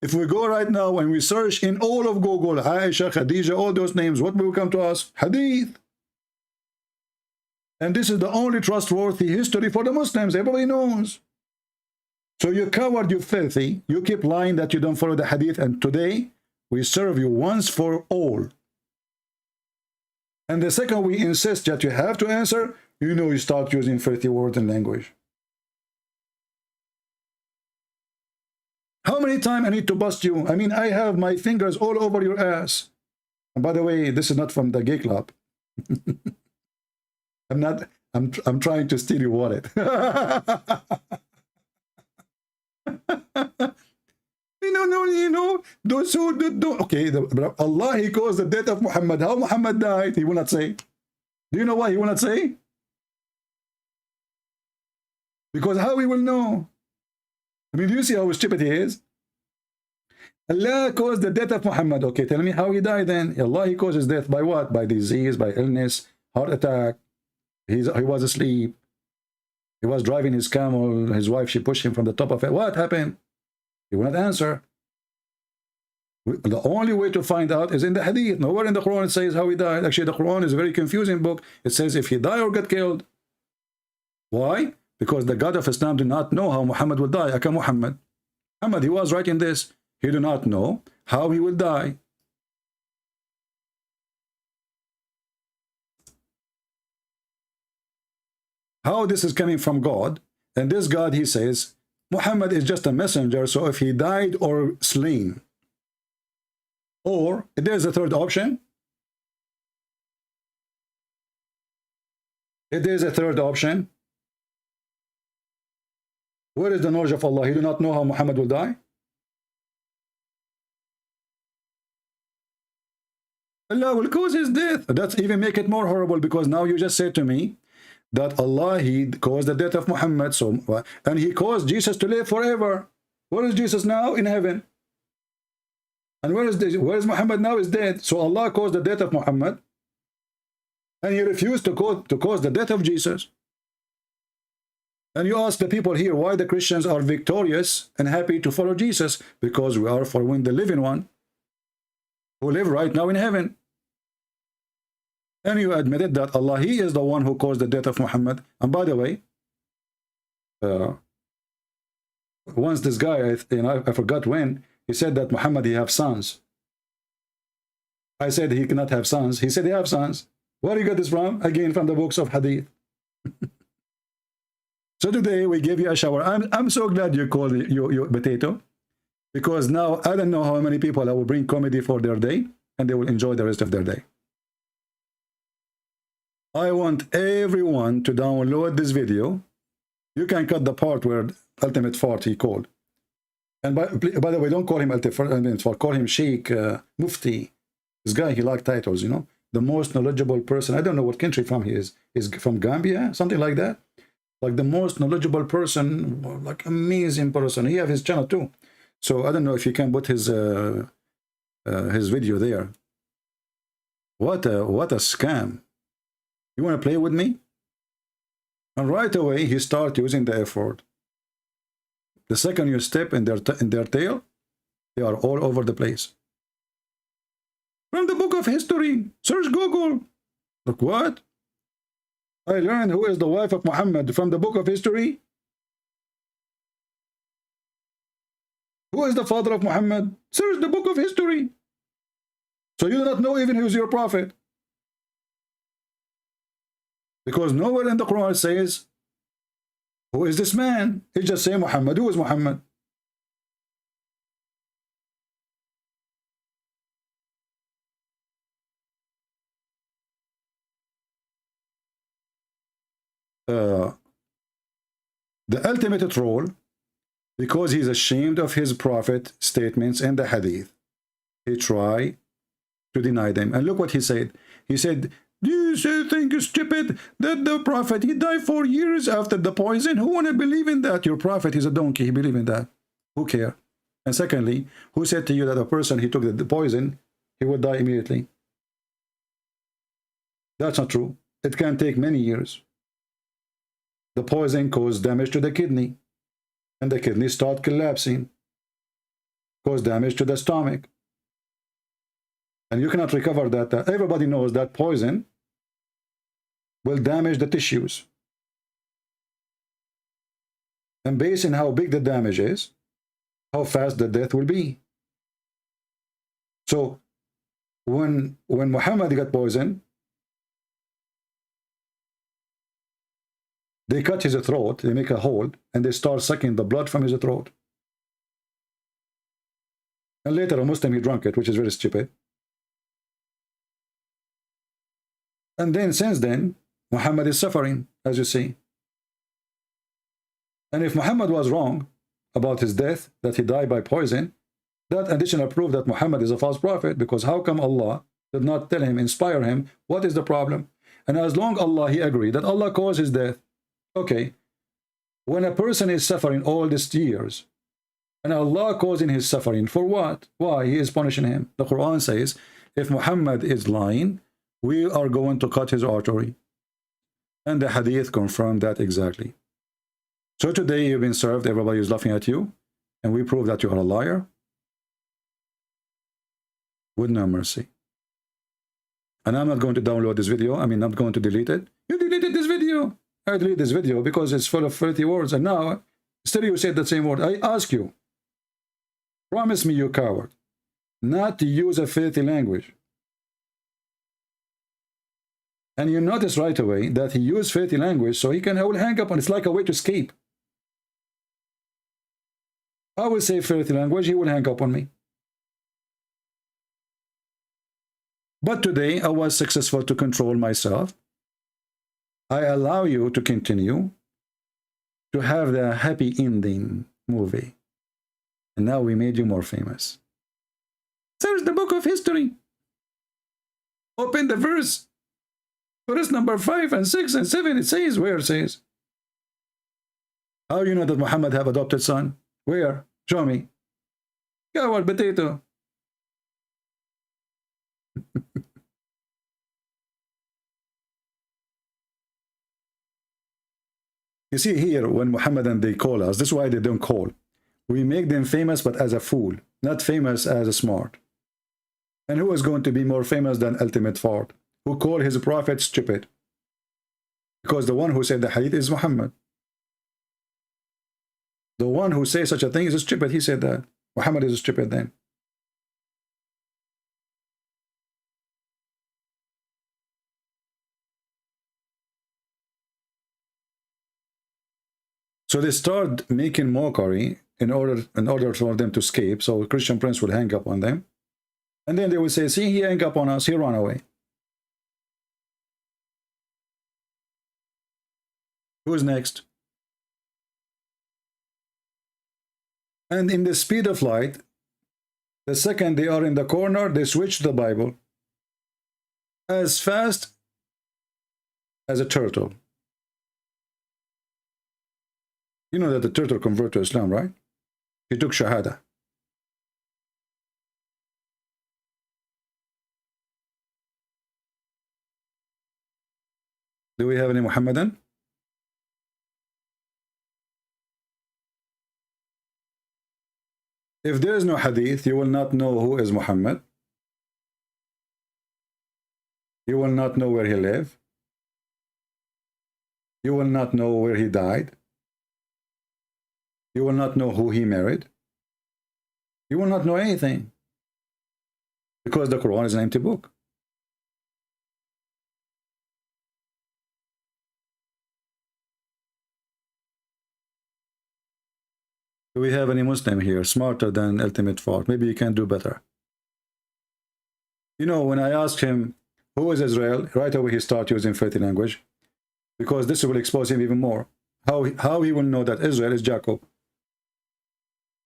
If we go right now and we search in all of Google, Aisha, Khadija, all those names, what will come to us? Hadith. And this is the only trustworthy history for the Muslims. Everybody knows. So you coward, you filthy, you keep lying that you don't follow the Hadith, and today we serve you once for all. And the second we insist that you have to answer, you start using filthy words and language. How many times I need to bust you? I mean, I have my fingers all over your ass. And by the way, this is not from the gay club. I'm trying to steal your wallet. Those who do, okay, Allah, he caused the death of Muhammad. How Muhammad died, he will not say. Do you know why he will not say? Because how we will know? I mean, do you see how stupid he is? Allah caused the death of Muhammad. Okay, tell me how he died then. Allah, he caused his death by what? By disease, by illness, heart attack. He was asleep. He was driving his camel. His wife, she pushed him from the top of it. What happened? He will not answer. The only way to find out is in the Hadith. Nowhere in the Quran it says how he died. Actually, the Quran is a very confusing book. It says if he died or got killed. Why? Because the God of Islam did not know how Muhammad will die. Aka Muhammad, he was writing this. He did not know how he will die. How this is coming from God. And this God, he says, Muhammad is just a messenger, so if he died or slain. Or, there's a third option. It is a third option. Where is the knowledge of Allah? He do not know how Muhammad will die. Allah will cause his death. That's even make it more horrible, because now you just said to me that Allah, he caused the death of Muhammad, and he caused Jesus to live forever. Where is Jesus now? In heaven. And where is Muhammad now? Is dead. So Allah caused the death of Muhammad, and he refused to cause the death of Jesus. And you ask the people here why the Christians are victorious and happy to follow Jesus, because we are following the living one who live right now in heaven. And you admitted that Allah, he is the one who caused the death of Muhammad. And by the way, once this guy, I forgot when, he said that Muhammad, he have sons. I said he cannot have sons. He said he have sons. Where you got this from? Again, from the books of Hadith. So today we gave you a shower. I'm so glad you called you potato, because now I don't know how many people I will bring comedy for their day, and they will enjoy the rest of their day. I want everyone to download this video. You can cut the part where ultimate fart he called. And by the way, don't call him ultimate fart, call him Sheik, Mufti. This guy, he likes titles, the most knowledgeable person. I don't know what country from he is. He's from Gambia, something like that. Like the most knowledgeable person, like amazing person. He have his channel too. So I don't know if you can put his video there. What a scam. You want to play with me? And right away he start using the F word. The second you step in their tail, they are all over the place. From the book of history, search Google. Look, what? I learned who is the wife of Muhammad from the book of history. Who is the father of Muhammad? Search the book of history. So you do not know even who is your prophet. Because nowhere in the Quran says, who is this man? It just say Muhammad. Who is Muhammad? The ultimate troll, because he's ashamed of his prophet statements in the hadith, he tried to deny them. And look what he said. He said, do you think it's stupid that the prophet, he died 4 years after the poison? Who want to believe in that? Your prophet is a donkey. He believe in that. Who care? And secondly, who said to you that a person, he took the poison, he would die immediately? That's not true. It can take many years. The poison caused damage to the kidney, and the kidney start collapsing, cause damage to the stomach. And you cannot recover that. Everybody knows that poison will damage the tissues. And based on how big the damage is, how fast the death will be. So when Muhammad got poisoned, they cut his throat, they make a hole, and they start sucking the blood from his throat. And later a Muslim, he drank it, which is very stupid. And then since then, Muhammad is suffering, as you see. And if Muhammad was wrong about his death, that he died by poison, that additional proof that Muhammad is a false prophet, because how come Allah did not tell him, inspire him, what is the problem? And as long Allah, he agreed that Allah caused his death. Okay, when a person is suffering all these years, and Allah causing his suffering, for what? Why? He is punishing him. The Quran says, if Muhammad is lying, we are going to cut his artery. And the hadith confirmed that exactly. So today you've been served, everybody is laughing at you, and we prove that you are a liar with no mercy. And I'm not going to download this video. I mean, not going to delete it. You deleted this video. I deleted this video because it's full of filthy words. And now, still you said the same word. I ask you, promise me, you coward, not to use a filthy language. And you notice right away that he used filthy language so he can hang up on. It's like a way to escape. I will say filthy language, he will hang up on me. But today I was successful to control myself. I allow you to continue to have the happy ending movie. And now we made you more famous. Search the book of history. Open the verse. Verse number 5 and 6 and 7. It says, where it says. How do you know that Muhammad have adopted son? Where? Show me. Coward potato. You see here, when Muhammad and they call us, this is why they don't call. We make them famous, but as a fool, not famous as a smart. And who is going to be more famous than ultimate fart? Who call his prophet stupid? Because the one who said the hadith is Muhammad. The one who says such a thing is stupid. He said that. Muhammad is stupid then. So they start making mockery in order for them to escape. So Christian Prince would hang up on them. And then they would say, see, he hung up on us, he ran away. Who's next? And in the speed of light, the second they are in the corner, they switch the Bible. as fast as a turtle. You know that the turtle converted to Islam, right? He took Shahada. Do we have any Muhammadan? If there is no hadith, you will not know who is Muhammad. You will not know where he lived. You will not know where he died. You will not know who he married. You will not know anything. Because the Quran is an empty book. Do we have any Muslim here smarter than Ultimate Fault? Maybe you can do better. You know, when I asked him, who is Israel? Right away he started using filthy language. Because this will expose him even more. How he will know that Israel is Jacob?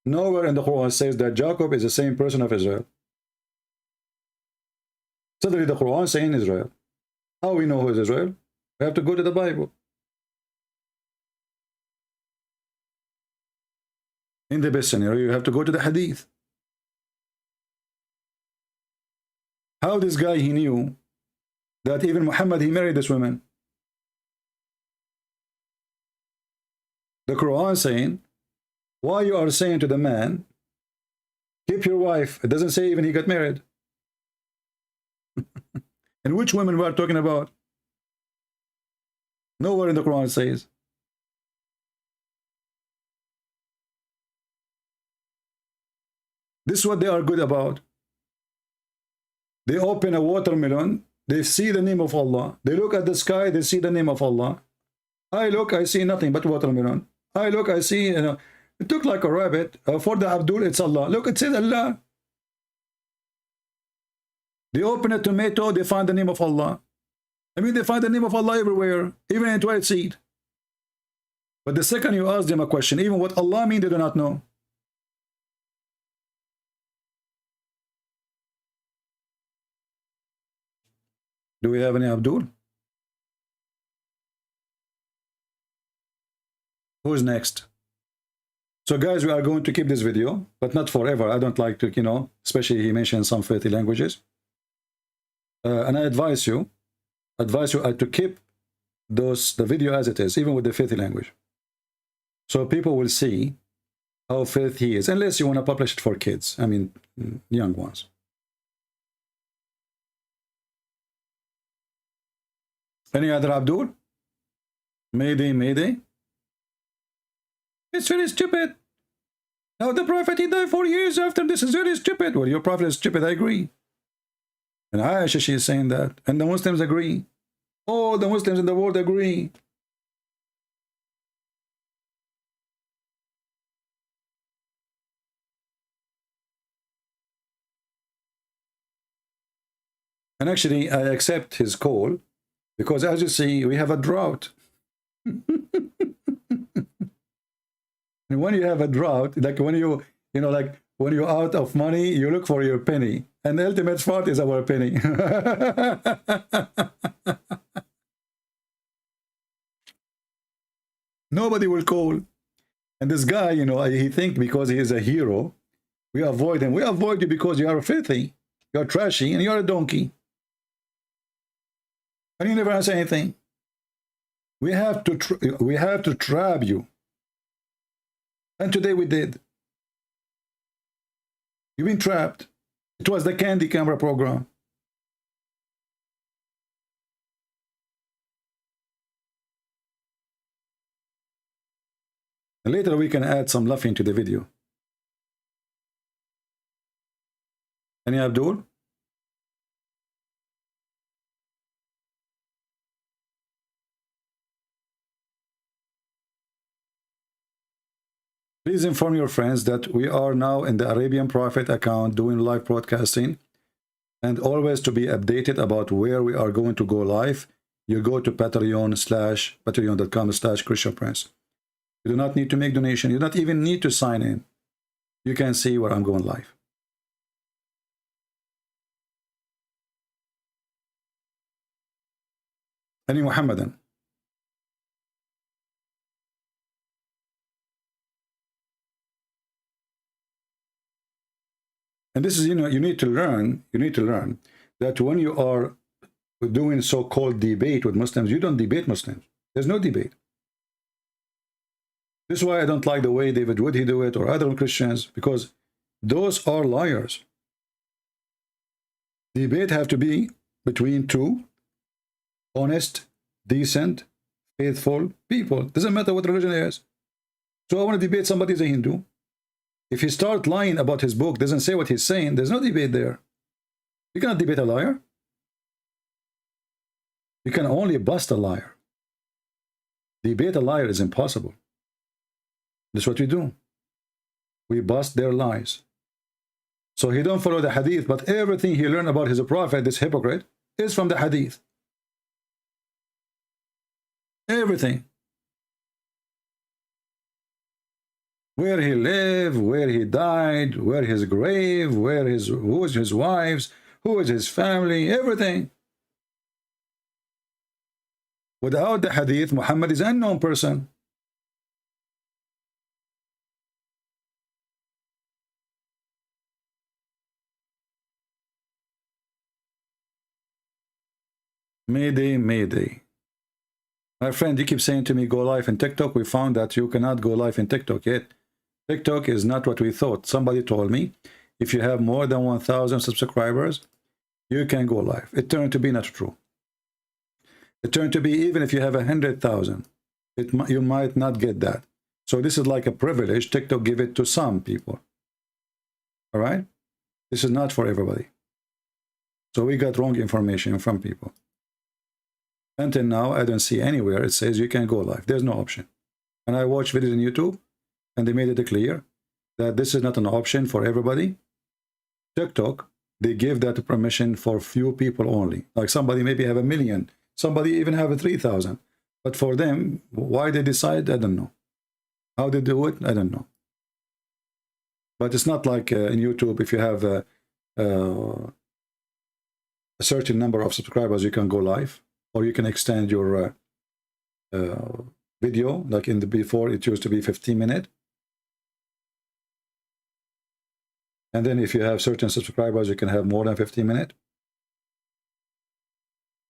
Nowhere in the Quran says that Jacob is the same person of Israel. Suddenly the Quran saying Israel. How we know who is Israel? We have to go to the Bible. In the best scenario, you have to go to the Hadith. How this guy, he knew that even Muhammad, he married this woman. The Quran saying, why you are saying to the man, keep your wife. It doesn't say even he got married. And which women we are talking about? Nowhere in the Quran says. This is what they are good about. They open a watermelon, they see the name of Allah. They look at the sky, they see the name of Allah. I look, I see nothing but watermelon. I look, I see, you know, it looked like a rabbit. For the Abdul, it's Allah. Look, it says Allah. They open a tomato, they find the name of Allah. I mean, they find the name of Allah everywhere, even in toilet seat. But the second you ask them a question, even what Allah means, they do not know. Do we have any Abdul? Who's next? So guys, we are going to keep this video, but not forever. I don't like to, you know, especially he mentioned some filthy languages. And I advise you to keep the video as it is, even with the filthy language. So people will see how filthy he is, unless you want to publish it for kids. I mean, young ones. Any other Abdul? Mayday, Mayday. It's very stupid. Now the Prophet, he died 4 years after this. Is very stupid. Well, your Prophet is stupid, I agree. And Aisha, she is saying that. And the Muslims agree. All the Muslims in the world agree. And actually, I accept his call. Because as you see, we have a drought. And when you have a drought, like when you know, like when you're out of money, you look for your penny. And the ultimate spot is our penny. Nobody will call. And this guy, you know, he thinks because he is a hero, we avoid him. We avoid you because you are filthy, you're trashy, and you're a donkey. And you never answer anything. We have to trap you. And today we did. You've been trapped. It was the candy camera program. And later we can add some laughing to the video. Any Abdul? Please inform your friends that we are now in the Arabian Prophet account doing live broadcasting, and always to be updated about where we are going to go live, you go to patreon.com/ChristianPrince. You do not need to make donation. You do not even need to sign in. You can see where I'm going live. Any Muhammadan. And this is, you know, you need to learn that when you are doing so-called debate with Muslims, you don't debate Muslims. There's no debate. This is why I don't like the way David Wood he do it, or other Christians, because those are liars. Debate have to be between two honest, decent, faithful people. Doesn't matter what religion it is. So I want to debate somebody who's a Hindu. If he start lying about his book, doesn't say what he's saying, there's no debate there. You cannot debate a liar. You can only bust a liar. Debate a liar is impossible. That's what we do. We bust their lies. So he don't follow the hadith, but everything he learned about his prophet, this hypocrite, is from the hadith. Everything. Where he lived, where he died, where his grave, who is his wives, who is his family, everything. Without the hadith, Muhammad is an unknown person. Mayday, mayday. My friend, you keep saying to me, go live in TikTok. We found that you cannot go live in TikTok yet. TikTok is not what we thought. Somebody told me, if you have more than 1,000 subscribers, you can go live. It turned to be not true. It turned to be even if you have 100,000, you might not get that. So this is like a privilege. TikTok give it to some people. All right? This is not for everybody. So we got wrong information from people. Until now, I don't see anywhere it says you can go live. There's no option. And I watch videos on YouTube, and they made it clear that this is not an option for everybody. TikTok, they give that permission for few people only. Like somebody maybe have 1 million, somebody even have 3,000. But for them, why they decide, I don't know. How they do it, I don't know. But it's not like in YouTube, if you have a certain number of subscribers, you can go live, or you can extend your video. Like in the before, it used to be 15 minutes. And then if you have certain subscribers, you can have more than 15 minutes.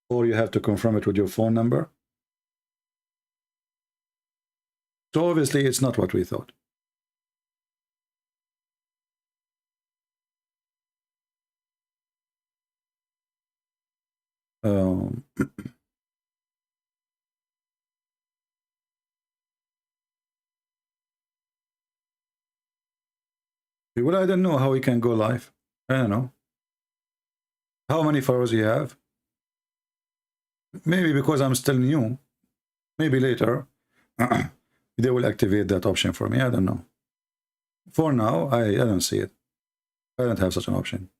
Or you have to confirm it with your phone number. So obviously, it's not what we thought. Well, I don't know how we can go live. I don't know. How many followers you have? Maybe because I'm still new. Maybe later they will activate that option for me. I don't know. For now, I don't see it. I don't have such an option.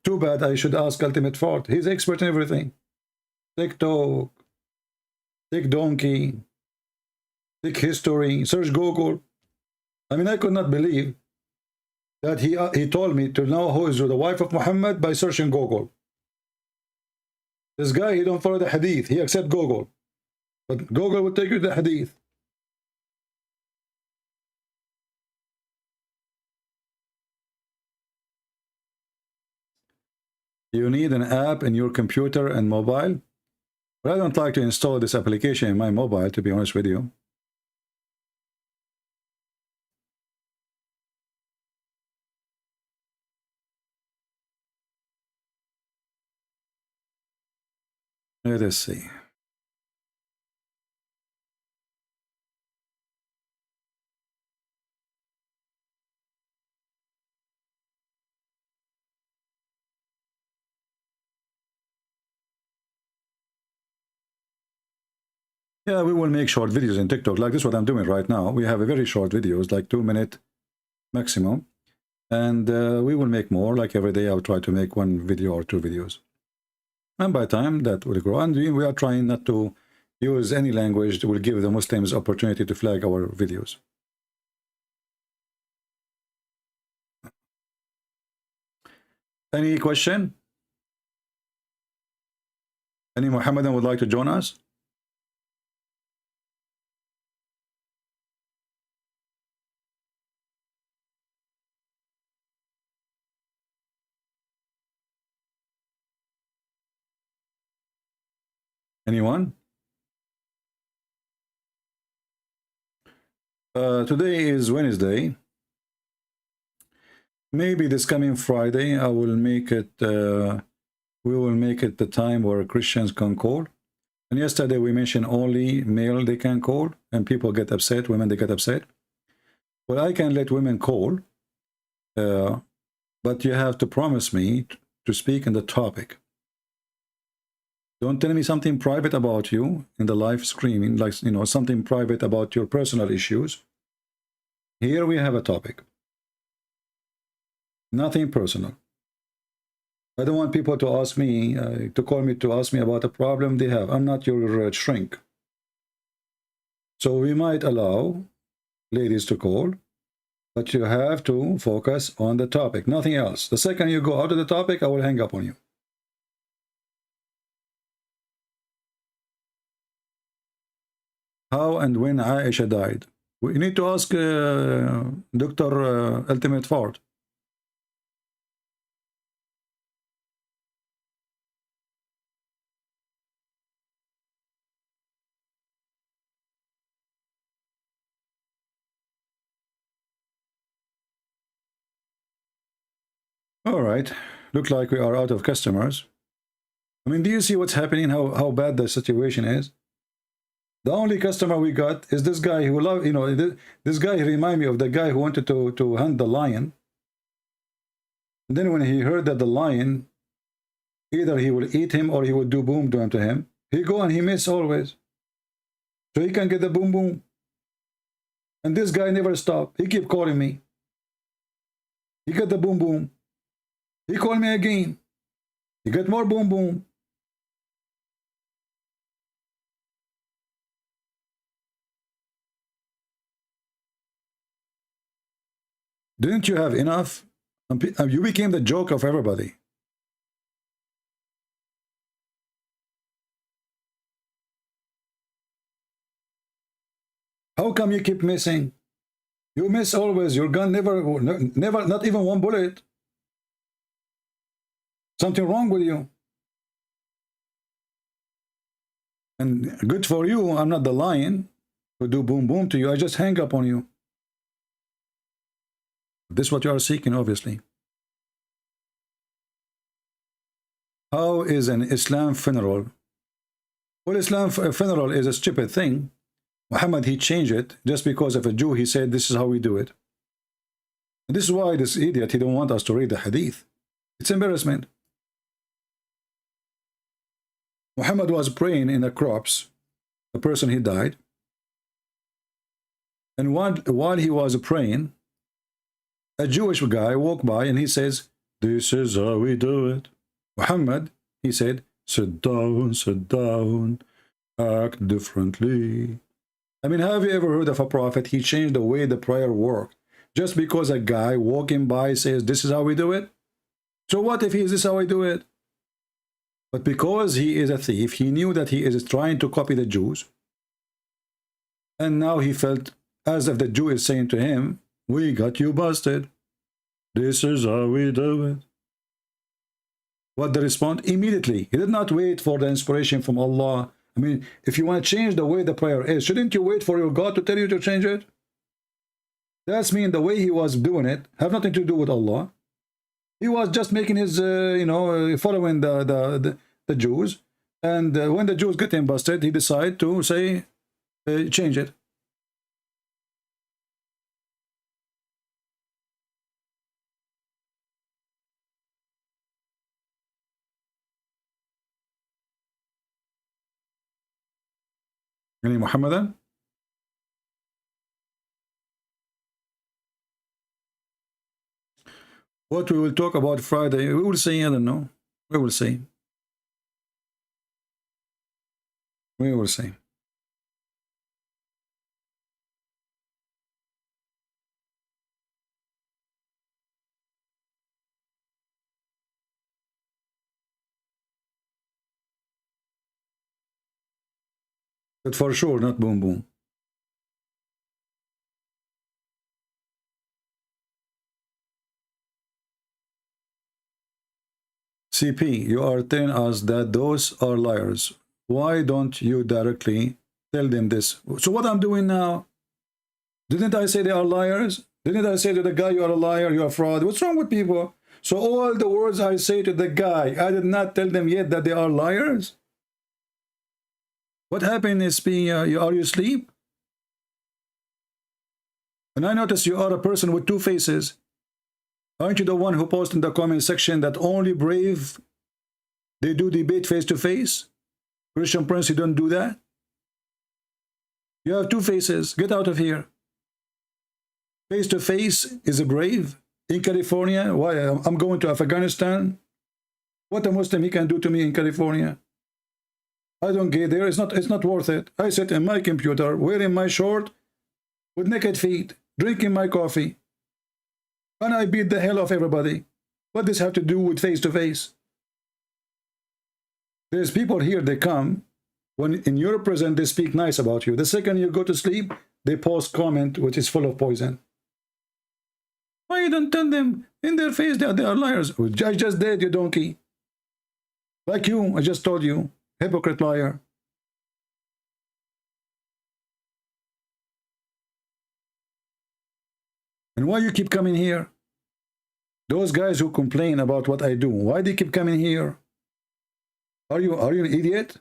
Too bad. I should ask Ultimate Fort. He's expert in everything. TikTok, TikDonkey, Tick history, search Google. I mean, I could not believe that he told me to know who is the wife of Muhammad by searching Google. This guy, he don't follow the hadith. He accept Google. But Google will take you to the hadith. You need an app in your computer and mobile. But I don't like to install this application in my mobile, to be honest with you. Let us see. Yeah, we will make short videos in TikTok. Like this is what I'm doing right now. We have a very short videos, like 2-minute maximum. And we will make more. Like every day, I'll try to make 1 video or 2 videos. And by time, that will grow. And we are trying not to use any language that will give the Muslims opportunity to flag our videos. Any question? Any Muhammadan would like to join us? Anyone? Today is Wednesday. Maybe this coming Friday I will make it, we will make it the time where Christians can call. And yesterday we mentioned only male they can call, and people get upset, women they get upset. Well, I can let women call, but you have to promise me to speak on the topic. Don't tell me something private about you in the live streaming, like, you know, something private about your personal issues. Here we have a topic. Nothing personal. I don't want people to ask me, to call me to ask me about a problem they have. I'm not your shrink. So we might allow ladies to call, but you have to focus on the topic, nothing else. The second you go out of the topic, I will hang up on you. How and when Aisha died? We need to ask Dr. Ultimate Ford. All right, look like we are out of customers. I mean, do you see what's happening, how bad the situation is? The only customer we got is this guy who love, you know, this guy remind me of the guy who wanted to hunt the lion. And then when he heard that the lion, either he will eat him or he will do boom to him, he go and he miss always. So he can get the boom boom. And this guy never stopped. He keep calling me. He got the boom boom. He called me again. He got more boom boom. Didn't you have enough? You became the joke of everybody. How come you keep missing? You miss always. Your gun never, not even one bullet. Something wrong with you. And good for you, I'm not the lion who do boom boom to you. I just hang up on you. This is what you are seeking, obviously. How is an Islam funeral? Well, Islam funeral is a stupid thing. Muhammad, he changed it just because of a Jew. He said, this is how we do it. And this is why this idiot, he don't want us to read the hadith. It's embarrassment. Muhammad was praying in the crops, the person he died. And while he was praying, a Jewish guy walked by and he says, this is how we do it. Muhammad, he said, sit down, act differently. I mean, have you ever heard of a prophet? He changed the way the prayer worked. Just because a guy walking by says, this is how we do it? So what if is this how I do it? But because he is a thief, he knew that he is trying to copy the Jews. And now he felt as if the Jew is saying to him, we got you busted. This is how we do it. What the response? Immediately. He did not wait for the inspiration from Allah. I mean, if you want to change the way the prayer is, shouldn't you wait for your God to tell you to change it? That's mean the way he was doing it have nothing to do with Allah. He was just making his, following the Jews. And when the Jews get him busted, he decided to say, change it. Any Muhammadan? What we will talk about Friday, we will see, I don't know. We will see. We will see. But for sure, not boom boom. CP, you are telling us that those are liars. Why don't you directly tell them this? So what I'm doing now, didn't I say they are liars? Didn't I say to the guy, you are a liar, you are a fraud? What's wrong with people? So all the words I say to the guy, I did not tell them yet that they are liars? What happened is being, are you asleep? And I notice you are a person with two faces. Aren't you the one who posted in the comment section that only brave, they do debate face to face? Christian Prince, you don't do that? You have two faces. Get out of here. Face to face is a brave. In California, why? I'm going to Afghanistan. What a Muslim he can do to me in California? I don't get there. It's not worth it. I sit in my computer, wearing my short, with naked feet, drinking my coffee, and I beat the hell off everybody. What does this have to do with face to face? There's people here, they come, when in your presence they speak nice about you. The second you go to sleep, they post comment which is full of poison. Why you don't tell them in their face that they are liars? I just did, you donkey. Like you, I just told you. Hypocrite liar. And why you keep coming here? Those guys who complain about what I do, why they keep coming here? Are you an idiot?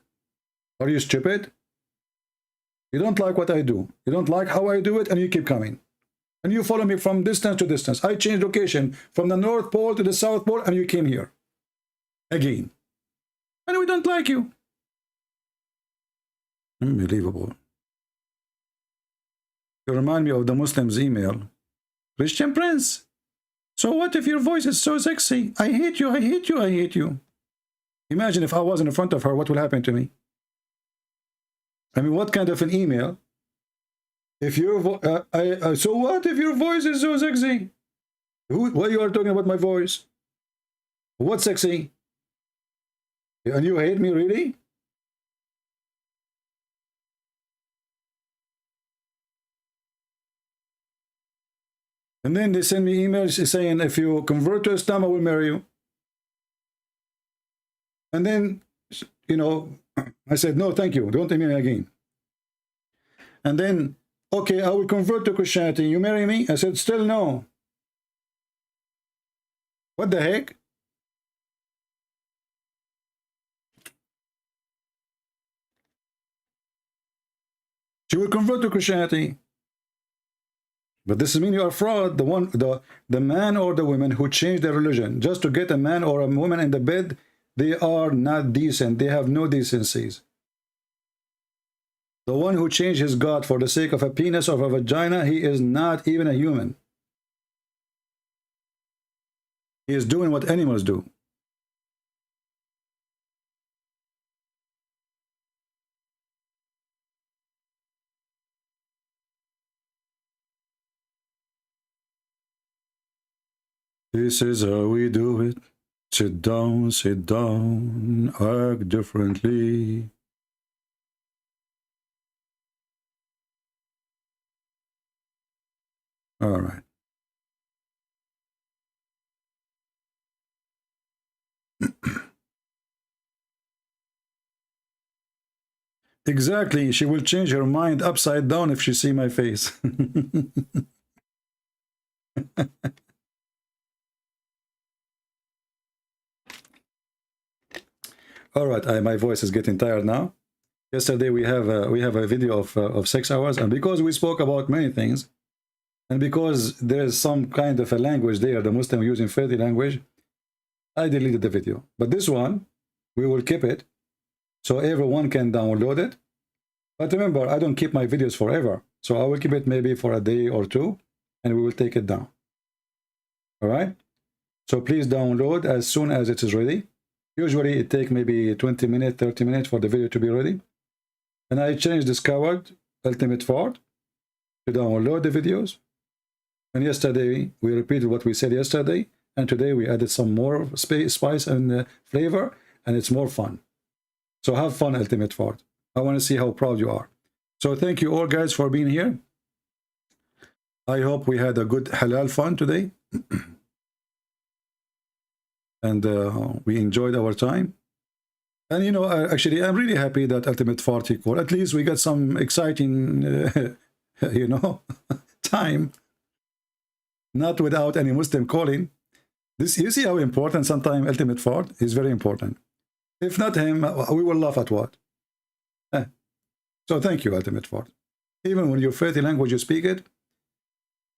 Are you stupid? You don't like what I do. You don't like how I do it, and you keep coming. And you follow me from distance to distance. I changed location from the North Pole to the South Pole, and you came here. Again. And we don't like you. Unbelievable. You remind me of the Muslims' email. Christian Prince, so what if your voice is so sexy? I hate you, I hate you, I hate you. Imagine if I was in front of her, what will happen to me? I mean, what kind of an email? If your so what if your voice is so sexy? Why you are talking about my voice? What's sexy? And you hate me, really? And then they send me emails saying, if you convert to Islam, I will marry you. And then, you know, I said, no, thank you. Don't marry me again. And then, okay, I will convert to Christianity. You marry me? I said, still no. What the heck? She will convert to Christianity. But this means you are fraud, the man or the woman who changed their religion just to get a man or a woman in the bed. They are not decent. They have no decencies. The one who changed his God for the sake of a penis or a vagina, he is not even a human. He is doing what animals do. This is how we do it. Sit down, act differently. All right. Exactly. She will change her mind upside down if she see my face. All right, my voice is getting tired now. Yesterday we have a video of 6 hours, and because we spoke about many things, and because there's some kind of a language there, the Muslim using filthy language, I deleted the video. But this one, we will keep it, so everyone can download it. But remember, I don't keep my videos forever, so I will keep it maybe for a day or two, and we will take it down. All right? So please download as soon as it is ready. Usually it takes maybe 20 minutes, 30 minutes for the video to be ready. And I changed this coward, Ultimate Ford, to download the videos. And yesterday, we repeated what we said yesterday. And today we added some more spice and flavor, and it's more fun. So have fun, Ultimate Ford. I want to see how proud you are. So thank you all guys for being here. I hope we had a good halal fun today. And we enjoyed our time. And you know, actually, I'm really happy that Ultimate Farty called. At least we got some exciting, you know, time. Not without any Muslim calling. This, you see how important sometimes Ultimate Fart is very important. If not him, we will laugh at what? So thank you, Ultimate Fart. Even when your filthy language you speak it,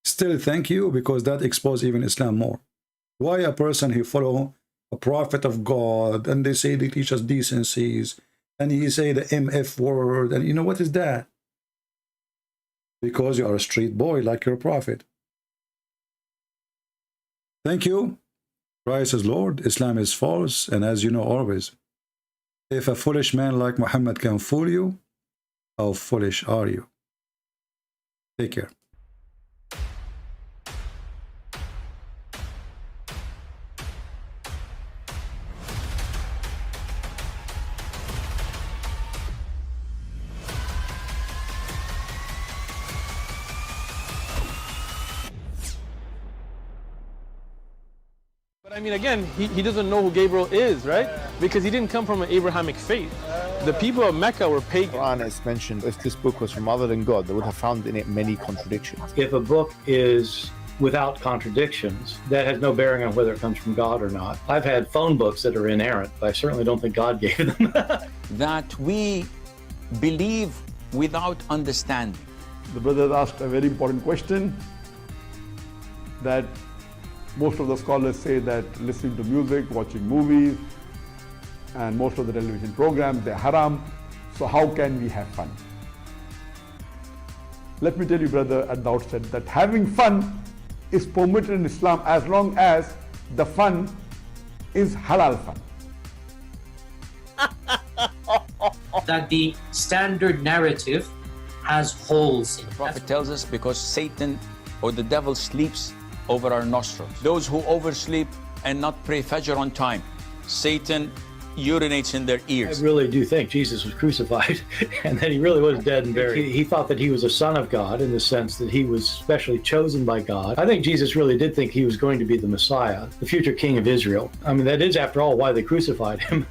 still thank you, because that exposes even Islam more. Why a person who follow a prophet of God and they say they teach us decencies and he say the MF word, and you know what is that? Because you are a street boy like your prophet. Thank you. Christ is Lord, Islam is false, and as you know always, if a foolish man like Muhammad can fool you, how foolish are you? Take care. I mean, again, he doesn't know who Gabriel is, right? Because he didn't come from an Abrahamic faith. The people of Mecca were pagan. The Quran is mentioned, if this book was from other than God, they would have found in it many contradictions. If a book is without contradictions, that has no bearing on whether it comes from God or not. I've had phone books that are inerrant, but I certainly don't think God gave them. That we believe without understanding. The brother asked a very important question, that most of the scholars say that listening to music, watching movies, and most of the television programs, they're haram. So how can we have fun? Let me tell you, brother, at the outset, that having fun is permitted in Islam as long as the fun is halal fun. That the standard narrative has holes in it. The Prophet tells us because Satan or the devil sleeps over our nostrils. Those who oversleep and not pray Fajr on time, Satan urinates in their ears. I really do think Jesus was crucified and that he really was dead and buried. He thought that he was a son of God in the sense that he was specially chosen by God. I think Jesus really did think he was going to be the Messiah, the future king of Israel. I mean, that is, after all, why they crucified him.